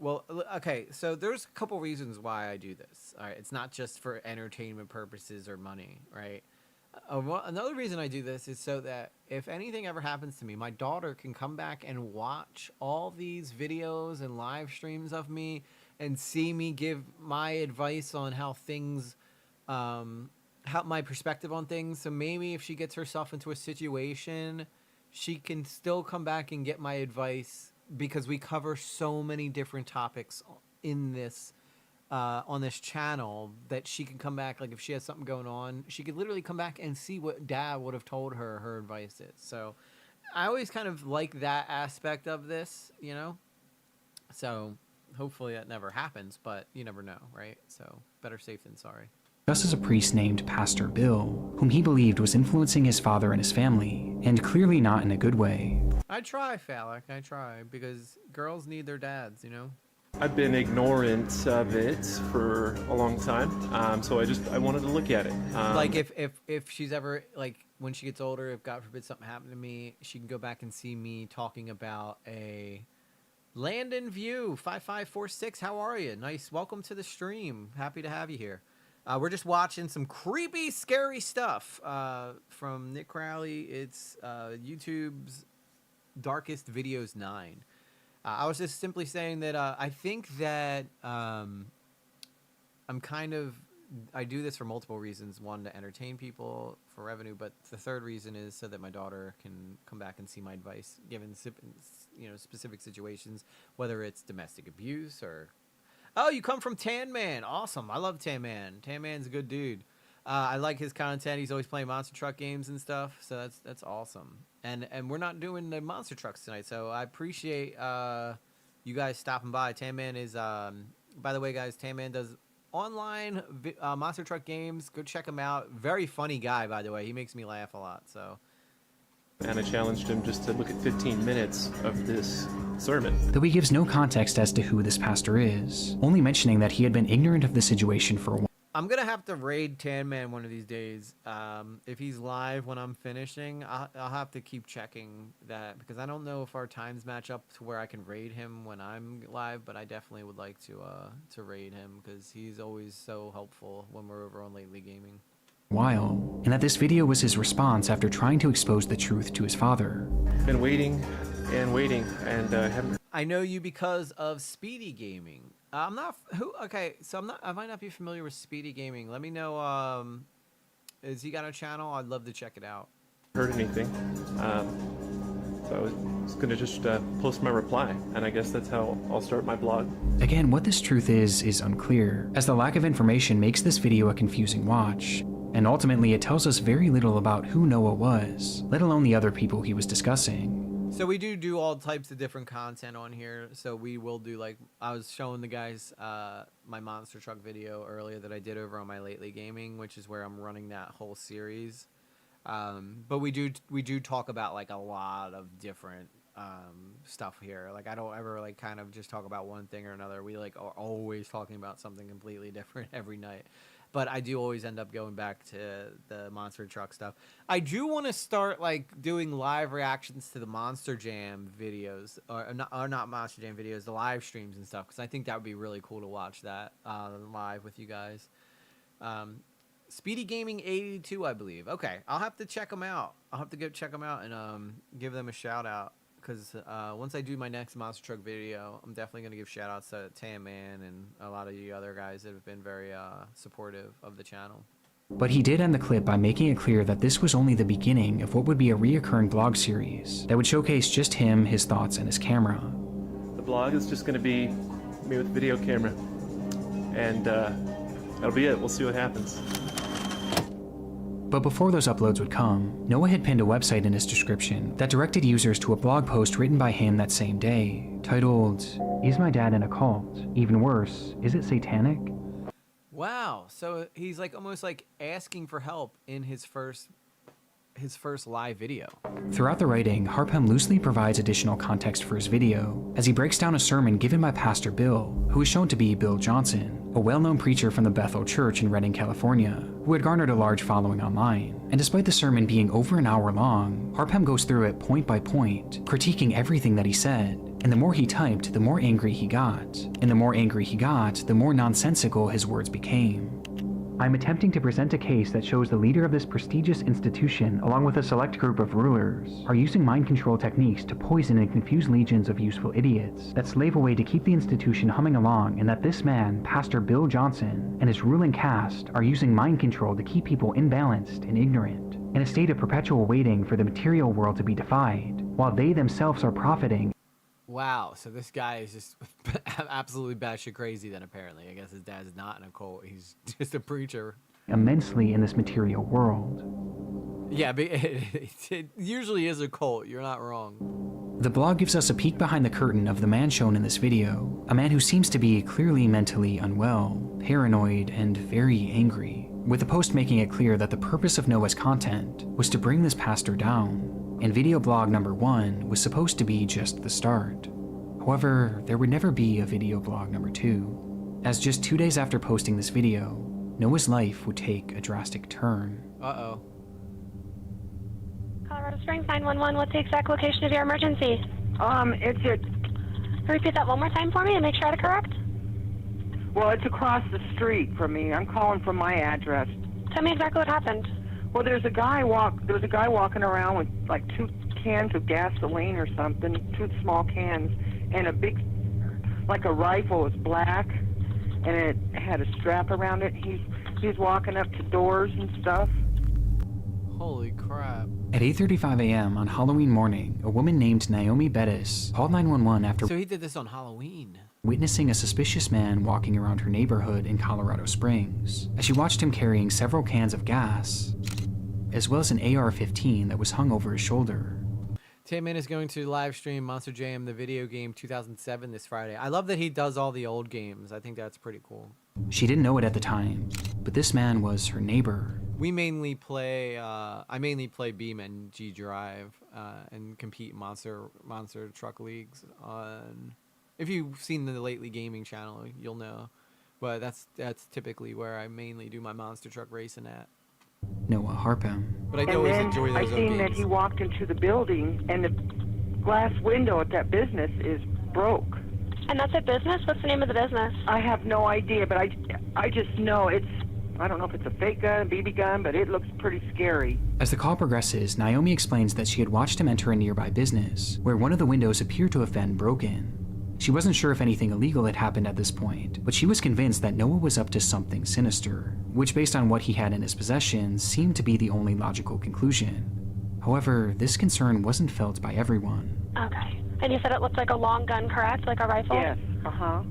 Well, okay, so there's a couple reasons why I do this. All right, it's not just for entertainment purposes or money, right? Another reason I do this is so that if anything ever happens to me, my daughter can come back and watch all these videos and live streams of me and see me give my advice on how things, how my perspective on things. So maybe if she gets herself into a situation, she can still come back and get my advice, because we cover so many different topics in this on this channel that she can come back. Like if she has something going on, she could literally come back and see what Dad would have told her advice is. So I always kind of like that aspect of this, you know. So hopefully that never happens, but you never know, right? So better safe than sorry. Just as a priest named Pastor Bill, whom he believed was influencing his father and his family, and clearly not in a good way. I try, Phallic. I try, because girls need their dads, you know? I've been ignorant of it for a long time, so I wanted to look at it. Like if she's ever, like when she gets older, if God forbid something happened to me, she can go back and see me talking about a Landon View 5546. How are you? Nice. Welcome to the stream. Happy to have you here. We're just watching some creepy, scary stuff from Nick Crowley. It's YouTube's Darkest Videos 9. I was just simply saying that I think that I'm kind of, I do this for multiple reasons. One, to entertain people for revenue, but the third reason is so that my daughter can come back and see my advice given, you know, specific situations, whether it's domestic abuse or... Oh, you come from Tan Man. Awesome. I love Tan Man. Tan Man's a good dude. I like his content. He's always playing monster truck games and stuff, so that's awesome. And we're not doing the monster trucks tonight, so I appreciate you guys stopping by. Tan Man is, by the way, guys, Tan Man does online monster truck games. Go check him out. Very funny guy, by the way. He makes me laugh a lot. So. And I challenged him just to look at 15 minutes of this sermon. Though he gives no context as to who this pastor is, only mentioning that he had been ignorant of the situation for a while. I'm going to have to raid Tan Man one of these days. If he's live when I'm finishing, I'll have to keep checking that, because I don't know if our times match up to where I can raid him when I'm live, but I definitely would like to raid him, because he's always so helpful when we're over on Lately Gaming. While, and that this video was his response after trying to expose the truth to his father. Been waiting and waiting, and haven't. I know you because of Speedy Gaming. I'm not okay, so I might not be familiar with Speedy Gaming. Let me know. Has he got a channel? I'd love to check it out. Heard anything? So I was gonna just post my reply, and I guess that's how I'll start my blog. Again, what this truth is unclear, as the lack of information makes this video a confusing watch. And ultimately, it tells us very little about who Noah was, let alone the other people he was discussing. So we do all types of different content on here. So we will do, like, I was showing the guys my monster truck video earlier that I did over on my Lately Gaming, which is where I'm running that whole series. But we do talk about, like, a lot of different stuff here. Like, I don't ever, like, kind of just talk about one thing or another. We, like, are always talking about something completely different every night. But I do always end up going back to the monster truck stuff. I do want to start, like, doing live reactions to the Monster Jam videos, or not Monster Jam videos, the live streams and stuff, because I think that would be really cool to watch that live with you guys. Speedy Gaming 82, I believe. Okay, I'll have to check them out. I'll have to go check them out and give them a shout out. Because once I do my next monster truck video, I'm definitely going to give shout outs to Tan Man and a lot of the other guys that have been very supportive of the channel. But he did end the clip by making it clear that this was only the beginning of what would be a reoccurring vlog series that would showcase just him, his thoughts, and his camera. The blog is just gonna be me with video camera, and that'll be it. We'll see what happens. But before those uploads would come, Noah had pinned a website in his description that directed users to a blog post written by him that same day, titled, "Is My Dad in a Cult? Even worse, is it satanic?" Wow, so he's like almost like asking for help in his first live video. Throughout the writing, Harpem loosely provides additional context for his video, as he breaks down a sermon given by Pastor Bill, who is shown to be Bill Johnson, a well-known preacher from the Bethel Church in Redding, California, who had garnered a large following online. And despite the sermon being over an hour long, Harpem goes through it point by point, critiquing everything that he said. And the more he typed, the more angry he got. And the more angry he got, the more nonsensical his words became. "I'm attempting to present a case that shows the leader of this prestigious institution, along with a select group of rulers, are using mind control techniques to poison and confuse legions of useful idiots that slave away to keep the institution humming along, and that this man, Pastor Bill Johnson, and his ruling caste are using mind control to keep people imbalanced and ignorant, in a state of perpetual waiting for the material world to be defied, while they themselves are profiting." Wow, so this guy is just absolutely batshit crazy then, apparently. I guess his dad's not in a cult. He's just a preacher. "Immensely in this material world." Yeah, but it usually is a cult. You're not wrong. The blog gives us a peek behind the curtain of the man shown in this video, a man who seems to be clearly mentally unwell, paranoid, and very angry, with the post making it clear that the purpose of Noah's content was to bring this pastor down, and video blog number 1 was supposed to be just the start. However, there would never be a video blog number 2, as just 2 days after posting this video, Noah's life would take a drastic turn. Uh-oh. Colorado Springs 911, what's the exact location of your emergency? Repeat that one more time for me and make sure I had it correct. Well, it's across the street from me. I'm calling from my address. Tell me exactly what happened. Well, there was a guy walking around with like 2 cans of gasoline or something, 2 small cans, and a big, like a rifle. It was black, and it had a strap around it. He's walking up to doors and stuff. Holy crap. At 8:35 a.m. on Halloween morning, a woman named Naomi Bettis called 911 after So he did this on Halloween. witnessing a suspicious man walking around her neighborhood in Colorado Springs, as she watched him carrying several cans of gas, as well as an AR-15 that was hung over his shoulder. Tin is going to live stream Monster Jam, the video game 2007 this Friday. I love that he does all the old games. I think that's pretty cool. She didn't know it at the time, but this man was her neighbor. We mainly play, I mainly play Beam and G Drive and compete in monster truck leagues on. If you've seen the Lately Gaming channel, you'll know. But that's typically where I mainly do my monster truck racing at. Noah Harpham. But I always enjoy those I old seen that games. he walked into the building, and the glass window at that business is broke. And that's a business? What's the name of the business? I have no idea, but I just know it's, I don't know if it's a fake gun, a BB gun, but it looks pretty scary. As the call progresses, Naomi explains that she had watched him enter a nearby business, where one of the windows appeared to have been broken. She wasn't sure if anything illegal had happened at this point, but she was convinced that Noah was up to something sinister, which based on what he had in his possession seemed to be the only logical conclusion. However, this concern wasn't felt by everyone. Okay. And you said it looked like a long gun, correct? Like a rifle? Yes, uh-huh.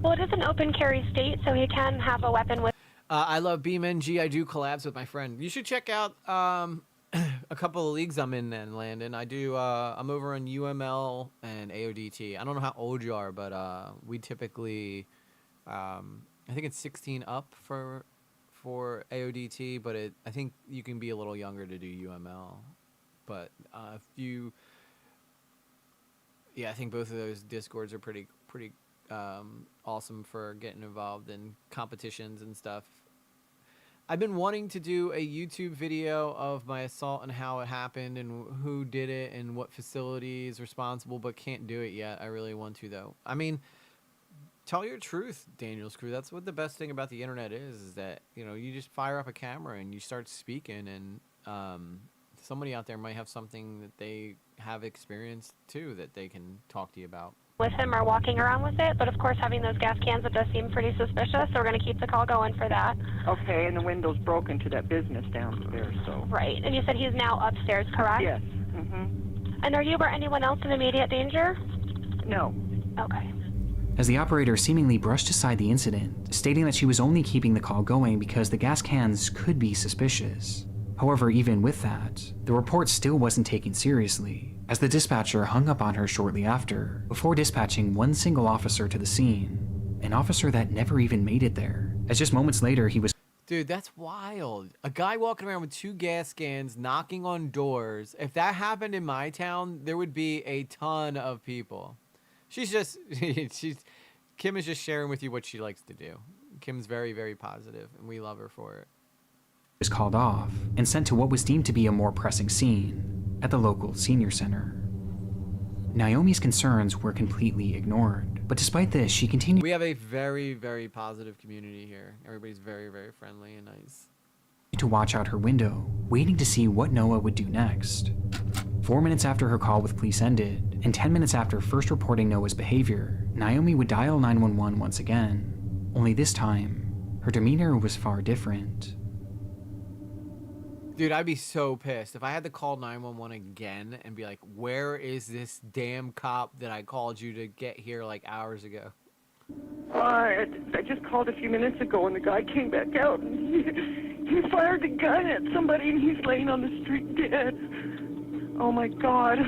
Well, it is an open carry state, so he can have a weapon with... I love BeamNG. I do collabs with my friend. You should check out a couple of leagues I'm in then, Landon. I do, I'm over on UML and AODT. I don't know how old you are, but we typically, I think it's 16 up for AODT, but I think you can be a little younger to do UML. But if you, yeah, I think both of those Discords are pretty awesome for getting involved in competitions and stuff. I've been wanting to do a YouTube video of my assault and how it happened and who did it and what facility is responsible, but can't do it yet. I really want to, though. I mean, tell your truth, Daniel's crew. That's what the best thing about the internet is that, you know, you just fire up a camera and you start speaking, and somebody out there might have something that they have experienced, too, that they can talk to you about. With him or walking around with it, but of course having those gas cans, it does seem pretty suspicious, so we're going to keep the call going for that. Okay, and the window's broken to that business downstairs, so... Right, and you said he's now upstairs, correct? Yes, mm-hmm. And are you or anyone else in immediate danger? No. Okay. As the operator seemingly brushed aside the incident, stating that she was only keeping the call going because the gas cans could be suspicious. However, even with that, the report still wasn't taken seriously, as the dispatcher hung up on her shortly after, before dispatching one single officer to the scene, an officer that never even made it there, as just moments later he was— Dude, that's wild. A guy walking around with 2 gas cans, knocking on doors. If that happened in my town, there would be a ton of people. She's just, Kim is just sharing with you what she likes to do. Kim's very, very positive, and we love her for it. Was called off and sent to what was deemed to be a more pressing scene at the local senior center. Naomi's concerns were completely ignored, but despite this, she continued— We have a very, very positive community here. Everybody's very, very friendly and nice. To watch out her window, waiting to see what Noah would do next. 4 minutes after her call with police ended, and 10 minutes after first reporting Noah's behavior, Naomi would dial 911 once again. Only this time, her demeanor was far different. Dude, I'd be so pissed if I had to call 911 again and be like, where is this damn cop that I called you to get here like hours ago? I just called a few minutes ago, and the guy came back out, and he fired a gun at somebody, and he's laying on the street dead. Oh, my God.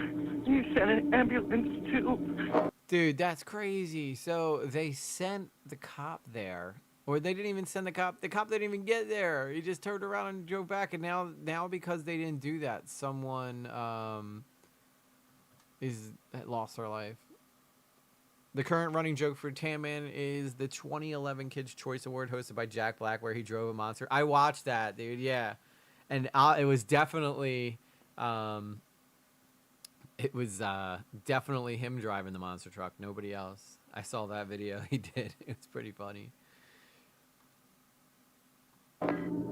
You sent an ambulance too. Dude, that's crazy. So they sent the cop there, or they didn't even send the cop. The cop didn't even get there. He just turned around and drove back. And now because they didn't do that, someone lost their life. The current running joke for Tan Man is the 2011 Kids' Choice Award hosted by Jack Black, where he drove a monster. I watched that, dude. Yeah, and it was definitely. It was definitely him driving the monster truck, nobody else. I saw that video he did. It was pretty funny.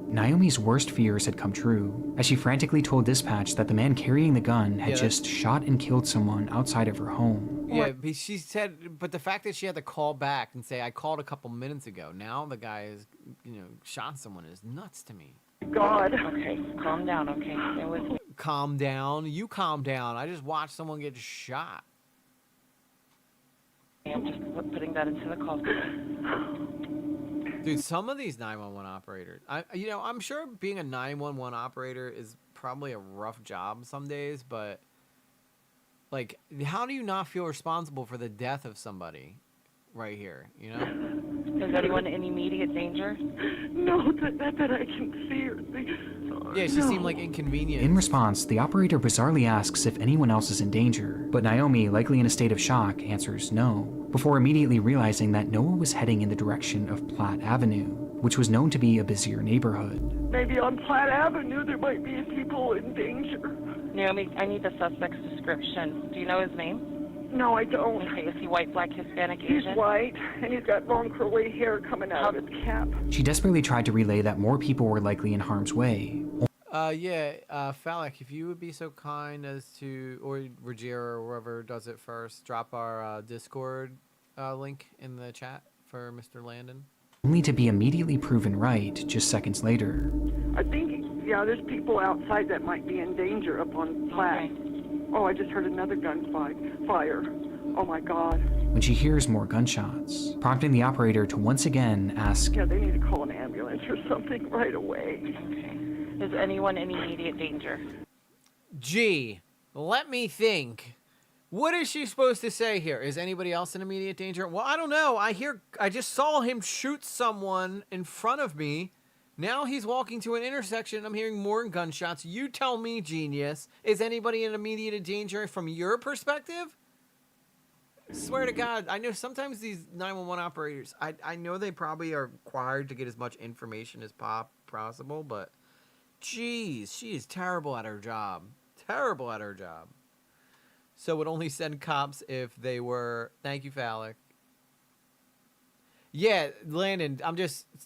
Naomi's worst fears had come true, as she frantically told dispatch that the man carrying the gun had just shot and killed someone outside of her home. Yeah, but she said, but the fact that she had to call back and say, I called a couple minutes ago, now the guy is, shot someone is nuts to me. God. Okay, calm down, okay? Stay with me. Calm down. You calm down. I just watched someone get shot. I'm just putting that into the call. Dude, some of these 911 operators, I'm sure being a 911 operator is probably a rough job some days, but like, how do you not feel responsible for the death of somebody right here, Is anyone in immediate danger? No, that I can see her. Yeah, she seemed like inconvenient. In response, the operator bizarrely asks if anyone else is in danger, but Naomi, likely in a state of shock, answers no, before immediately realizing that Noah was heading in the direction of Platt Avenue, which was known to be a busier neighborhood. Maybe on Platt Avenue there might be people in danger. Naomi, I need the suspect's description. Do you know his name? No, I don't. Okay, is he white, black, Hispanic, He's Asian? white, and he's got long curly hair coming out of his cap. She desperately tried to relay that more people were likely in harm's way. Phallic, if you would be so kind as to, or Ruggiero or whoever does it first, drop our Discord link in the chat for Mr. Landon. Only to be immediately proven right just seconds later. I think, there's people outside that might be in danger up on Platt. Okay. Oh, I just heard another gun fire. Oh my God. When she hears more gunshots, prompting the operator to once again ask, Yeah, they need to call an ambulance or something right away. Okay. Is anyone in immediate danger? Gee, let me think. What is she supposed to say here? Is anybody else in immediate danger? Well, I don't know. I just saw him shoot someone in front of me. Now he's walking to an intersection. I'm hearing more gunshots. You tell me, genius. Is anybody in immediate danger from your perspective? Swear to God, I know sometimes these 911 operators, I know they probably are required to get as much information as possible, but geez, she is terrible at her job. Terrible at her job. So would only send cops if they were... Thank you, Phallic. Yeah, Landon,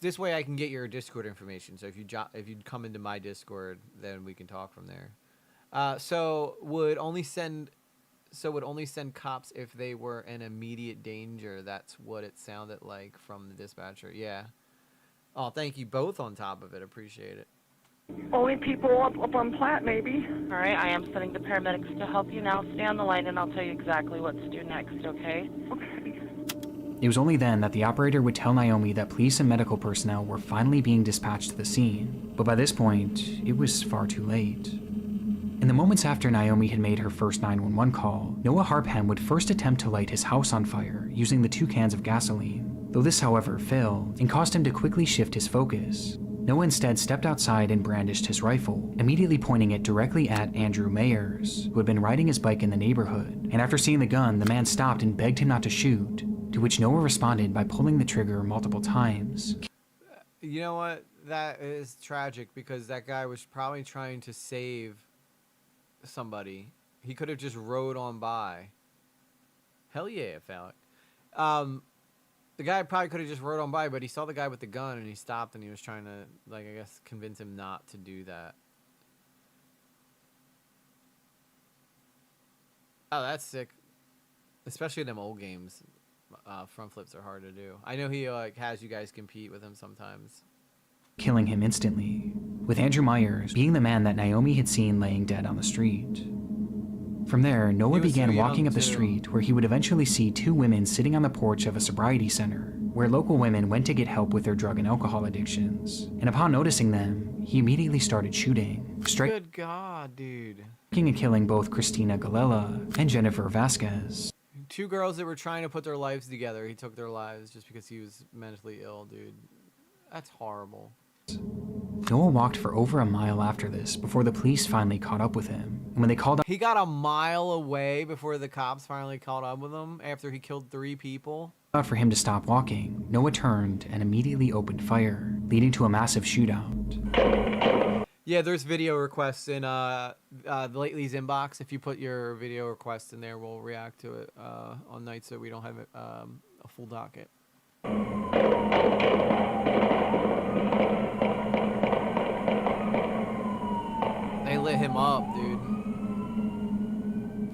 this way I can get your Discord information. So if you come into my Discord, then we can talk from there. So would only send cops if they were in immediate danger. That's what it sounded like from the dispatcher. Yeah. Oh, thank you both on top of it. Appreciate it. Only people up on Platt, maybe. All right, I am sending the paramedics to help you now. Stay on the line and I'll tell you exactly what to do next, okay? Okay. It was only then that the operator would tell Naomi that police and medical personnel were finally being dispatched to the scene, but by this point, it was far too late. In the moments after Naomi had made her first 911 call, Noah Harpham would first attempt to light his house on fire using the 2 cans of gasoline, though this, however, failed and caused him to quickly shift his focus. Noah instead stepped outside and brandished his rifle, immediately pointing it directly at Andrew Mayers, who had been riding his bike in the neighborhood, and after seeing the gun, the man stopped and begged him not to shoot, to which Noah responded by pulling the trigger multiple times. You know what? That is tragic because that guy was probably trying to save somebody. He could have just rode on by. Hell yeah, Phallic. The guy probably could have just rode on by, but he saw the guy with the gun and he stopped and he was trying to, like, I guess, convince him not to do that. Oh, that's sick. Especially in them old games. Front flips are hard to do. I know he has you guys compete with him sometimes. Killing him instantly, with Andrew Myers being the man that Naomi had seen laying dead on the street. From there, Noah began walking up the street where he would eventually see 2 women sitting on the porch of a sobriety center, where local women went to get help with their drug and alcohol addictions. And upon noticing them, he immediately started shooting. Good God, dude. and killing both Christina Gallela and Jennifer Vasquez. 2 girls that were trying to put their lives together, he took their lives just because he was mentally ill, dude. That's horrible. Noah walked for over a mile after this before the police finally caught up with him. And when they called He got a mile away before the cops finally caught up with him after he killed 3 people. out for him to stop walking, Noah turned and immediately opened fire, leading to a massive shootout. Yeah, there's video requests in Lately's inbox. If you put your video request in there, we'll react to it on nights that we don't have a full docket. They lit him up, dude.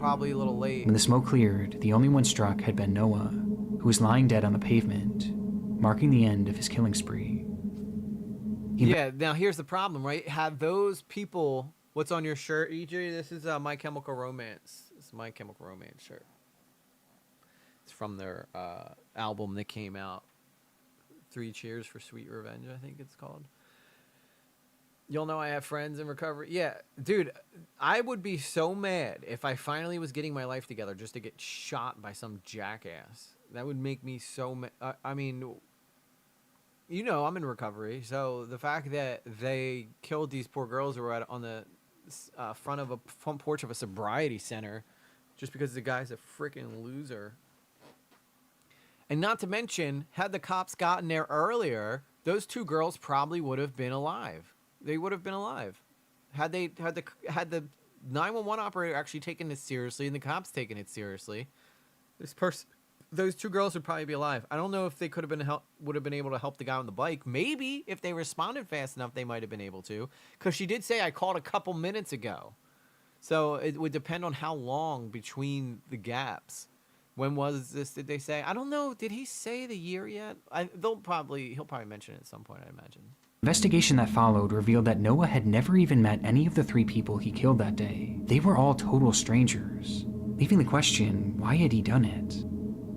Probably a little late. When the smoke cleared, the only one struck had been Noah, who was lying dead on the pavement, marking the end of his killing spree. Yeah, now here's the problem, right? Have those people... What's on your shirt, EJ? This is My Chemical Romance. This is My Chemical Romance shirt. It's from their album that came out. 3 Cheers for Sweet Revenge, I think it's called. You'll know I have friends in recovery. Yeah, dude, I would be so mad if I finally was getting my life together just to get shot by some jackass. That would make me so mad. I mean... You know, I'm in recovery, so the fact that they killed these poor girls who were on the front porch of a sobriety center just because the guy's a freaking loser. And not to mention, had the cops gotten there earlier, those 2 girls probably would have been alive. They would have been alive. Had the 911 operator actually taken it seriously and the cops taken it seriously, those 2 girls would probably be alive. I don't know if they would have been able to help the guy on the bike. Maybe if they responded fast enough, they might have been able to. Because she did say, I called a couple minutes ago. So it would depend on how long between the gaps. When was this, did they say? I don't know. Did he say the year yet? He'll probably mention it at some point, I imagine. Investigation that followed revealed that Noah had never even met any of the 3 people he killed that day. They were all total strangers, leaving the question, why had he done it?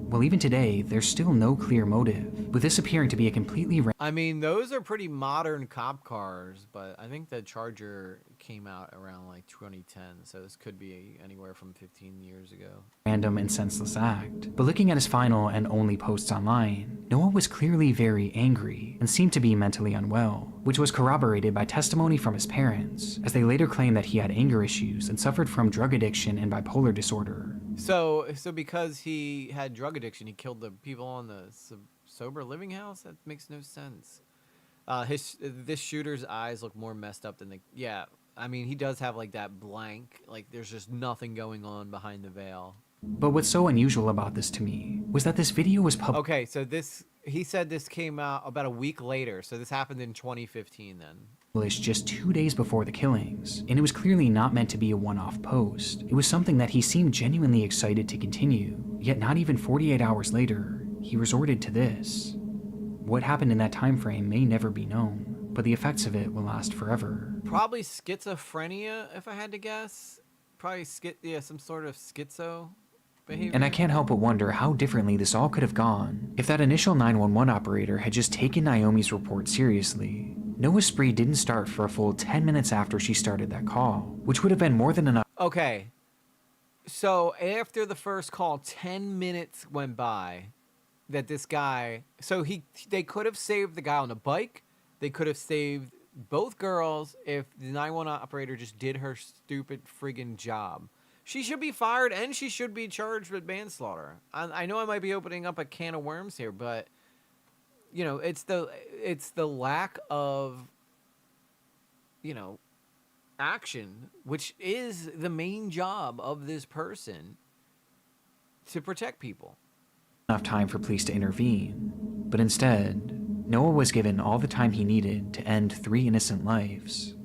Well, even today, there's still no clear motive, with this appearing to be a completely I mean, those are pretty modern cop cars, but I think the Charger came out around like 2010, so this could be anywhere from 15 years ago. Random and senseless act. But looking at his final and only posts online, Noah was clearly very angry and seemed to be mentally unwell, which was corroborated by testimony from his parents, as they later claimed that he had anger issues and suffered from drug addiction and bipolar disorder. So because he had drug addiction, he killed the people on the sober living house? That makes no sense. This shooter's eyes look more messed up than the... Yeah, I mean, he does have like that blank, like there's just nothing going on behind the veil. But what's so unusual about this to me was that this video was published. Okay, so he said this came out about a week later, so this happened in 2015 then. Just 2 days before the killings, and it was clearly not meant to be a one-off post. It was something that he seemed genuinely excited to continue, yet not even 48 hours later, he resorted to this. What happened in that time frame may never be known, but the effects of it will last forever. Probably schizophrenia, if I had to guess. Probably some sort of schizo behavior. And I can't help but wonder how differently this all could have gone if that initial 911 operator had just taken Naomi's report seriously. Noah's spree didn't start for a full 10 minutes after she started that call, which would have been more than enough. Okay, so after the first call, 10 minutes went by that this guy... So they could have saved the guy on the bike. They could have saved both girls if the 911 operator just did her stupid friggin' job. She should be fired and she should be charged with manslaughter. I know I might be opening up a can of worms here, but... You know, it's the lack of, you know, action, which is the main job of this person, to protect people. Enough time for police to intervene, but instead, Noah was given all the time he needed to end 3 innocent lives.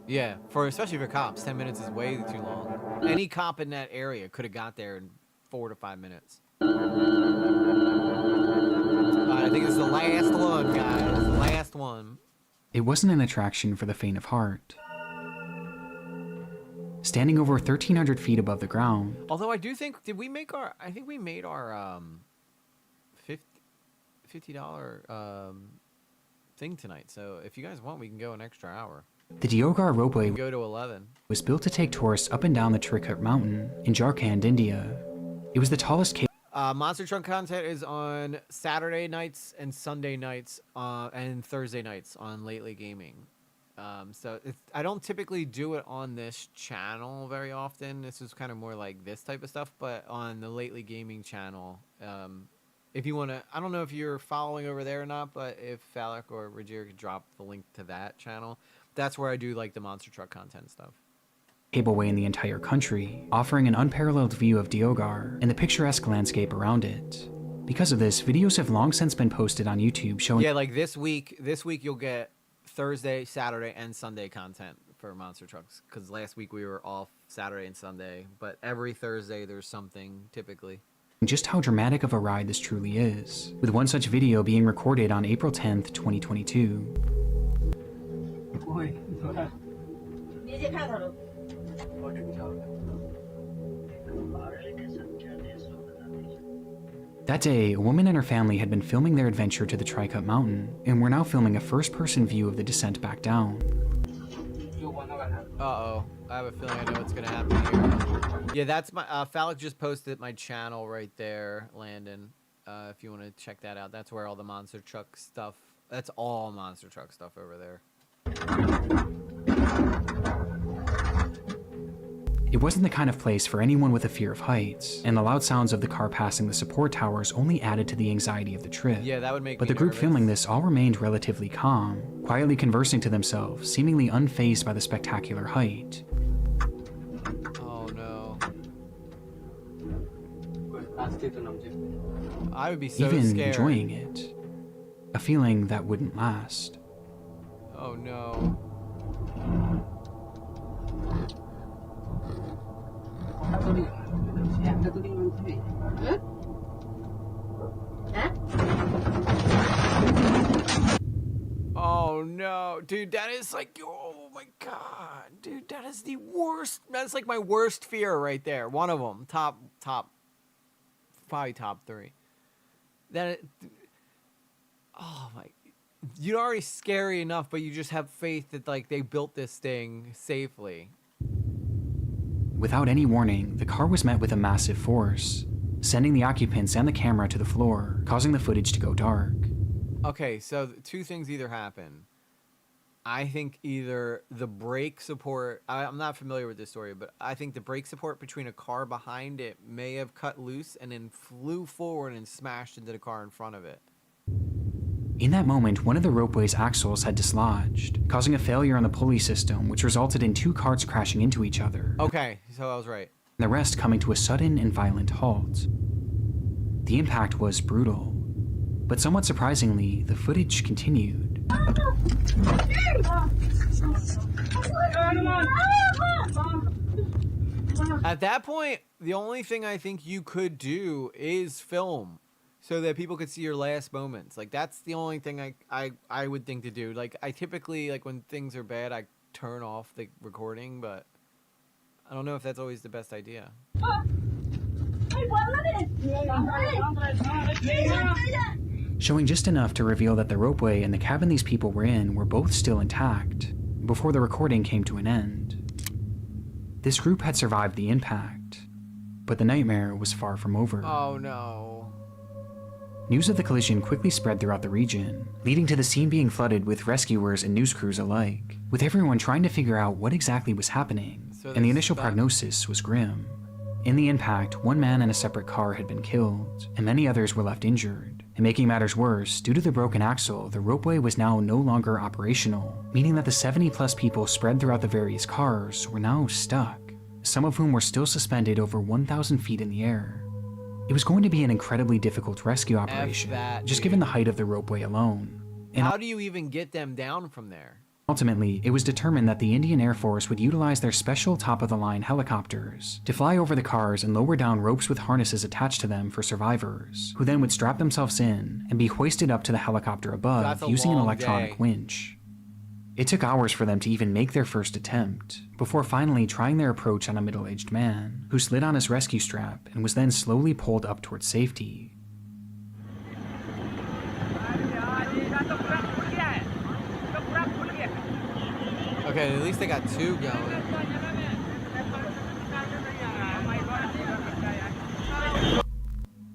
Yeah, especially for cops, 10 minutes is way too long. Any cop in that area could have got there in 4 to 5 minutes. I think it's the last one, guys. The last one. It wasn't an attraction for the faint of heart. Standing over 1,300 feet above the ground. Although I do think, I think we made our $50 thing tonight. So if you guys want, we can go an extra hour. The Deogar ropeway Go to 11. was built to take tourists up and down the Trikut mountain in Jharkhand, India. It was the tallest cave. Monster Truck content is on Saturday nights and Sunday nights and Thursday nights on Lately Gaming. So I don't typically do it on this channel very often. This is kind of more like this type of stuff, but on the Lately Gaming channel, if you want to, I don't know if you're following over there or not, but if Falak or Rajir could drop the link to that channel, that's where I do like the Monster Truck content stuff. Cableway in the entire country, offering an unparalleled view of Deogar and the picturesque landscape around it. Because of this, videos have long since been posted on YouTube showing. Yeah, like this week you'll get Thursday, Saturday, and Sunday content for Monster Trucks. Because last week we were off Saturday and Sunday, but every Thursday there's something typically. Just how dramatic of a ride this truly is, with one such video being recorded on April 10th, 2022. That day, a woman and her family had been filming their adventure to the Trikut mountain, and were now filming a first-person view of the descent back down. Uh-oh. I have a feeling I know what's going to happen here. Yeah, that's my... Falak just posted my channel right there, Landon. If you want to check that out. That's where all the Monster Truck stuff... That's all Monster Truck stuff over there. It wasn't the kind of place for anyone with a fear of heights, and the loud sounds of the car passing the support towers only added to the anxiety of the trip. Yeah, that would make But me the group nervous. filming this all remained relatively calm, quietly conversing to themselves, seemingly unfazed by the spectacular height. Oh, no. I would be so Even scared. enjoying it. A feeling that wouldn't last. Oh, no. Oh no, dude, that is like, oh my god, dude, that is the worst. That's like my worst fear right there. One of them, probably top 3. Oh my, you're already scary enough, but you just have faith that like they built this thing safely. Without any warning, the car was met with a massive force, sending the occupants and the camera to the floor, causing the footage to go dark. Okay, so two things either happen. I think either the brake support, I'm not familiar with this story, but I think the brake support between a car behind it may have cut loose and then flew forward and smashed into the car in front of it. In that moment, one of the ropeway's axles had dislodged, causing a failure on the pulley system, which resulted in 2 carts crashing into each other. Okay, so I was right. The rest coming to a sudden and violent halt. The impact was brutal, but somewhat surprisingly, the footage continued. At that point, the only thing I think you could do is film so that people could see your last moments. Like, that's the only thing I would think to do. Like, I typically, like, when things are bad, I turn off the recording, but I don't know if that's always the best idea. Showing just enough to reveal that the ropeway and the cabin these people were in were both still intact, before the recording came to an end. This group had survived the impact, but the nightmare was far from over. Oh no. News of the collision quickly spread throughout the region, leading to the scene being flooded with rescuers and news crews alike, with everyone trying to figure out what exactly was happening, and the initial prognosis was grim. In the impact, 1 man in a separate car had been killed, and many others were left injured. And making matters worse, due to the broken axle, the ropeway was now no longer operational, meaning that the 70+ people spread throughout the various cars were now stuck, some of whom were still suspended over 1,000 feet in the air. It was going to be an incredibly difficult rescue operation, just given the height of the ropeway alone. And how do you even get them down from there? ultimately, it was determined that the Indian Air Force would utilize their special top-of-the-line helicopters to fly over the cars and lower down ropes with harnesses attached to them for survivors, who then would strap themselves in and be hoisted up to the helicopter above using an electronic winch. It took hours for them to even make their first attempt, before finally trying their approach on a middle-aged man, who slid on his rescue strap and was then slowly pulled up towards safety. Okay, at least they got two going.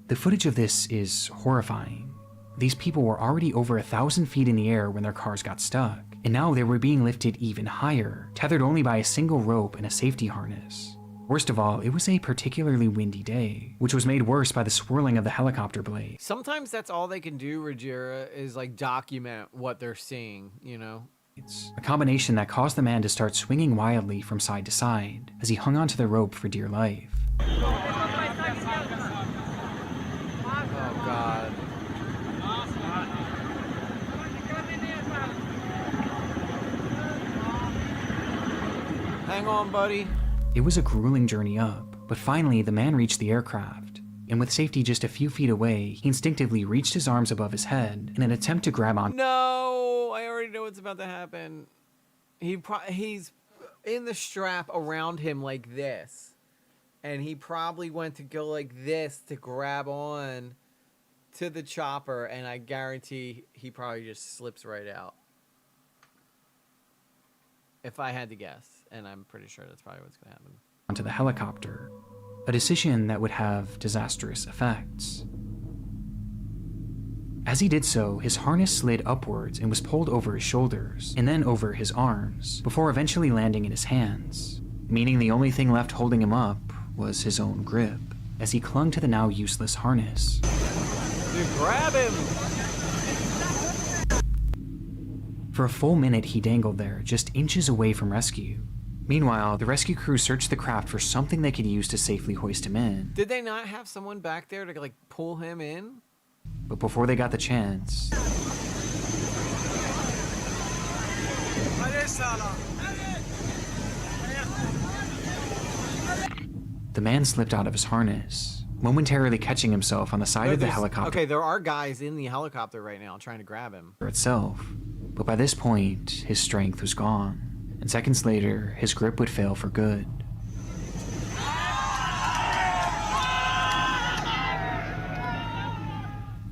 The footage of this is horrifying. These people were already over 1,000 feet in the air when their cars got stuck, and now they were being lifted even higher, tethered only by a single rope and a safety harness. Worst of all, it was a particularly windy day, which was made worse by the swirling of the helicopter blade. Sometimes that's all they can do, Rajira, is like document what they're seeing, you know? It's a combination that caused the man to start swinging wildly from side to side as he hung onto the rope for dear life. Oh, God. Hang on, buddy. It was a grueling journey up, but finally the man reached the aircraft, and with safety just a few feet away, he instinctively reached his arms above his head in an attempt to grab on. No, I already know what's about to happen. He's in the strap around him like this, and he probably went to go like this to grab on to the chopper, and I guarantee he probably just slips right out. If I had to guess, and I'm pretty sure that's probably what's going to happen. Onto the helicopter, a decision that would have disastrous effects. As he did so, his harness slid upwards and was pulled over his shoulders, and then over his arms, before eventually landing in his hands, meaning the only thing left holding him up was his own grip, as he clung to the now useless harness. Dude, grab him! For a full minute, he dangled there, just inches away from rescue. Meanwhile, the rescue crew searched the craft for something they could use to safely hoist him in. Did they not have someone back there to like pull him in? But before they got the chance, the man slipped out of his harness, momentarily catching himself on the side of the helicopter. Okay, there are guys in the helicopter right now trying to grab him. Itself. But by this point, his strength was gone, and seconds later, his grip would fail for good.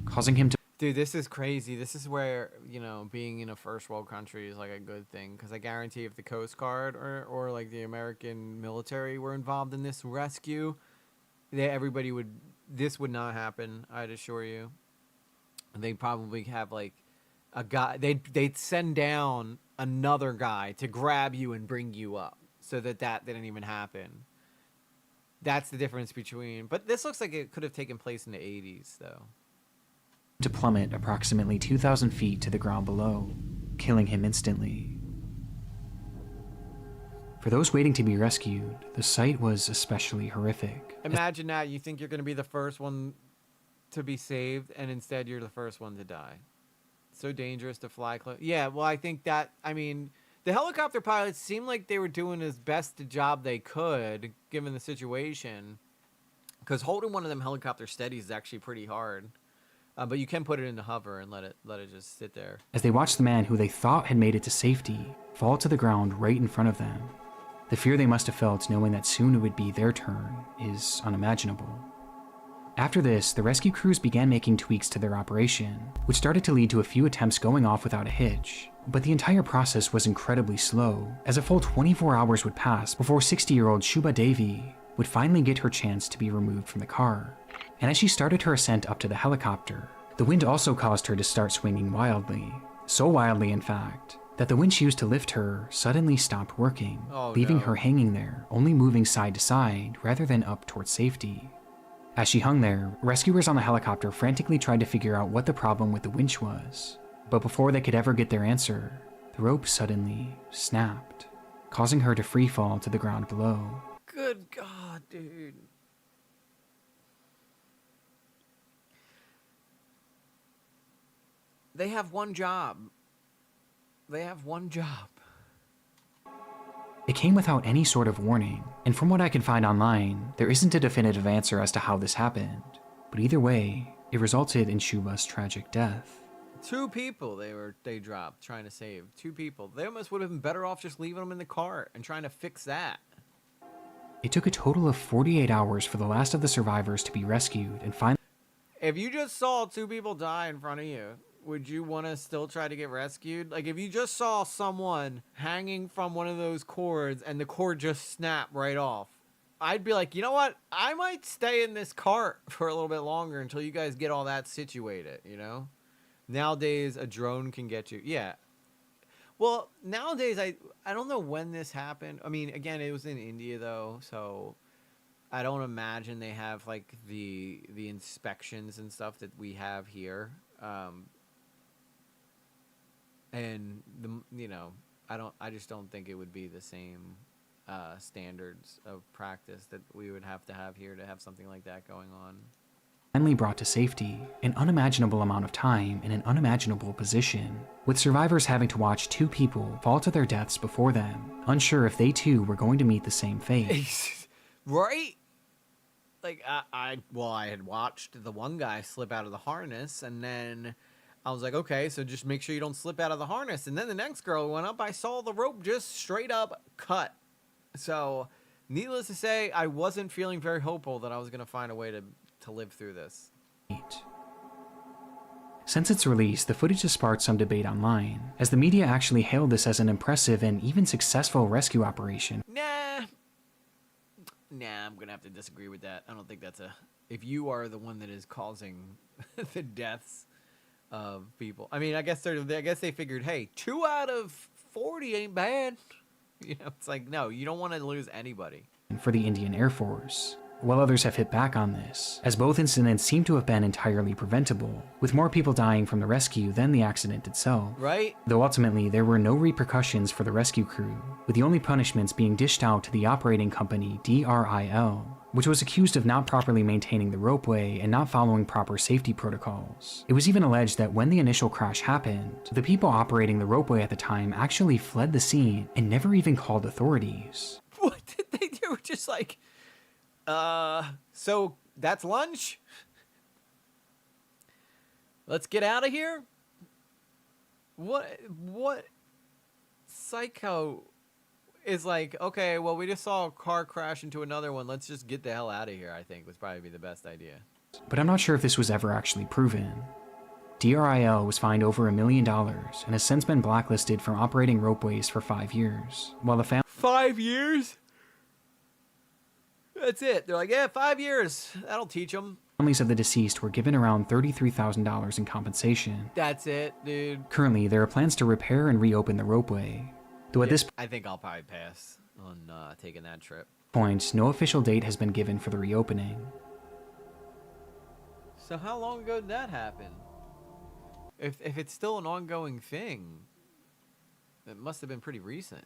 Causing him to... Dude, this is crazy. This is where, you know, being in a first world country is like a good thing, because I guarantee if the Coast Guard or like the American military were involved in this rescue, everybody would... This would not happen, I'd assure you. They'd probably have like a guy, they'd send down another guy to grab you and bring you up, so that didn't even happen. That's the difference between, but this looks like it could have taken place in the 80s though. To plummet approximately 2,000 feet to the ground below, killing him instantly. For those waiting to be rescued, the sight was especially horrific. Imagine that, you think you're going to be the first one to be saved, and instead you're the first one to die. So dangerous to fly close. Yeah, well, I think that, I mean, the helicopter pilots seemed like they were doing as best a job they could, given the situation. Because holding one of them helicopter steadies is actually pretty hard. But you can put it into hover and let it just sit there. As they watched the man who they thought had made it to safety fall to the ground right in front of them, the fear they must have felt knowing that soon it would be their turn is unimaginable. After this, the rescue crews began making tweaks to their operation, which started to lead to a few attempts going off without a hitch. But the entire process was incredibly slow, as a full 24 hours would pass before 60-year-old Shubha Devi would finally get her chance to be removed from the car. And as she started her ascent up to the helicopter, the wind also caused her to start swinging wildly. So wildly, in fact, that the winch used to lift her suddenly stopped working, leaving her hanging there, only moving side to side rather than up towards safety. As she hung there, rescuers on the helicopter frantically tried to figure out what the problem with the winch was. But before they could ever get their answer, the rope suddenly snapped, causing her to free fall to the ground below. Good God, dude. They have one job. They have one job. It came without any sort of warning, and from what I can find online, there isn't a definitive answer as to how this happened. But either way, it resulted in Shubha's tragic death. 2 people they dropped trying to save. 2 people. They almost would have been better off just leaving them in the cart and trying to fix that. It took a total of 48 hours for the last of the survivors to be rescued and finally... If you just saw 2 people die in front of you would you want to still try to get rescued? Like, if you just saw someone hanging from one of those cords and the cord just snapped right off, I'd be like, you know what? I might stay in this cart for a little bit longer until you guys get all that situated, you know? Nowadays, a drone can get you. Yeah. Well, nowadays, I don't know when this happened. I mean, again, it was in India, though, so I don't imagine they have, like, the inspections and stuff that we have here. And, you know, I just don't think it would be the same standards of practice that we would have to have here to have something like that going on. Finally brought to safety, an unimaginable amount of time in an unimaginable position, with survivors having to watch two people fall to their deaths before them, unsure if they too were going to meet the same fate. Right? Like, I had watched the one guy slip out of the harness, and then I was like, okay, so just make sure you don't slip out of the harness. And then the next girl who went up, I saw the rope just straight up cut. So, needless to say, I wasn't feeling very hopeful that I was going to find a way to live through this. Since its release, the footage has sparked some debate online, as the media actually hailed this as an impressive and even successful rescue operation. Nah, I'm going to have to disagree with that. I don't think that's if you are the one that is causing the deaths of people. I mean, I guess they figured, hey, 2 out of 40 ain't bad. You know, it's like, no, you don't want to lose anybody. For the Indian Air Force, while others have hit back on this, as both incidents seem to have been entirely preventable, with more people dying from the rescue than the accident itself. Right? Though ultimately there were no repercussions for the rescue crew, with the only punishments being dished out to the operating company DRIL, which was accused of not properly maintaining the ropeway and not following proper safety protocols. It was even alleged that when the initial crash happened, the people operating the ropeway at the time actually fled the scene and never even called authorities. What did they do? Just like, so that's lunch? Let's get out of here? What psycho is like, okay, well, we just saw a car crash into another one. Let's just get the hell out of here, I think, would probably be the best idea. But I'm not sure if this was ever actually proven. DRIL was fined over $1 million and has since been blacklisted from operating ropeways for 5 years, while the family 5 years? That's it. They're like, yeah, 5 years. That'll teach them. Families of the deceased were given around $33,000 in compensation. That's it, dude. Currently, there are plans to repair and reopen the ropeway, though at this I think I'll probably pass on taking that trip. point, no official date has been given for the reopening. So how long ago did that happen? If it's still an ongoing thing, it must have been pretty recent.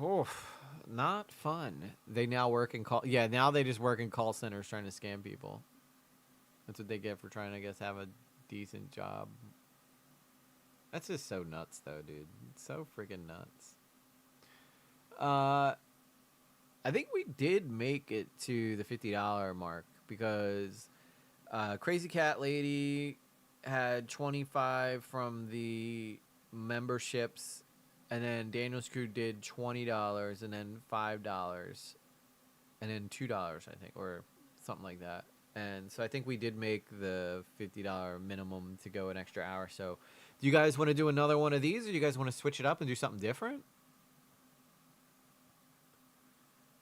Oof. Not fun. They now work in now they just work in call centers trying to scam people. That's what they get for trying to, I guess, have a decent job. That's just so nuts, though, dude. It's so freaking nuts. I think we did make it to the $50 mark because Crazy Cat Lady had 25 from the memberships. And then Daniel's Crew did $20, and then $5, and then $2, I think, or something like that. And so I think we did make the $50 minimum to go an extra hour. So do you guys want to do another one of these, or do you guys want to switch it up and do something different?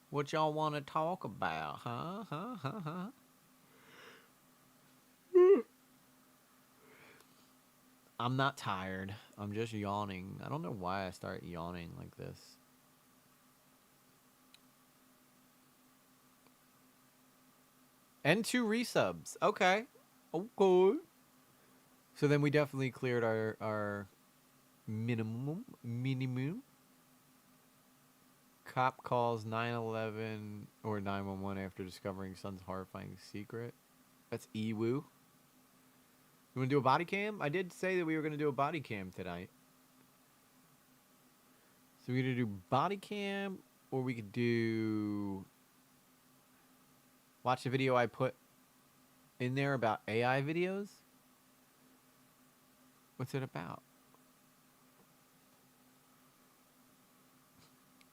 What y'all want to talk about, huh? I'm not tired. I'm just yawning. I don't know why I start yawning like this. And 2 resubs. Okay. Okay. So then we definitely cleared our minimum. Cop calls 911 or 911 after discovering son's horrifying secret. That's Ewu. You want to do a body cam? I did say that we were going to do a body cam tonight. So we're going to do body cam, or we could do... Watch the video I put in there about AI videos. What's it about?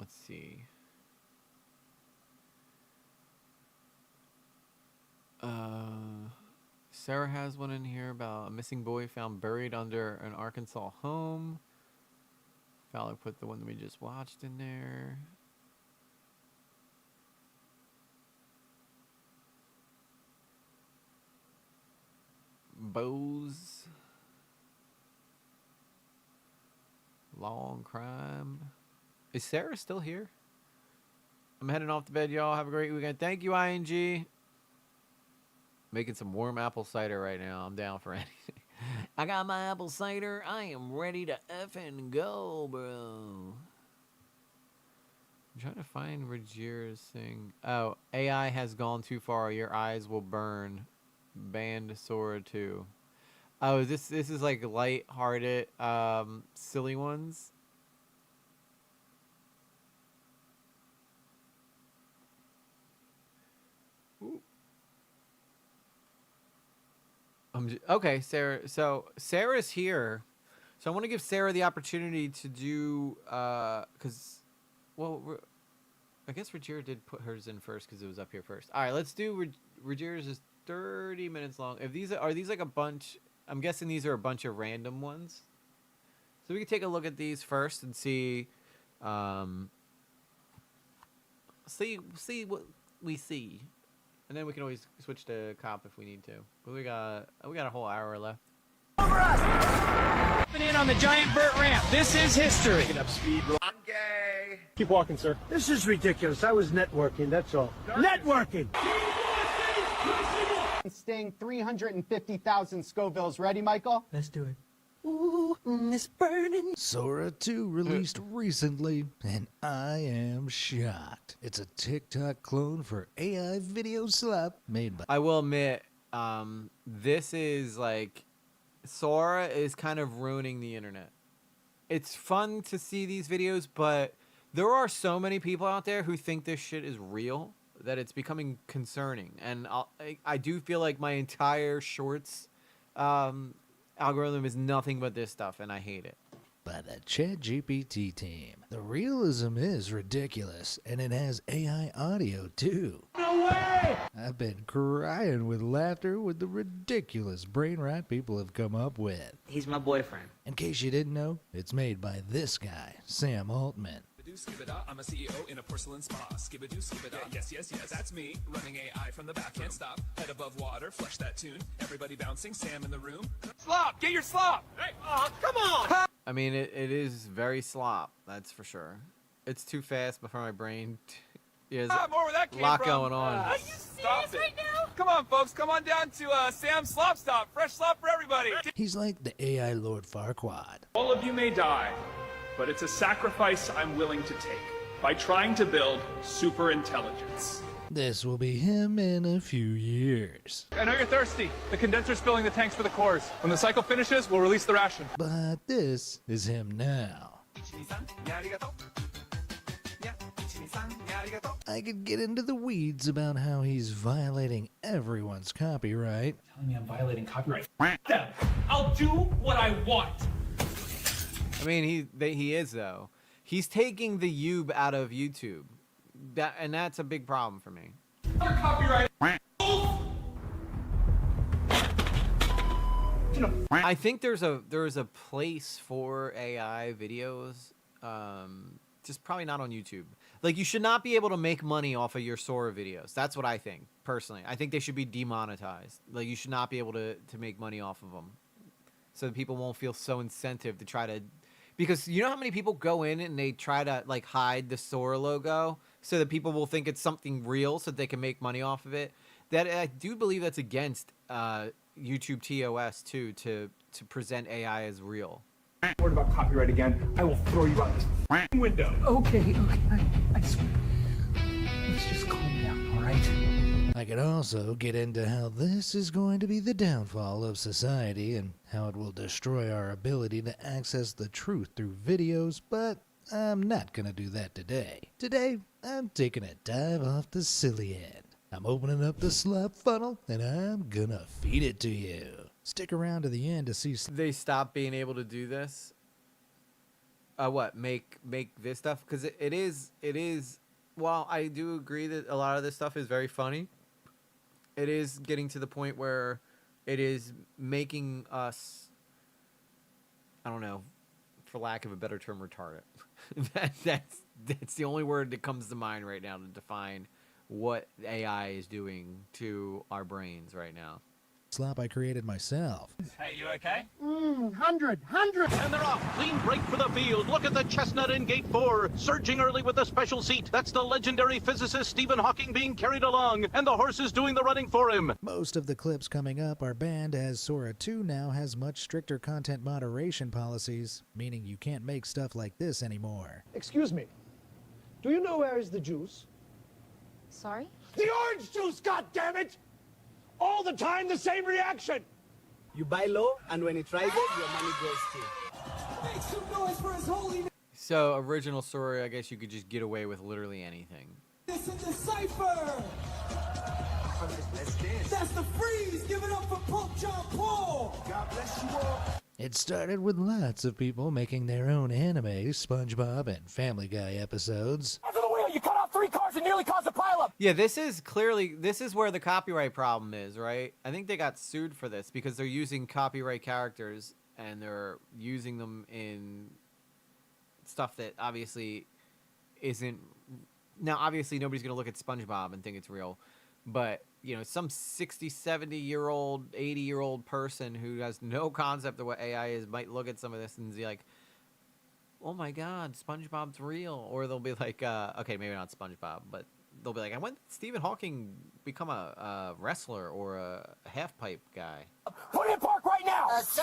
Let's see. Sarah has one in here about a missing boy found buried under an Arkansas home. Fowler put the one that we just watched in there. Bose. Law and crime. Is Sarah still here? I'm heading off to bed, y'all. Have a great weekend. Thank you, ING. Making some warm apple cider right now. I'm down for anything. I got my apple cider. I am ready to effing go, bro. I'm trying to find Rogier's thing. Oh, AI has gone too far. Your eyes will burn. Banned Sora 2. Oh, this is like light-hearted, silly ones. Ooh. Okay, Sarah. So Sarah's here. So I want to give Sarah the opportunity to do, because, well, I guess Rogier did put hers in first because it was up here first. All right, let's do Rogier's is 30 minutes long. If these are these like a bunch, I'm guessing these are a bunch of random ones. So we can take a look at these first and see what we see. And then we can always switch to cop if we need to. But we got a whole hour left. In on the giant vert ramp. This is history. Up speed. I'm gay. Keep walking, sir. This is ridiculous. I was networking, that's all. Networking! Sting 350,000 Scovilles. Ready, Michael? Let's do it. Ooh, it's burning. Sora 2 released recently, and I am shocked. It's a TikTok clone for AI video slop made by... I will admit, this is like, Sora is kind of ruining the internet. It's fun to see these videos, but there are so many people out there who think this shit is real that it's becoming concerning. And I do feel like my entire shorts algorithm is nothing but this stuff, and I hate it. By the ChatGPT team. The realism is ridiculous, and it has AI audio too. No way! I've been crying with laughter with the ridiculous brain rot people have come up with. He's my boyfriend. In case you didn't know, it's made by this guy, Sam Altman. I'm a CEO in a porcelain spa. Skibadoo, skibada. Yes, yes, yes, that's me. Running AI from the back, can't stop. Head above water, flush that tune. Everybody bouncing, Sam in the room. Slop, get your slop! Hey, come on! I mean, it is very slop, that's for sure. It's too fast before my brain. Yeah, there's more where that came a lot from. going on. Are you serious right now? Come on, folks, come on down to Sam's Slop Stop. Fresh slop for everybody. He's like the AI Lord Farquaad. All of you may die, but it's a sacrifice I'm willing to take by trying to build super intelligence. This will be him in a few years. I know you're thirsty. The condenser's filling the tanks for the cores. When the cycle finishes, we'll release the ration. But this is him now. I could get into the weeds about how he's violating everyone's copyright. Telling me I'm violating copyright. I'll do what I want. I mean, he is though. He's taking the Yube out of YouTube, and that's a big problem for me. Copyright. I think there's a place for AI videos, just probably not on YouTube. Like, you should not be able to make money off of your Sora videos. That's what I think, personally. I think they should be demonetized. Like, you should not be able to make money off of them, so that people won't feel so incentive to try to. Because you know how many people go in and they try to like hide the Sora logo so that people will think it's something real so that they can make money off of it. That I do believe that's against YouTube TOS too, to present AI as real. Word about copyright again, I will throw you out this window. Okay, I swear. Let's just calm down, all right? I could also get into how this is going to be the downfall of society and how it will destroy our ability to access the truth through videos, but I'm not gonna do that today. Today, I'm taking a dive off the silly end. I'm opening up the slop funnel, and I'm gonna feed it to you. Stick around to the end to see. They stop being able to do this. What make this stuff? Because it is. While I do agree that a lot of this stuff is very funny, it is getting to the point where It is making us, I don't know, for lack of a better term, retarded. That's the only word that comes to mind right now to define what AI is doing to our brains right now. Slop I created myself. Hey, you okay? 100. And they're off. Clean break for the field. Look at the chestnut in gate 4. Surging early with a special seat. That's the legendary physicist Stephen Hawking being carried along. And the horse is doing the running for him. Most of the clips coming up are banned as Sora 2 now has much stricter content moderation policies, meaning you can't make stuff like this anymore. Excuse me. Do you know where is the juice? Sorry? The orange juice, goddammit! All the time, the same reaction! You buy low, and when it rises, your money grows too. Make some noise for his holiness So, original story, I guess you could just get away with literally anything. in the cipher! That's the freeze! Give it up for Pope John Paul! God bless you all! It started with lots of people making their own anime, SpongeBob, and Family Guy episodes. After the wheel, you cut off 3 cars and nearly caused a pileup. Yeah, this is where the copyright problem is, right? I think they got sued for this because they're using copyright characters and they're using them in stuff that obviously isn't. Now, obviously, nobody's going to look at SpongeBob and think it's real, but you know, some 60, 70-year-old, 80-year-old person who has no concept of what AI is might look at some of this and be like, oh my God, SpongeBob's real. Or they'll be like, okay, maybe not SpongeBob, but they'll be like, when did Stephen Hawking become a wrestler or a half-pipe guy? Put it in park right now! Sir,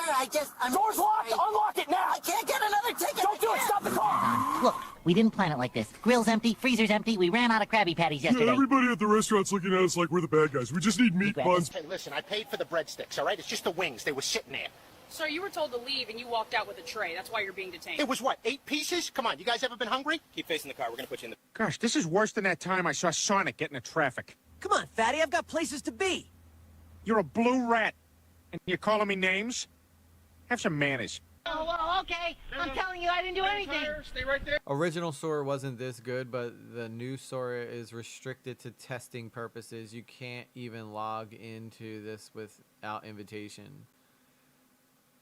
Door's locked! Unlock it now! I can't get another ticket! Don't do it! Stop the car! Look, we didn't plan it like this. Grill's empty, freezer's empty, we ran out of Krabby Patties yesterday. Yeah, everybody at the restaurant's looking at us like we're the bad guys. We just need meat buns. Hey, listen, I paid for the breadsticks, all right? It's just the wings. They were sitting there. Sir, you were told to leave and you walked out with a tray. That's why you're being detained. It was what, 8 pieces? Come on, you guys ever been hungry? Keep facing the car. We're gonna put you in the... Gosh, this is worse than that time I saw Sonic get in traffic. Come on, fatty, I've got places to be. You're a blue rat, and you're calling me names? Have some manners. Oh, well, okay. I'm telling you, I didn't do anything. Stay right there. Original Sora wasn't this good, but the new Sora is restricted to testing purposes. You can't even log into this without invitation.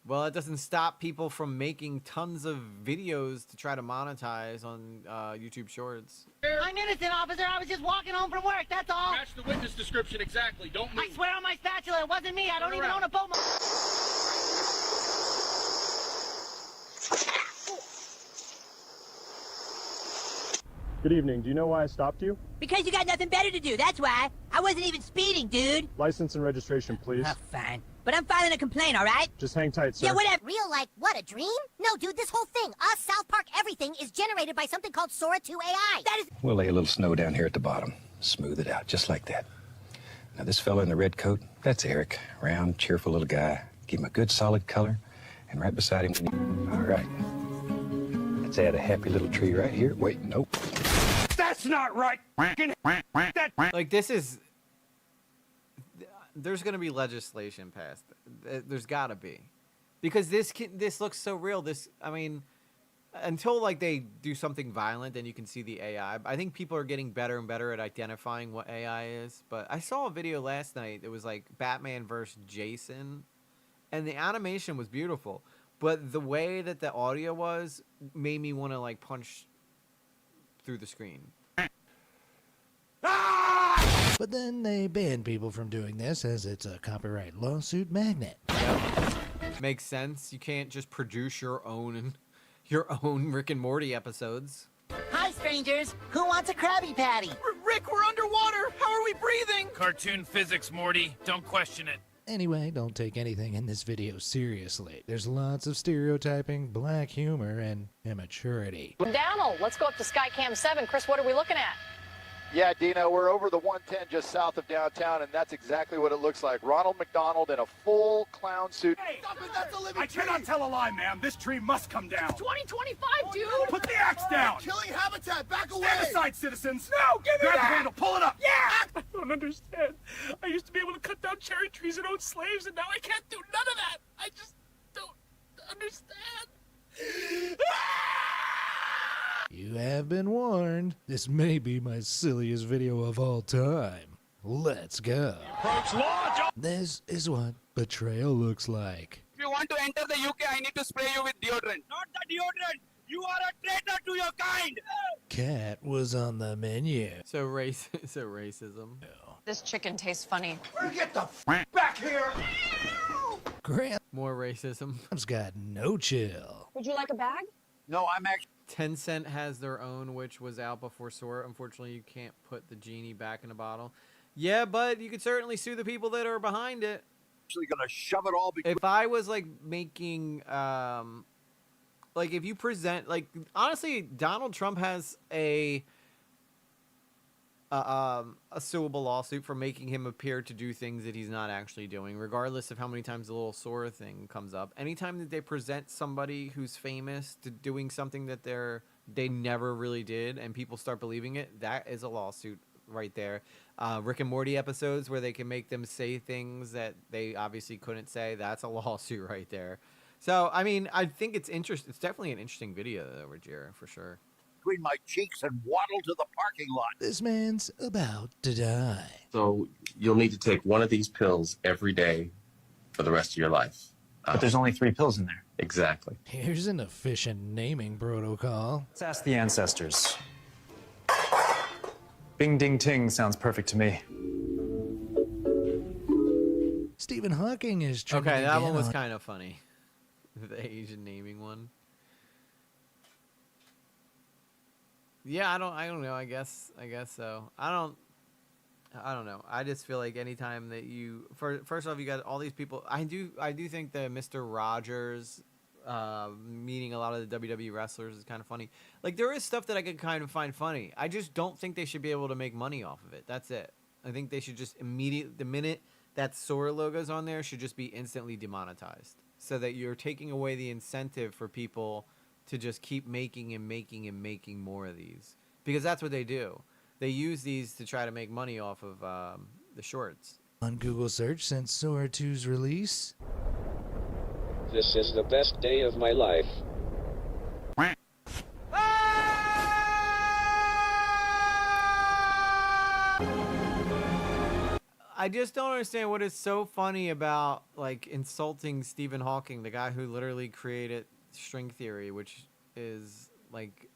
Well, it doesn't stop people from making tons of videos to try to monetize on YouTube Shorts. I'm innocent, officer. I was just walking home from work, that's all. Match the witness description exactly. Don't move. I swear on my spatula, it wasn't me. I don't even own a boat. Good evening. Do you know why I stopped you? Because you got nothing better to do, that's why. I wasn't even speeding, dude. License and registration, please. Fine. But I'm filing a complaint, all right? Just hang tight, sir. Yeah, whatever. Real like, what, a dream? No, dude, this whole thing, us, South Park, everything is generated by something called Sora 2 AI. That is... We'll lay a little snow down here at the bottom. Smooth it out, just like that. Now, this fella in the red coat, that's Eric. Round, cheerful little guy. Give him a good, solid color. And right beside him... All right. Let's add a happy little tree right here. Wait, nope. That's not right! Like, this is... There's going to be legislation passed. There's got to be. Because this looks so real. I mean, until, like, they do something violent, then you can see the AI. I think people are getting better and better at identifying what AI is. But I saw a video last night. It was, like, Batman versus Jason. And the animation was beautiful. But the way that the audio was made me want to, like, punch through the screen. But then they banned people from doing this as it's a copyright lawsuit magnet. Yep. Makes sense. You can't just produce your own Rick and Morty episodes. Hi, strangers. Who wants a Krabby Patty? Rick, we're underwater. How are we breathing? Cartoon physics, Morty. Don't question it. Anyway, don't take anything in this video seriously. There's lots of stereotyping, black humor, and immaturity. Downel, let's go up to Skycam 7. Chris, what are we looking at? Yeah, Dino, we're over the 110 just south of downtown, and that's exactly what it looks like. Ronald McDonald in a full clown suit. Hey, stop it, that's a living I cannot tell a lie, ma'am. This tree must come down. It's 2025, dude! Put the axe down! Killing habitat, back away! Stand aside, citizens! No, give me Grab that! the handle, pull it up! Yeah! I don't understand. I used to be able to cut down cherry trees and own slaves, and now I can't do none of that! I just don't understand. You have been warned. This may be my silliest video of all time. let's go. Approach launch. This is what betrayal looks like. If you want to enter the UK, I need to spray you with deodorant. Not the deodorant. You are a traitor to your kind. Cat was on the menu. So racism. This chicken tastes funny. Get the back here. Graham's More racism. got no chill. Would you like a bag? No, I'm actually. Tencent has their own, which was out before Sora. Unfortunately, you can't put the genie back in a bottle. Yeah, but you could certainly sue the people that are behind it. Actually gonna shove it all. If I was like making, like if you present, like honestly, Donald Trump has a suable lawsuit for making him appear to do things that he's not actually doing, regardless of how many times the little Sora thing comes up. Anytime that they present somebody who's famous to doing something that they never really did, and people start believing it, that is a lawsuit right there. Rick and Morty episodes where they can make them say things that they obviously couldn't say, that's a lawsuit right there. So I mean, I think it's interesting. It's definitely an interesting video though, Roger, for sure. Between my cheeks and waddle to the parking lot. This man's about to die. So you'll need to take one of these pills every day for the rest of your life. But there's only 3 pills in there. Exactly. Here's an efficient naming protocol. Let's ask the ancestors. Bing Ding Ting sounds perfect to me. Stephen Hawking is trending Okay, that again one was on- kind of funny. The Asian naming one. Yeah, I don't know. I guess so. I don't know. I just feel like anytime that you first off, you got all these people. I do think that Mr. Rogers meeting a lot of the WWE wrestlers is kind of funny. Like there is stuff that I could kind of find funny. I just don't think they should be able to make money off of it. That's it. I think they should just the minute that Sora logo's on there should just be instantly demonetized, so that you're taking away the incentive for people to just keep making and making and making more of these, because that's what they do. They use these to try to make money off of the shorts. On Google search since Sora 2's release. This is the best day of my life. I just don't understand what is so funny about like insulting Stephen Hawking, the guy who literally created string theory, which is like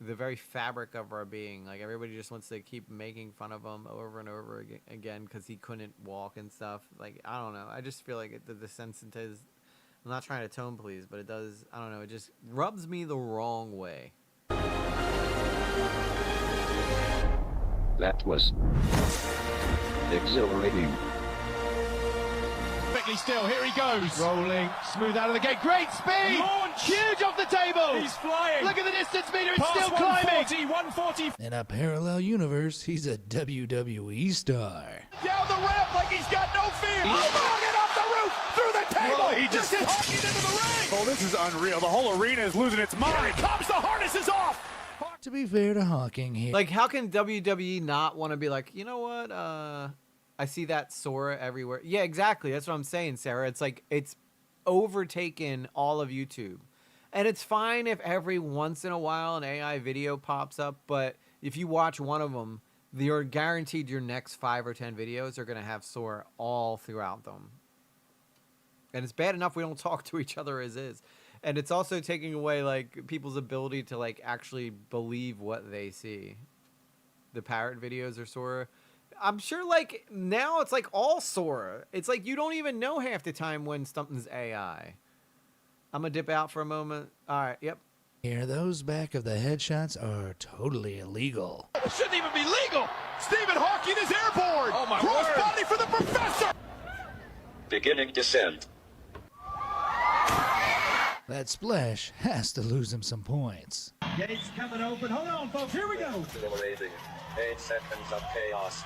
the very fabric of our being. Like everybody just wants to keep making fun of him over and over again because he couldn't walk and stuff. Like I don't know. I just feel like the desensitized. I'm not trying to tone please, but it does. I don't know. It just rubs me the wrong way. That was exhilarating. Perfectly still. Here he goes. Rolling. Smooth out of the gate. Great speed. Launch. Huge off the table. He's flying. Look at the distance meter. It's still climbing. 140. In a parallel universe, he's a WWE star. Down the ramp like he's got no fear. Oh, get off the roof. Through the table. Whoa, he just hit Hawking into the ring. Oh, this is unreal. The whole arena is losing its mind. Here it comes. The harness is off. To be fair to Hawking here. Like, how can WWE not want to be like, you know what? I see that Sora everywhere. Yeah, exactly. That's what I'm saying, Sarah. It's like it's overtaken all of YouTube. And it's fine if every once in a while an AI video pops up, but if you watch one of them, you're guaranteed your next 5 or 10 videos are going to have Sora all throughout them. And it's bad enough we don't talk to each other as is. And it's also taking away like people's ability to like actually believe what they see. The parrot videos are Sora. I'm sure like now it's like all Sora. It's like you don't even know half the time when something's AI. I'm gonna dip out for a moment. All right, yep. Here, those back of the headshots are totally illegal. It shouldn't even be legal. Stephen Hawking is airborne. Oh my word. Body for the professor. Beginning descent. That splash has to lose him some points. Gates coming open. Hold on, folks. Here we go. Exhilarating. 8 seconds of chaos.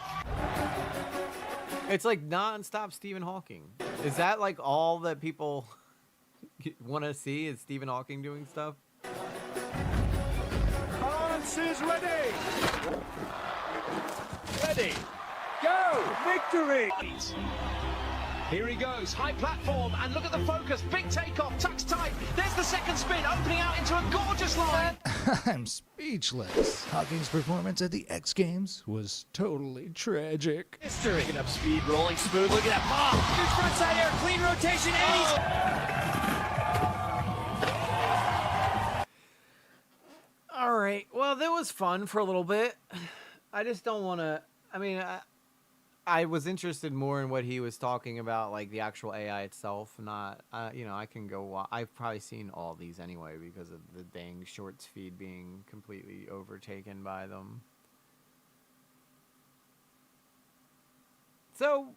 It's like non-stop Stephen Hawking. Is that like all that people want to see is Stephen Hawking doing stuff? Hans is ready. Ready. Go. Victory. Here he goes, high platform, and look at the focus, big takeoff, tucks tight, there's the second spin, opening out into a gorgeous line. I'm speechless. Hawking's performance at the X Games was totally tragic. History. Picking up speed, rolling smooth. Look at that pop. Huge front side air, clean rotation, and All right. Well, that was fun for a little bit. I just don't want to. I mean, I was interested more in what he was talking about, like the actual AI itself. Not, you know, I can go. I've probably seen all these anyway because of the dang shorts feed being completely overtaken by them. So,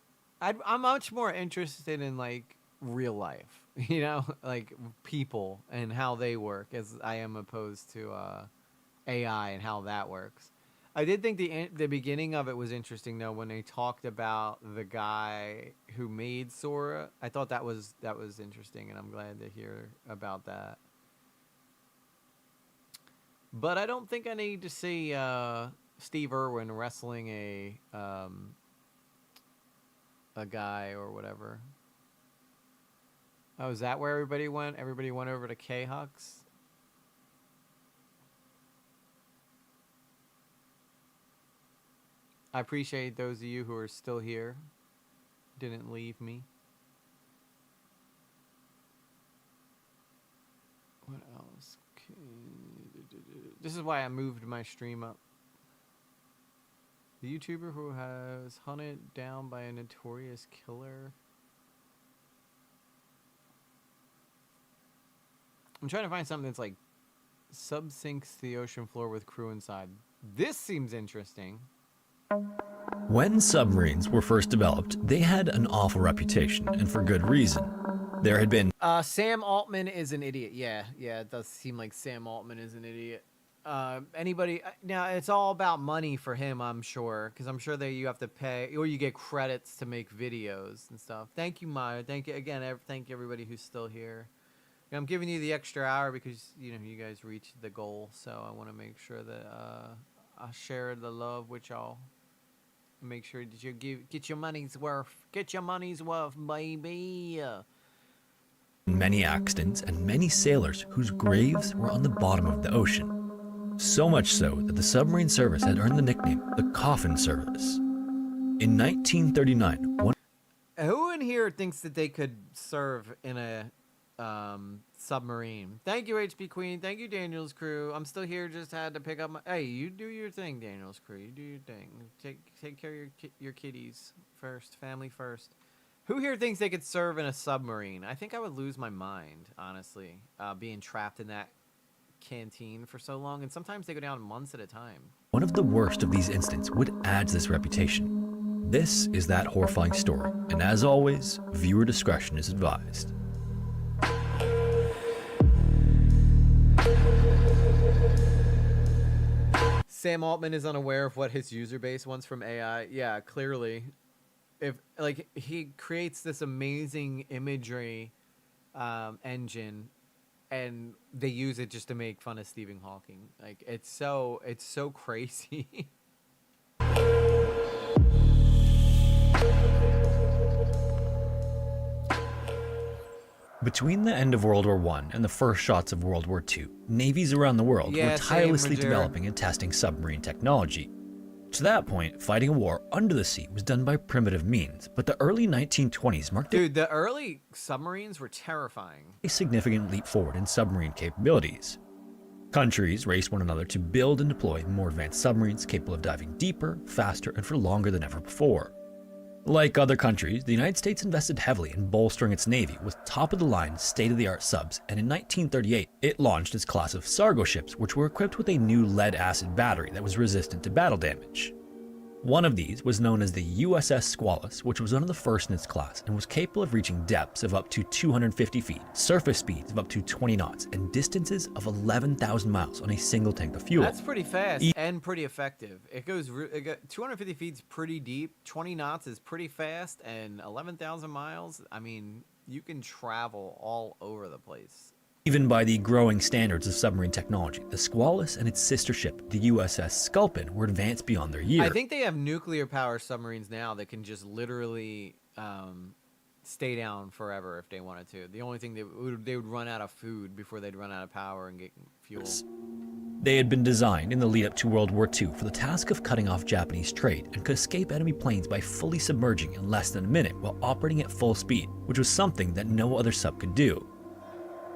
I'm much more interested in like real life, you know, like people and how they work, as I am opposed to AI and how that works. I did think the beginning of it was interesting though when they talked about the guy who made Sora. I thought that was interesting, and I'm glad to hear about that. But I don't think I need to see Steve Irwin wrestling a guy or whatever. Oh, is that where everybody went? Everybody went over to K-Hux? I appreciate those of you who are still here. Didn't leave me. What else? This is why I moved my stream up. The YouTuber who has hunted down by a notorious killer. I'm trying to find something that's like subsinks the ocean floor with crew inside. This seems interesting. When submarines were first developed, they had an awful reputation, and for good reason. There had been Sam Altman is an idiot. Yeah, it does seem like Sam Altman is an idiot. Anybody now? It's all about money for him, I'm sure, because I'm sure that you have to pay or you get credits to make videos and stuff. Thank you, Maya. Thank you again. Thank you everybody who's still here. I'm giving you the extra hour because you know you guys reached the goal, so I want to make sure that I share the love with y'all. Make sure that you get your money's worth. Get your money's worth, baby. many accidents and many sailors whose graves were on the bottom of the ocean. So much so that the submarine service had earned the nickname the Coffin Service. In 1939, who in here thinks that they could serve in a submarine? Thank you, HP Queen. Thank you, Daniel's crew. I'm still here. Just had to pick up my. Hey, you do your thing, Daniel's crew. You do your thing. Take care of your kitties first. Family first. Who here thinks they could serve in a submarine? I think I would lose my mind, honestly, being trapped in that canteen for so long, and sometimes they go down months at a time. one of the worst of these incidents would add to this reputation. This is that horrifying story, and as always, viewer discretion is advised. Sam Altman is unaware of what his user base wants from AI. Yeah, clearly. If like he creates this amazing imagery engine, and they use it just to make fun of Stephen Hawking. Like it's so crazy. Between the end of World War I and the first shots of World War II, navies around the world were tirelessly developing and testing submarine technology. To that point, fighting a war under the sea was done by primitive means, but the early 1920s marked the early submarines were terrifying. A significant leap forward in submarine capabilities. Countries raced one another to build and deploy more advanced submarines capable of diving deeper, faster, and for longer than ever before. Like other countries, the United States invested heavily in bolstering its navy with top-of-the-line, state-of-the-art subs, and in 1938, it launched its class of Sargo ships, which were equipped with a new lead-acid battery that was resistant to battle damage. One of these was known as the USS Squalus, which was one of the first in its class and was capable of reaching depths of up to 250 feet, surface speeds of up to 20 knots, and distances of 11,000 miles on a single tank of fuel. That's pretty fast and pretty effective. It goes 250 feet is pretty deep, 20 knots is pretty fast, and 11,000 miles, I mean, you can travel all over the place. Even by the growing standards of submarine technology, the Squalus and its sister ship, the USS Sculpin, were advanced beyond their years. I think they have nuclear power submarines now that can just literally stay down forever if they wanted to. The only thing they would run out of food before they'd run out of power and get fuel. They had been designed in the lead up to World War II for the task of cutting off Japanese trade and could escape enemy planes by fully submerging in less than a minute while operating at full speed, which was something that no other sub could do.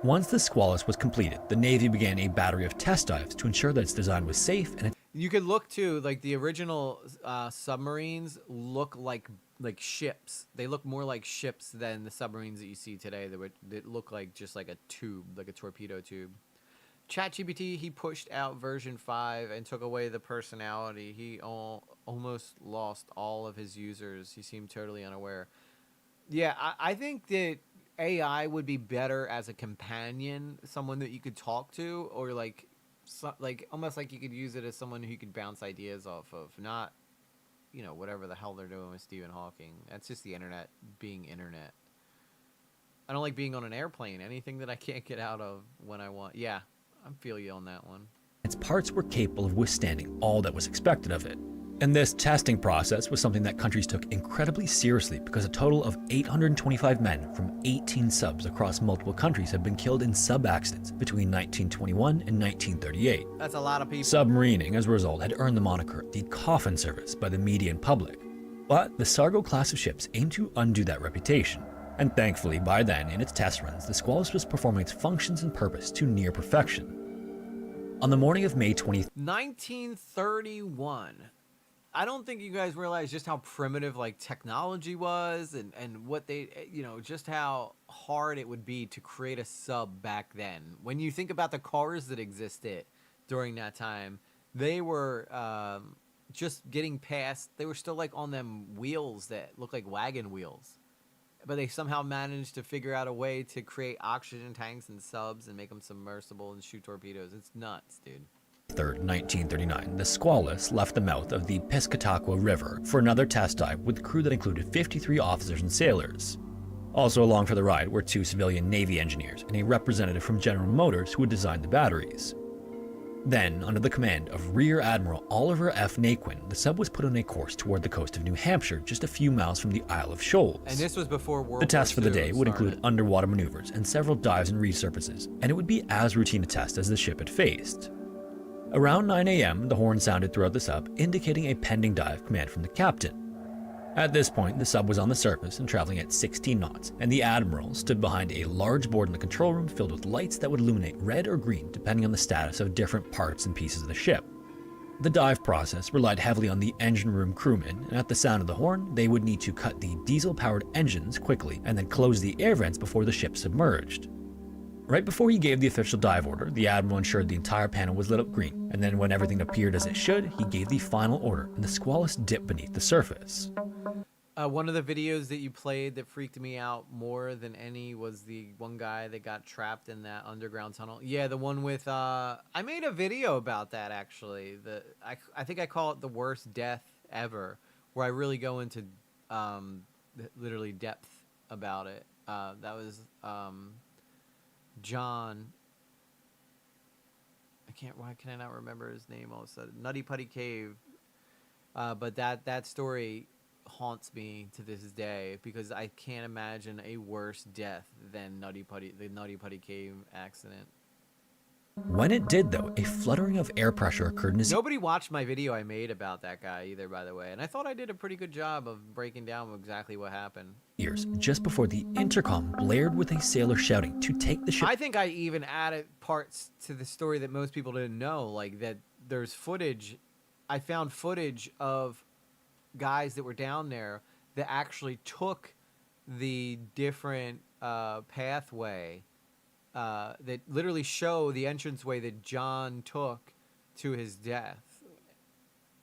Once the Squalus was completed, the Navy began a battery of test dives to ensure that its design was safe and You could look too, like the original submarines look like ships. They look more like ships than the submarines that you see today that look like just like a tube, like a torpedo tube. ChatGPT, he pushed out version 5 and took away the personality. He almost lost all of his users. He seemed totally unaware. Yeah, I think that AI would be better as a companion, someone that you could talk to, or like almost like you could use it as someone who you could bounce ideas off of, not, you know, whatever the hell they're doing with Stephen Hawking. That's just the internet being internet. I don't like being on an airplane. Anything that I can't get out of when I want. Yeah, I feel you on that one. its parts were capable of withstanding all that was expected of it. And this testing process was something that countries took incredibly seriously because a total of 825 men from 18 subs across multiple countries have been killed in sub accidents between 1921 and 1938. That's a lot of people. Submarining, as a result, had earned the moniker the coffin service by the media and public. But the Sargo class of ships aimed to undo that reputation. And thankfully, by then, in its test runs, the Squalus was performing its functions and purpose to near perfection. On the morning of May 20th, 1931. I don't think you guys realize just how primitive like technology was and what they, you know, just how hard it would be to create a sub back then. When you think about the cars that existed during that time, they were just getting past, they were still like on them wheels that look like wagon wheels. But they somehow managed to figure out a way to create oxygen tanks and subs and make them submersible and shoot torpedoes. It's nuts, dude. 3rd, 1939, the Squalus left the mouth of the Piscataqua River for another test dive with a crew that included 53 officers and sailors. Also along for the ride were 2 civilian Navy engineers and a representative from General Motors who had designed the batteries. Then, under the command of Rear Admiral Oliver F. Naquin, the sub was put on a course toward the coast of New Hampshire, just a few miles from the Isle of Shoals. And this was before World War II. The test for the day would include underwater maneuvers and several dives and resurfaces, and it would be as routine a test as the ship had faced. Around 9 a.m., the horn sounded throughout the sub, indicating a pending dive command from the captain. At this point, the sub was on the surface and traveling at 16 knots, and the admiral stood behind a large board in the control room filled with lights that would illuminate red or green depending on the status of different parts and pieces of the ship. The dive process relied heavily on the engine room crewmen, and at the sound of the horn, they would need to cut the diesel-powered engines quickly and then close the air vents before the ship submerged. Right before he gave the official dive order, the admiral ensured the entire panel was lit up green, and then when everything appeared as it should, he gave the final order, and the Squalus dipped beneath the surface. One of the videos that you played that freaked me out more than any was the one guy that got trapped in that underground tunnel. Yeah, the one with, I made a video about that, actually. I think I call it the worst death ever, where I really go into literally depth about it. That was John. Why can I not remember his name all of a sudden? Nutty Putty Cave. But that story haunts me to this day because I can't imagine a worse death than the Nutty Putty Cave accident. When it did, though, a fluttering of air pressure occurred in his... Nobody watched my video I made about that guy either, by the way, and I thought I did a pretty good job of breaking down exactly what happened. ...ears just before the intercom blared with a sailor shouting to take the ship... I think I even added parts to the story that most people didn't know, like that there's footage. I found footage of guys that were down there that actually took the different pathway that literally show the entranceway that John took to his death.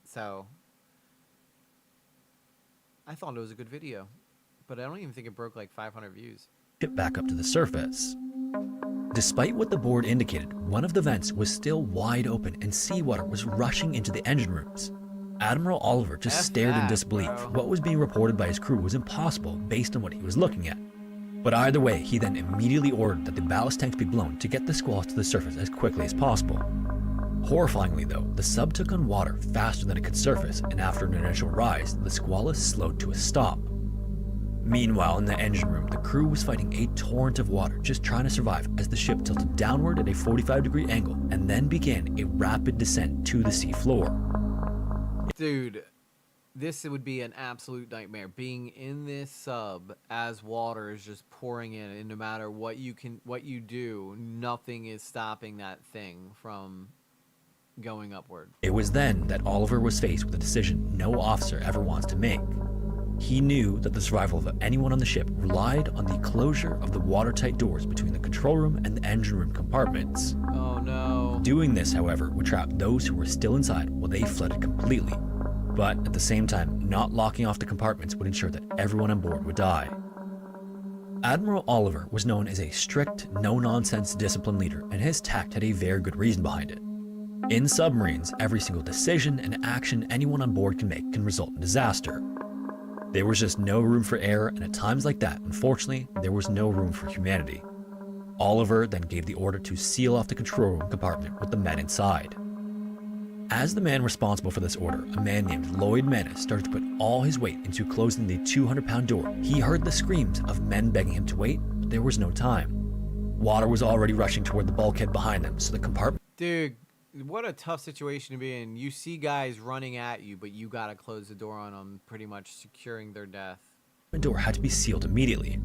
So I thought it was a good video, but I don't even think it broke like 500 views. ...ship back up to the surface. Despite what the board indicated, one of the vents was still wide open and seawater was rushing into the engine rooms. Admiral Oliver just stared in disbelief. What was being reported by his crew was impossible based on what he was looking at. But either way, he then immediately ordered that the ballast tanks be blown to get the Squalus to the surface as quickly as possible. Horrifyingly though, the sub took on water faster than it could surface, and after an initial rise, the Squalus slowed to a stop. Meanwhile, in the engine room, the crew was fighting a torrent of water, just trying to survive as the ship tilted downward at a 45-degree angle and then began a rapid descent to the sea floor. Dude, this would be an absolute nightmare. Being in this sub as water is just pouring in, and no matter what you do, nothing is stopping that thing from going upward. It was then that Oliver was faced with a decision no officer ever wants to make. He knew that the survival of anyone on the ship relied on the closure of the watertight doors between the control room and the engine room compartments. Oh no. Doing this, however, would trap those who were still inside while they flooded completely. But at the same time, not locking off the compartments would ensure that everyone on board would die. Admiral Oliver was known as a strict, no-nonsense discipline leader, and his tact had a very good reason behind it. In submarines, every single decision and action anyone on board can make can result in disaster. There was just no room for error, and at times like that, unfortunately, there was no room for humanity. Oliver then gave the order to seal off the control room compartment with the men inside. As the man responsible for this order, a man named Lloyd Manus, started to put all his weight into closing the 200-pound door, he heard the screams of men begging him to wait, but there was no time. Water was already rushing toward the bulkhead behind them, so the compartment... Dude, what a tough situation to be in. You see guys running at you, but you gotta close the door on them, pretty much securing their death. The door had to be sealed immediately.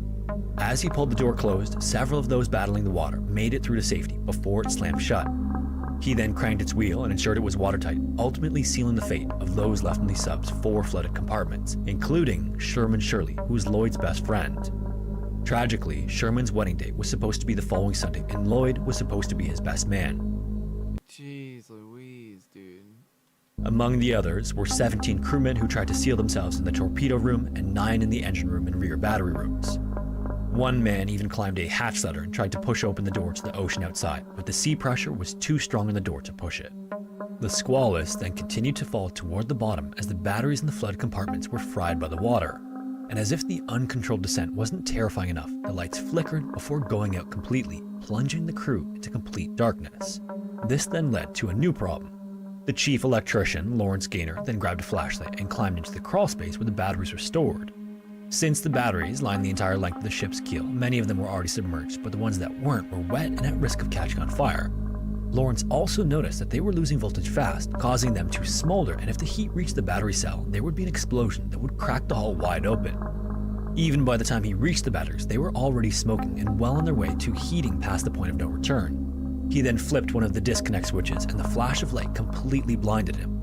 As he pulled the door closed, several of those battling the water made it through to safety before it slammed shut. He then cranked its wheel and ensured it was watertight, ultimately sealing the fate of those left in the sub's 4 flooded compartments, including Sherman Shirley, who was Lloyd's best friend. Tragically, Sherman's wedding date was supposed to be the following Sunday, and Lloyd was supposed to be his best man. Jeez Louise, dude. Among the others were 17 crewmen who tried to seal themselves in the torpedo room and 9 in the engine room and rear battery rooms. One man even climbed a hatch ladder and tried to push open the door to the ocean outside, but the sea pressure was too strong on the door to push it. The Squalus then continued to fall toward the bottom as the batteries in the flood compartments were fried by the water. And as if the uncontrolled descent wasn't terrifying enough, the lights flickered before going out completely, plunging the crew into complete darkness. This then led to a new problem. The chief electrician, Lawrence Gaynor, then grabbed a flashlight and climbed into the crawl space where the batteries were stored. Since the batteries lined the entire length of the ship's keel, many of them were already submerged, but the ones that weren't were wet and at risk of catching on fire. Lawrence also noticed that they were losing voltage fast, causing them to smolder, and if the heat reached the battery cell, there would be an explosion that would crack the hull wide open. Even by the time he reached the batteries, they were already smoking and well on their way to heating past the point of no return. He then flipped one of the disconnect switches, and the flash of light completely blinded him.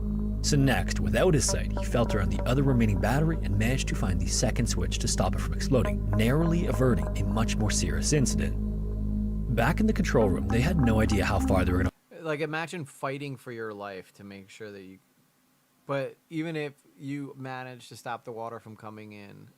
So next, without his sight, he felt around the other remaining battery and managed to find the second switch to stop it from exploding, narrowly averting a much more serious incident. Back in the control room, they had no idea how far they were going to... Like, imagine fighting for your life to make sure that you... But even if you manage to stop the water from coming in,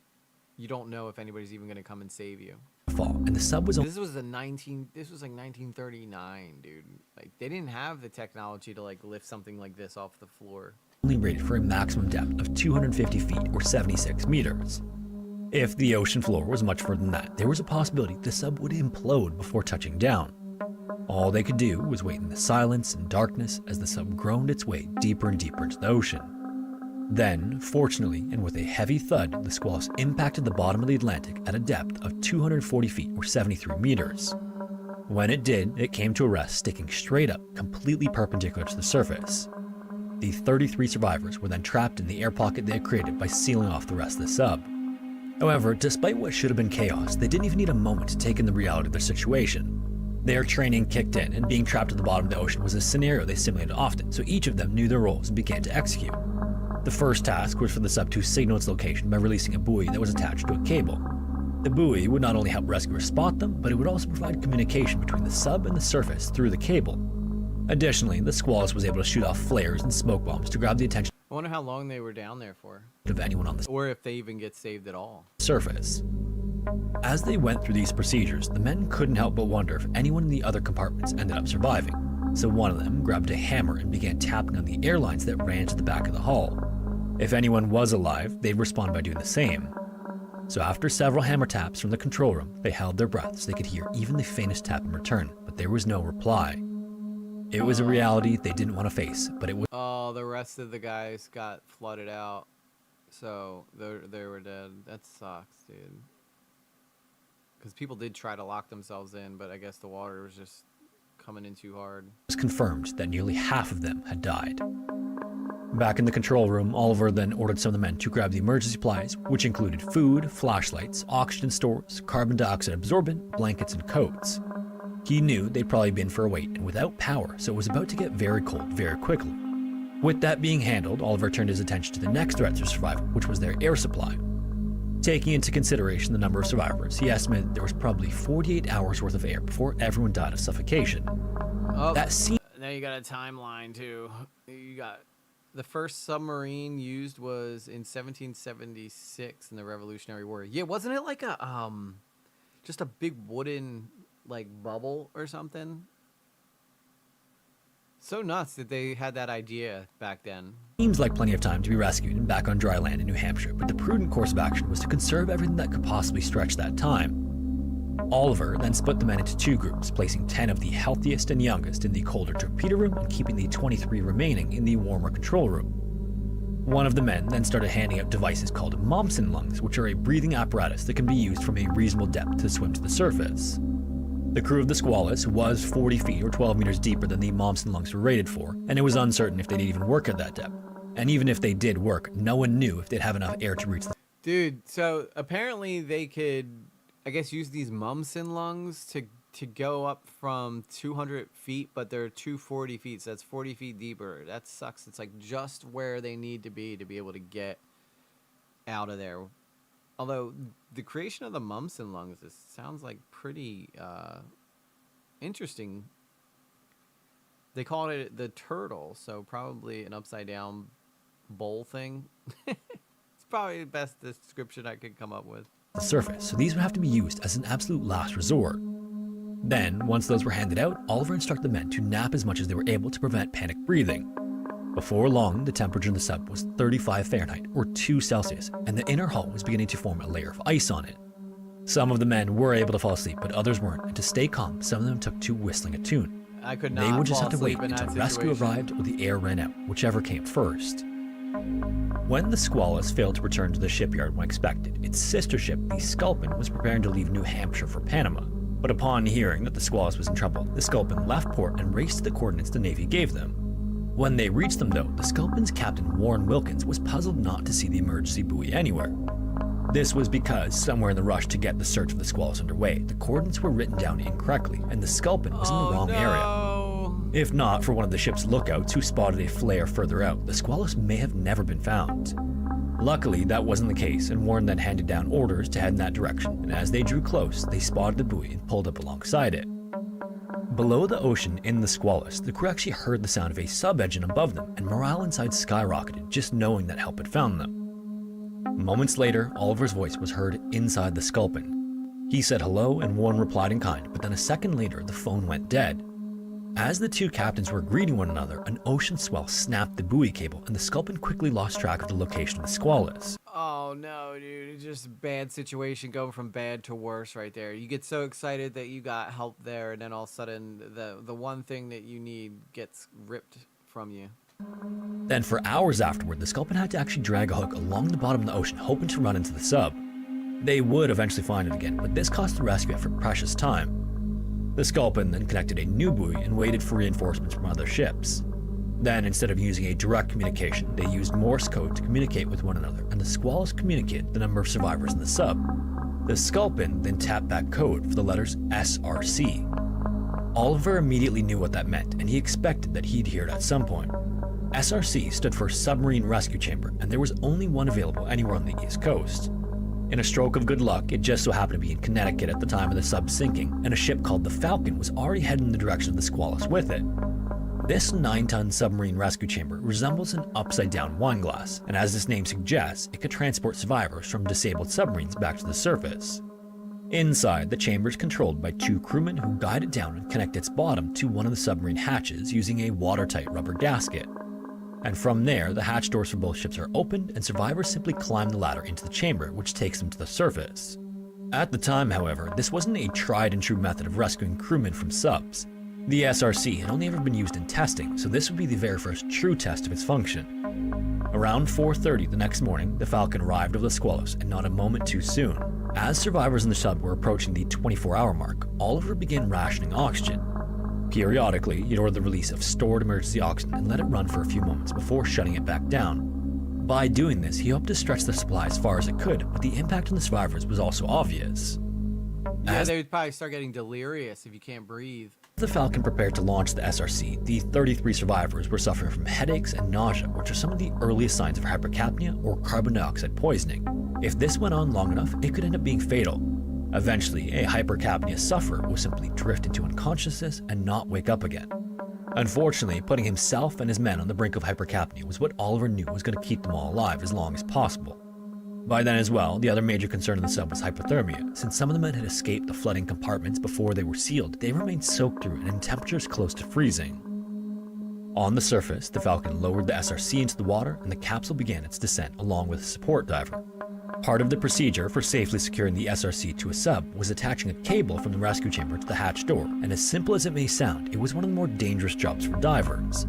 you don't know if anybody's even going to come and save you. fall, and the sub was... This was like 1939, dude. Like, they didn't have the technology to, like, lift something like this off the floor. ...only rated for a maximum depth of 250 feet or 76 meters. If the ocean floor was much further than that, there was a possibility the sub would implode before touching down. All they could do was wait in the silence and darkness as the sub groaned its way deeper and deeper into the ocean. Then, fortunately, and with a heavy thud, the Squalus impacted the bottom of the Atlantic at a depth of 240 feet or 73 meters. When it did, it came to a rest, sticking straight up, completely perpendicular to the surface. The 33 survivors were then trapped in the air pocket they had created by sealing off the rest of the sub. However, despite what should have been chaos, they didn't even need a moment to take in the reality of their situation. Their training kicked in, and being trapped at the bottom of the ocean was a scenario they simulated often, so each of them knew their roles and began to execute. The first task was for the sub to signal its location by releasing a buoy that was attached to a cable. The buoy would not only help rescuers spot them, but it would also provide communication between the sub and the surface through the cable. Additionally, the Squalus was able to shoot off flares and smoke bombs to grab the attention I wonder how long they were down there for. of anyone on the Or if they even get saved at all. surface. As they went through these procedures, the men couldn't help but wonder if anyone in the other compartments ended up surviving. So one of them grabbed a hammer and began tapping on the air lines that ran to the back of the hull. If anyone was alive, they'd respond by doing the same. So after several hammer taps from the control room, they held their breath so they could hear even the faintest tap in return, but there was no reply. It was a reality they didn't want to face, but it was... Oh, the rest of the guys got flooded out. So they were dead. That sucks, dude. Because people did try to lock themselves in, but I guess the water was just coming in too hard. It was confirmed that nearly half of them had died. Back in the control room, Oliver then ordered some of the men to grab the emergency supplies, which included food, flashlights, oxygen stores, carbon dioxide absorbent, blankets, and coats. He knew they'd probably been for a wait and without power, so it was about to get very cold very quickly. With that being handled, Oliver turned his attention to the next threat to survival, which was their air supply. Taking into consideration the number of survivors, he estimated there was probably 48 hours worth of air before everyone died of suffocation. Oh, that seemed now you got a timeline too. You got the first submarine used was in 1776 in the Revolutionary War. Yeah, wasn't it like a just a big wooden like bubble or something? So nuts that they had that idea back then. Seems like plenty of time to be rescued and back on dry land in New Hampshire, but the prudent course of action was to conserve everything that could possibly stretch that time. Oliver then split the men into two groups, placing 10 of the healthiest and youngest in the colder torpedo room and keeping the 23 remaining in the warmer control room. One of the men then started handing out devices called Momsen lungs, which are a breathing apparatus that can be used from a reasonable depth to swim to the surface. The crew of the Squalus was 40 feet or 12 meters deeper than the Momsen lungs were rated for, and it was uncertain if they'd even work at that depth. And even if they did work, no one knew if they'd have enough air to reach the... Dude, so apparently they could, I guess, use these Momsen lungs to go up from 200 feet, but they're 240 feet, so that's 40 feet deeper. That sucks. It's like just where they need to be able to get out of there. Although the creation of the Momsen lungs, this sounds like pretty interesting. They called it the turtle, so probably an upside down bowl thing. It's probably the best description I could come up with. The surface, so these would have to be used as an absolute last resort. Then, once those were handed out, Oliver instructed the men to nap as much as they were able to prevent panic breathing. Before long, the temperature in the sub was 35 Fahrenheit or 2 Celsius, and the inner hull was beginning to form a layer of ice on it. Some of the men were able to fall asleep, but others weren't, and to stay calm, some of them took to whistling a tune. I could not. They would just fall have to wait asleep in until that rescue situation. arrived or the air ran out, whichever came first. When the Squalus failed to return to the shipyard when expected, its sister ship, the Sculpin, was preparing to leave New Hampshire for Panama. But upon hearing that the Squalus was in trouble, the Sculpin left port and raced to the coordinates the Navy gave them. When they reached them, though, the Sculpin's captain, Warren Wilkins, was puzzled not to see the emergency buoy anywhere. This was because, somewhere in the rush to get the search of the Squalus underway, the coordinates were written down incorrectly, and the Sculpin was in the wrong area. If not for one of the ship's lookouts who spotted a flare further out, the Squalus may have never been found. Luckily, that wasn't the case, and Warren then handed down orders to head in that direction, and as they drew close, they spotted the buoy and pulled up alongside it. Below the ocean in the Squalus, the crew actually heard the sound of a sub-engine above them, and morale inside skyrocketed just knowing that help had found them. Moments later, Oliver's voice was heard inside the Sculpin. He said hello, and Warren replied in kind, but then a second later, the phone went dead. As the two captains were greeting one another, an ocean swell snapped the buoy cable, and the Sculpin quickly lost track of the location of the Squalus. Oh no, dude, it's just a bad situation going from bad to worse right there. You get so excited that you got help there, and then all of a sudden the one thing that you need gets ripped from you. Then for hours afterward, the Sculpin had to actually drag a hook along the bottom of the ocean, hoping to run into the sub. They would eventually find it again, but this cost the rescue effort precious time. The Sculpin then connected a new buoy and waited for reinforcements from other ships. Then, instead of using a direct communication, they used Morse code to communicate with one another, and the Squalus communicated the number of survivors in the sub. The Sculpin then tapped that code for the letters SRC. Oliver immediately knew what that meant, and he expected that he'd hear it at some point. SRC stood for Submarine Rescue Chamber, and there was only one available anywhere on the East Coast. In a stroke of good luck, it just so happened to be in Connecticut at the time of the sub sinking, and a ship called the Falcon was already heading in the direction of the Squalus with it. This 9-ton submarine rescue chamber resembles an upside-down wine glass, and as this name suggests, it could transport survivors from disabled submarines back to the surface. Inside, the chamber is controlled by 2 crewmen who guide it down and connect its bottom to one of the submarine hatches using a watertight rubber gasket. And from there, the hatch doors for both ships are opened, and survivors simply climb the ladder into the chamber, which takes them to the surface. At the time, however, this wasn't a tried-and-true method of rescuing crewmen from subs. The SRC had only ever been used in testing, so this would be the very first true test of its function. Around 4:30 the next morning, the Falcon arrived over the Squallows, and not a moment too soon. As survivors in the sub were approaching the 24-hour mark, Oliver began rationing oxygen. Periodically, he'd order the release of stored emergency oxygen and let it run for a few moments before shutting it back down. By doing this, he hoped to stretch the supply as far as it could, but the impact on the survivors was also obvious. Yeah, they would probably start getting delirious if you can't breathe. The Falcon prepared to launch the SRC, the 33 survivors were suffering from headaches and nausea, which are some of the earliest signs of hypercapnia or carbon dioxide poisoning. If this went on long enough, it could end up being fatal. Eventually, a hypercapnia sufferer will simply drift into unconsciousness and not wake up again. Unfortunately, putting himself and his men on the brink of hypercapnia was what Oliver knew was going to keep them all alive as long as possible. By then as well, the other major concern in the sub was hypothermia. Since some of the men had escaped the flooding compartments before they were sealed, they remained soaked through and in temperatures close to freezing. On the surface, the Falcon lowered the SRC into the water and the capsule began its descent along with a support diver. Part of the procedure for safely securing the SRC to a sub was attaching a cable from the rescue chamber to the hatch door, and as simple as it may sound, it was one of the more dangerous jobs for divers.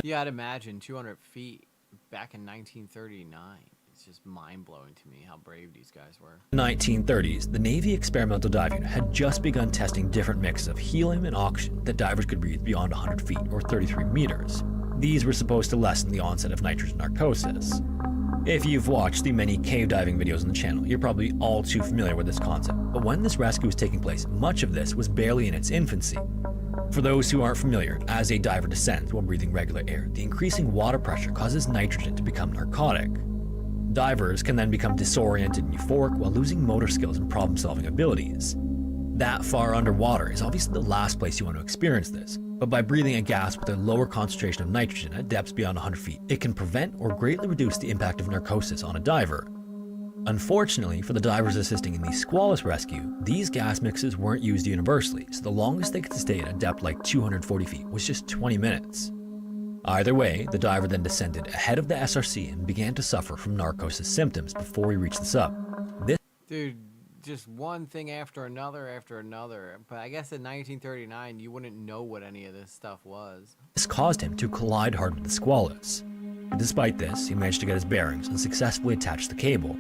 Yeah, I'd imagine 200 feet back in 1939. It's just mind-blowing to me how brave these guys were. In the 1930s, the Navy Experimental Dive Unit had just begun testing different mixes of helium and oxygen that divers could breathe beyond 100 feet or 33 meters. These were supposed to lessen the onset of nitrogen narcosis. If you've watched the many cave diving videos on the channel, you're probably all too familiar with this concept, but when this rescue was taking place, much of this was barely in its infancy. For those who aren't familiar, as a diver descends while breathing regular air, the increasing water pressure causes nitrogen to become narcotic. Divers can then become disoriented and euphoric while losing motor skills and problem-solving abilities. That far underwater is obviously the last place you want to experience this, but by breathing a gas with a lower concentration of nitrogen at depths beyond 100 feet, it can prevent or greatly reduce the impact of narcosis on a diver. Unfortunately for the divers assisting in the Squallows rescue, these gas mixes weren't used universally, so the longest they could stay at a depth like 240 feet was just 20 minutes. Either way, the diver then descended ahead of the SRC and began to suffer from narcosis symptoms before he reached the sub. Dude, just one thing after another. But I guess in 1939, you wouldn't know what any of this stuff was. This caused him to collide hard with the Squallows. Despite this, he managed to get his bearings and successfully attach the cable.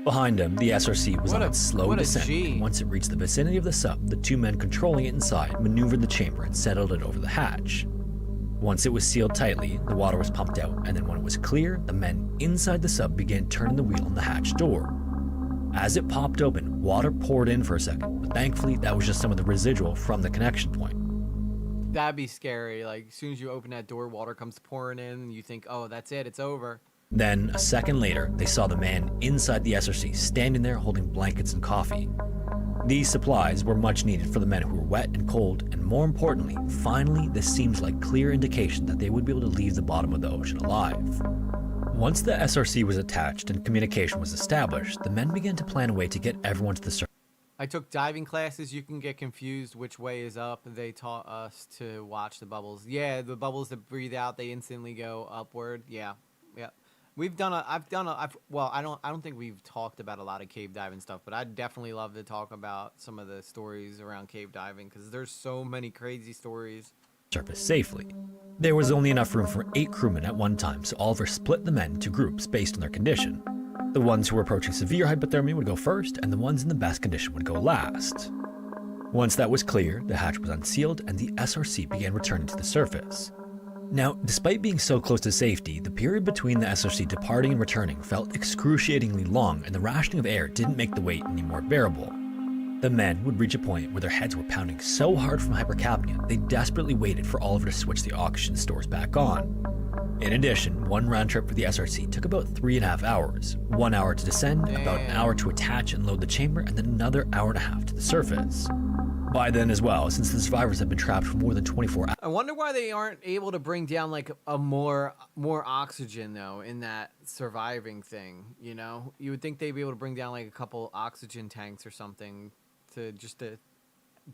Behind him, the SRC was on its slow descent, and once it reached the vicinity of the sub, the two men controlling it inside maneuvered the chamber and settled it over the hatch. Once it was sealed tightly, the water was pumped out, and then when it was clear, the men inside the sub began turning the wheel on the hatch door. As it popped open, water poured in for a second, but thankfully that was just some of the residual from the connection point. That'd be scary. Like, as soon as you open that door, water comes pouring in, and you think, oh, that's it, it's over. Then, a second later, they saw the man inside the SRC standing there holding blankets and coffee. These supplies were much needed for the men who were wet and cold, and more importantly, finally, this seems like clear indication that they would be able to leave the bottom of the ocean alive. Once the SRC was attached and communication was established, the men began to plan a way to get everyone to the surface. I took diving classes. You can get confused which way is up. They taught us to watch the bubbles. Yeah, the bubbles that breathe out, they instantly go upward. Yeah. Well, I don't think we've talked about a lot of cave diving stuff, but I'd definitely love to talk about some of the stories around cave diving because there's so many crazy stories. Surface safely. There was only enough room for 8 crewmen at one time, so Oliver split the men into groups based on their condition. The ones who were approaching severe hypothermia would go first, and the ones in the best condition would go last. Once that was clear, the hatch was unsealed and the SRC began returning to the surface. Now, despite being so close to safety, the period between the SRC departing and returning felt excruciatingly long, and the rationing of air didn't make the wait any more bearable. The men would reach a point where their heads were pounding so hard from hypercapnia, they desperately waited for Oliver to switch the oxygen stores back on. In addition, one round trip for the SRC took about 3.5 hours. 1 hour to descend, about an hour to attach and load the chamber, and then another hour and a half to the surface. By then as well, since the survivors had been trapped for more than 24 hours. I wonder why they aren't able to bring down like a more oxygen though in that surviving thing, you know? You would think they'd be able to bring down like a couple oxygen tanks or something to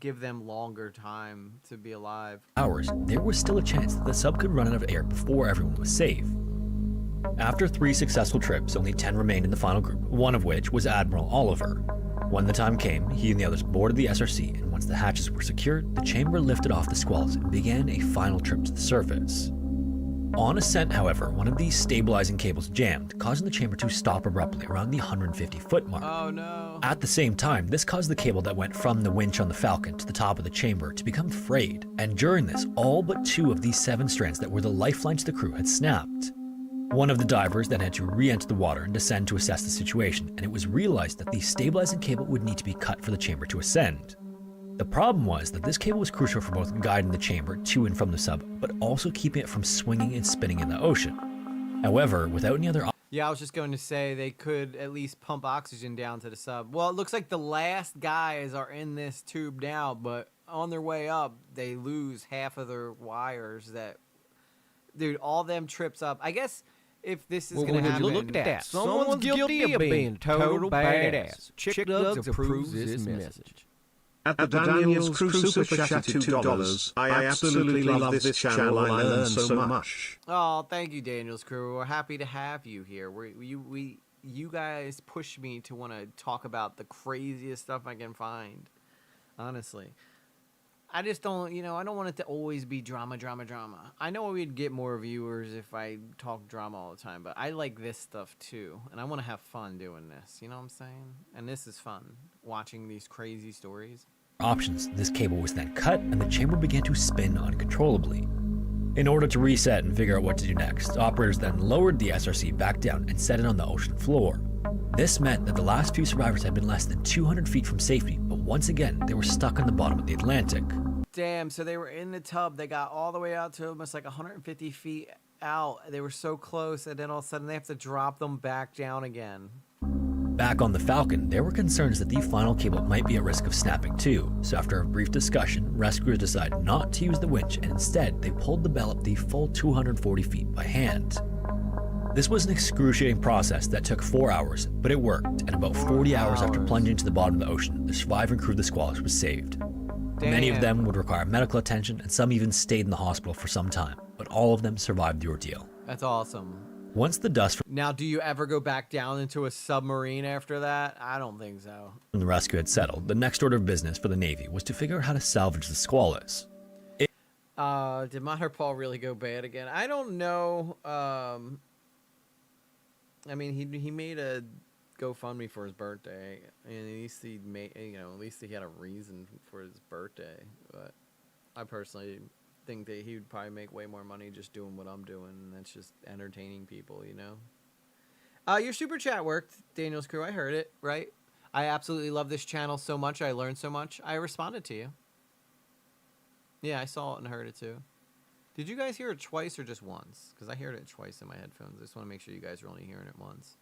give them longer time to be alive. There was still a chance that the sub could run out of air before everyone was safe. After 3 successful trips, only 10 remained in the final group, one of which was Admiral Oliver. When the time came, he and the others boarded the SRC, and once the hatches were secured, the chamber lifted off the Squallows and began a final trip to the surface. On ascent, however, one of these stabilizing cables jammed, causing the chamber to stop abruptly around the 150-foot mark. Oh no. At the same time, this caused the cable that went from the winch on the Falcon to the top of the chamber to become frayed, and during this, all but 2 of these 7 strands that were the lifelines to the crew had snapped. One of the divers then had to re-enter the water and descend to assess the situation, and it was realized that the stabilizing cable would need to be cut for the chamber to ascend. The problem was that this cable was crucial for both guiding the chamber to and from the sub, but also keeping it from swinging and spinning in the ocean. However, without any other Yeah, I was just going to say they could at least pump oxygen down to the sub. Well, it looks like the last guys are in this tube now, but on their way up, they lose half of their wires that... Dude, all them trips up. I guess if this is going to happen... Look at that. Someone's guilty of being total badass. Chick Dugs approves this message. At the Daniels Crew Super Chat at $2, I absolutely love this channel. I learn so much. Oh, thank you, Daniels Crew. We're happy to have you here. You guys push me to want to talk about the craziest stuff I can find. Honestly. I just don't, I don't want it to always be drama. I know we'd get more viewers if I talk drama all the time, but I like this stuff too. And I want to have fun doing this. You know what I'm saying? And this is fun, watching these crazy stories. options, this cable was then cut and the chamber began to spin uncontrollably. In order to reset and figure out what to do next, operators then lowered the SRC back down and set it on the ocean floor. This meant that the last few survivors had been less than 200 feet from safety, but once again, they were stuck on the bottom of the Atlantic. Damn, so they were in the tub. They got all the way out to almost like 150 feet out. They were so close, and then all of a sudden they have to drop them back down again. Back on the Falcon, there were concerns that the final cable might be at risk of snapping too, so after a brief discussion, rescuers decided not to use the winch and instead they pulled the bell up the full 240 feet by hand. This was an excruciating process that took 4 hours, but it worked, and about 40 hours after plunging to the bottom of the ocean, the surviving crew of the Squalus was saved. Damn. Many of them would require medical attention, and some even stayed in the hospital for some time, but all of them survived the ordeal. That's awesome. Once the dust Now, do you ever go back down into a submarine after that? I don't think so. from the rescue had settled, the next order of business for the Navy was to figure out how to salvage the Squalus. Did Mater Paul really go bad again? I don't know. I mean, he made a GoFundMe for his birthday, and at least he made, at least he had a reason for his birthday. But I personally think that he would probably make way more money just doing what I'm doing, and that's just entertaining people, Your super chat worked, Daniel's Crew. I heard it, right? I absolutely love this channel so much. I learned so much. I responded to you. Yeah, I saw it and heard it too. Did you guys hear it twice or just once? Because I heard it twice in my headphones. I just want to make sure you guys are only hearing it once.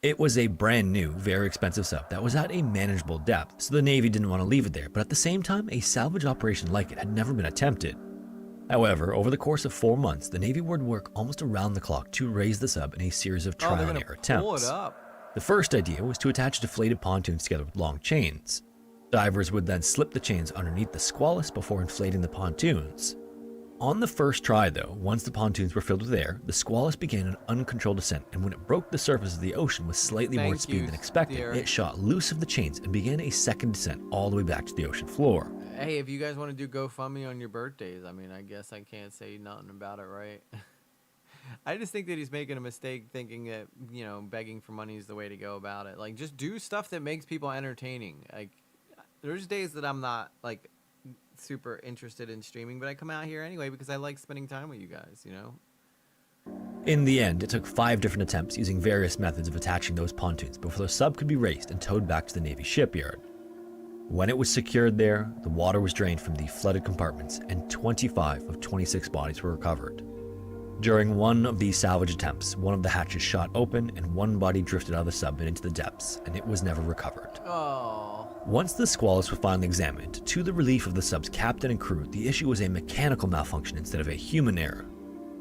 It was a brand new, very expensive sub that was at a manageable depth, so the Navy didn't want to leave it there, but at the same time, a salvage operation like it had never been attempted. However, over the course of 4 months, the Navy would work almost around the clock to raise the sub in a series of trial and error attempts. The first idea was to attach deflated pontoons together with long chains. Divers would then slip the chains underneath the Squalus before inflating the pontoons. On the first try though, once the pontoons were filled with air, the Squalus began an uncontrolled descent, and when it broke the surface of the ocean with slightly more speed than expected, it shot loose of the chains and began a second descent all the way back to the ocean floor. Hey, if you guys want to do GoFundMe on your birthdays, I mean, I guess I can't say nothing about it, right? I just think that he's making a mistake thinking that, begging for money is the way to go about it. Like, just do stuff that makes people entertaining. Like, there's days that I'm not, like, super interested in streaming, but I come out here anyway because I like spending time with you guys, In the end, it took 5 different attempts using various methods of attaching those pontoons before the sub could be raised and towed back to the Navy shipyard. When it was secured there, the water was drained from the flooded compartments and 25 of 26 bodies were recovered. During one of these salvage attempts, one of the hatches shot open and one body drifted out of the sub and into the depths, and it was never recovered. Oh. Once the Squalus was finally examined, to the relief of the sub's captain and crew, the issue was a mechanical malfunction instead of a human error.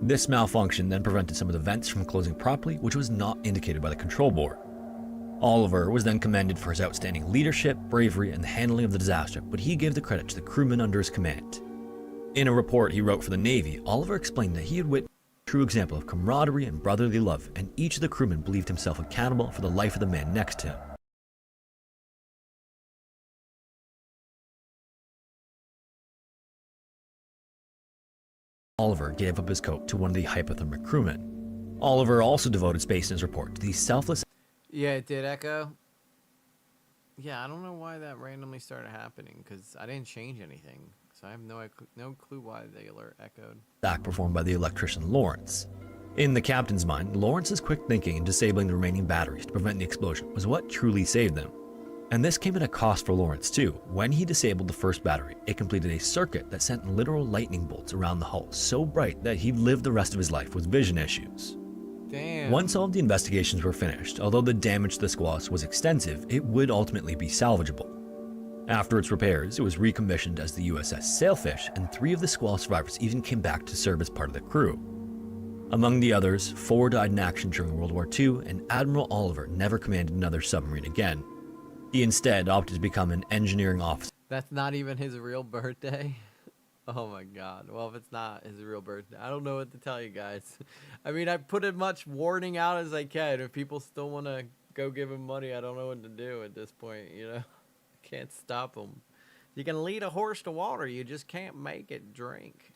This malfunction then prevented some of the vents from closing properly, which was not indicated by the control board. Oliver was then commended for his outstanding leadership, bravery, and the handling of the disaster, but he gave the credit to the crewmen under his command. In a report he wrote for the Navy, Oliver explained that he had witnessed a true example of camaraderie and brotherly love, and each of the crewmen believed himself accountable for the life of the man next to him. Oliver gave up his coat to one of the hypothermic crewmen. Oliver also devoted space in his report to the selfless... Yeah, it did echo. Yeah, I don't know why that randomly started happening, because I didn't change anything. So I have no clue why the alert echoed. ...act performed by the electrician Lawrence. In the captain's mind, Lawrence's quick thinking in disabling the remaining batteries to prevent the explosion was what truly saved them. And this came at a cost for Lawrence too. When he disabled the first battery, it completed a circuit that sent literal lightning bolts around the hull so bright that he'd live the rest of his life with vision issues. Damn. Once all of the investigations were finished, although the damage to the Squalus was extensive, it would ultimately be salvageable. After its repairs, it was recommissioned as the USS Sailfish, and 3 of the Squall survivors even came back to serve as part of the crew. Among the others, 4 died in action during World War II, and Admiral Oliver never commanded another submarine again. He instead opted to become an engineering officer. That's not even his real birthday? Oh my god. Well, if it's not his real birthday, I don't know what to tell you guys. I mean, I put as much warning out as I can. If people still want to go give him money, I don't know what to do at this point, you know? Can't stop them. You can lead a horse to water, you just can't make it drink.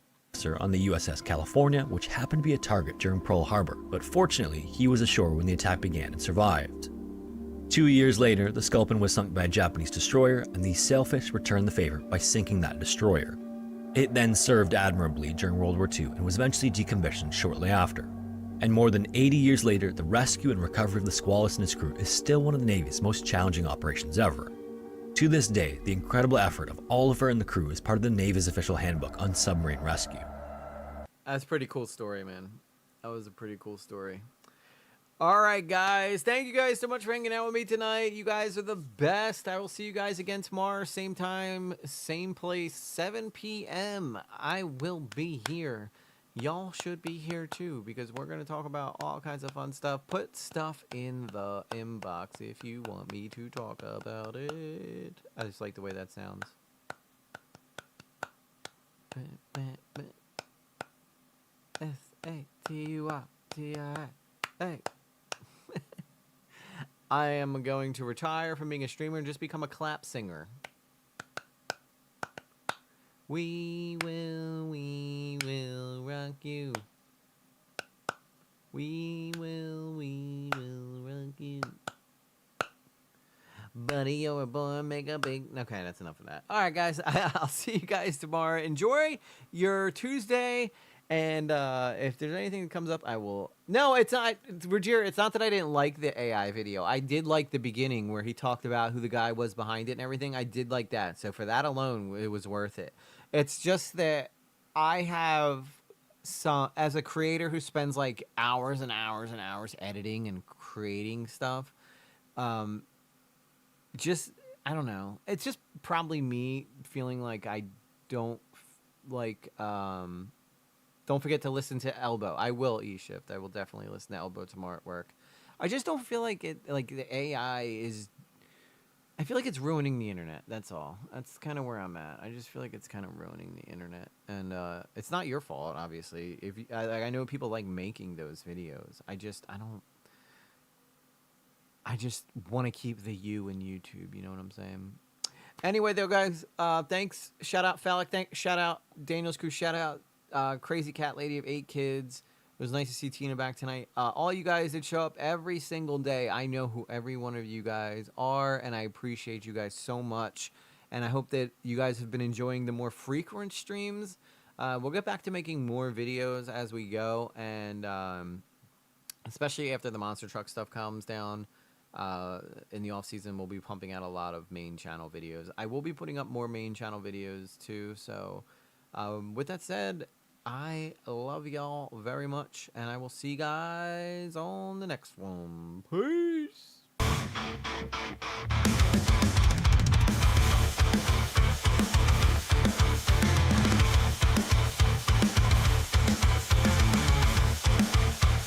On the USS California, which happened to be a target during Pearl Harbor, but fortunately, he was ashore when the attack began and survived. 2 years later, the Sculpin was sunk by a Japanese destroyer, and the Sailfish returned the favor by sinking that destroyer. It then served admirably during World War II and was eventually decommissioned shortly after. And more than 80 years later, the rescue and recovery of the Squalus and his crew is still one of the Navy's most challenging operations ever. To this day, the incredible effort of Oliver and the crew is part of the Navy's official handbook on submarine rescue. That's a pretty cool story, man. That was a pretty cool story. All right, guys. Thank you guys so much for hanging out with me tonight. You guys are the best. I will see you guys again tomorrow. Same time, same place, 7 p.m. I will be here. Y'all should be here too, because we're going to talk about all kinds of fun stuff. Put stuff in the inbox if you want me to talk about it. I just like the way that sounds. S-A-T-U-R-T-I-A. I am going to retire from being a streamer and just become a clap singer. We will rock you. We will rock you. Buddy, you're a boy, make a big... Okay, that's enough of that. All right, guys, I'll see you guys tomorrow. Enjoy your Tuesday. And if there's anything that comes up, I will... No, it's not, Roger, it's not that I didn't like the AI video. I did like the beginning where he talked about who the guy was behind it and everything. I did like that. So for that alone, it was worth it. It's just that I have some... As a creator who spends like hours and hours and hours editing and creating stuff, just... I don't know. It's just probably me feeling like I don't like... Don't forget to listen to Elbow. I will E-Shift. I will definitely listen to Elbow tomorrow at work. I just don't feel like it. Like the AI is. I feel like it's ruining the internet. That's all. That's kind of where I'm at. I just feel like it's kind of ruining the internet, and it's not your fault, obviously. If you, I know people like making those videos. I don't. I just want to keep the you in YouTube. You know what I'm saying? Anyway, though, guys. Thanks. Shout out Phallic. Shout out Daniel's crew. Shout out. Crazy Cat Lady of 8 kids. It was nice to see Tina back tonight. All you guys that show up every single day, I know who every one of you guys are, and I appreciate you guys so much. And I hope that you guys have been enjoying the more frequent streams. We'll get back to making more videos as we go, and especially after the monster truck stuff calms down. In the off season, we'll be pumping out a lot of main channel videos. I will be putting up more main channel videos too. So with that said, I love y'all very much, and I will see you guys on the next one. Peace.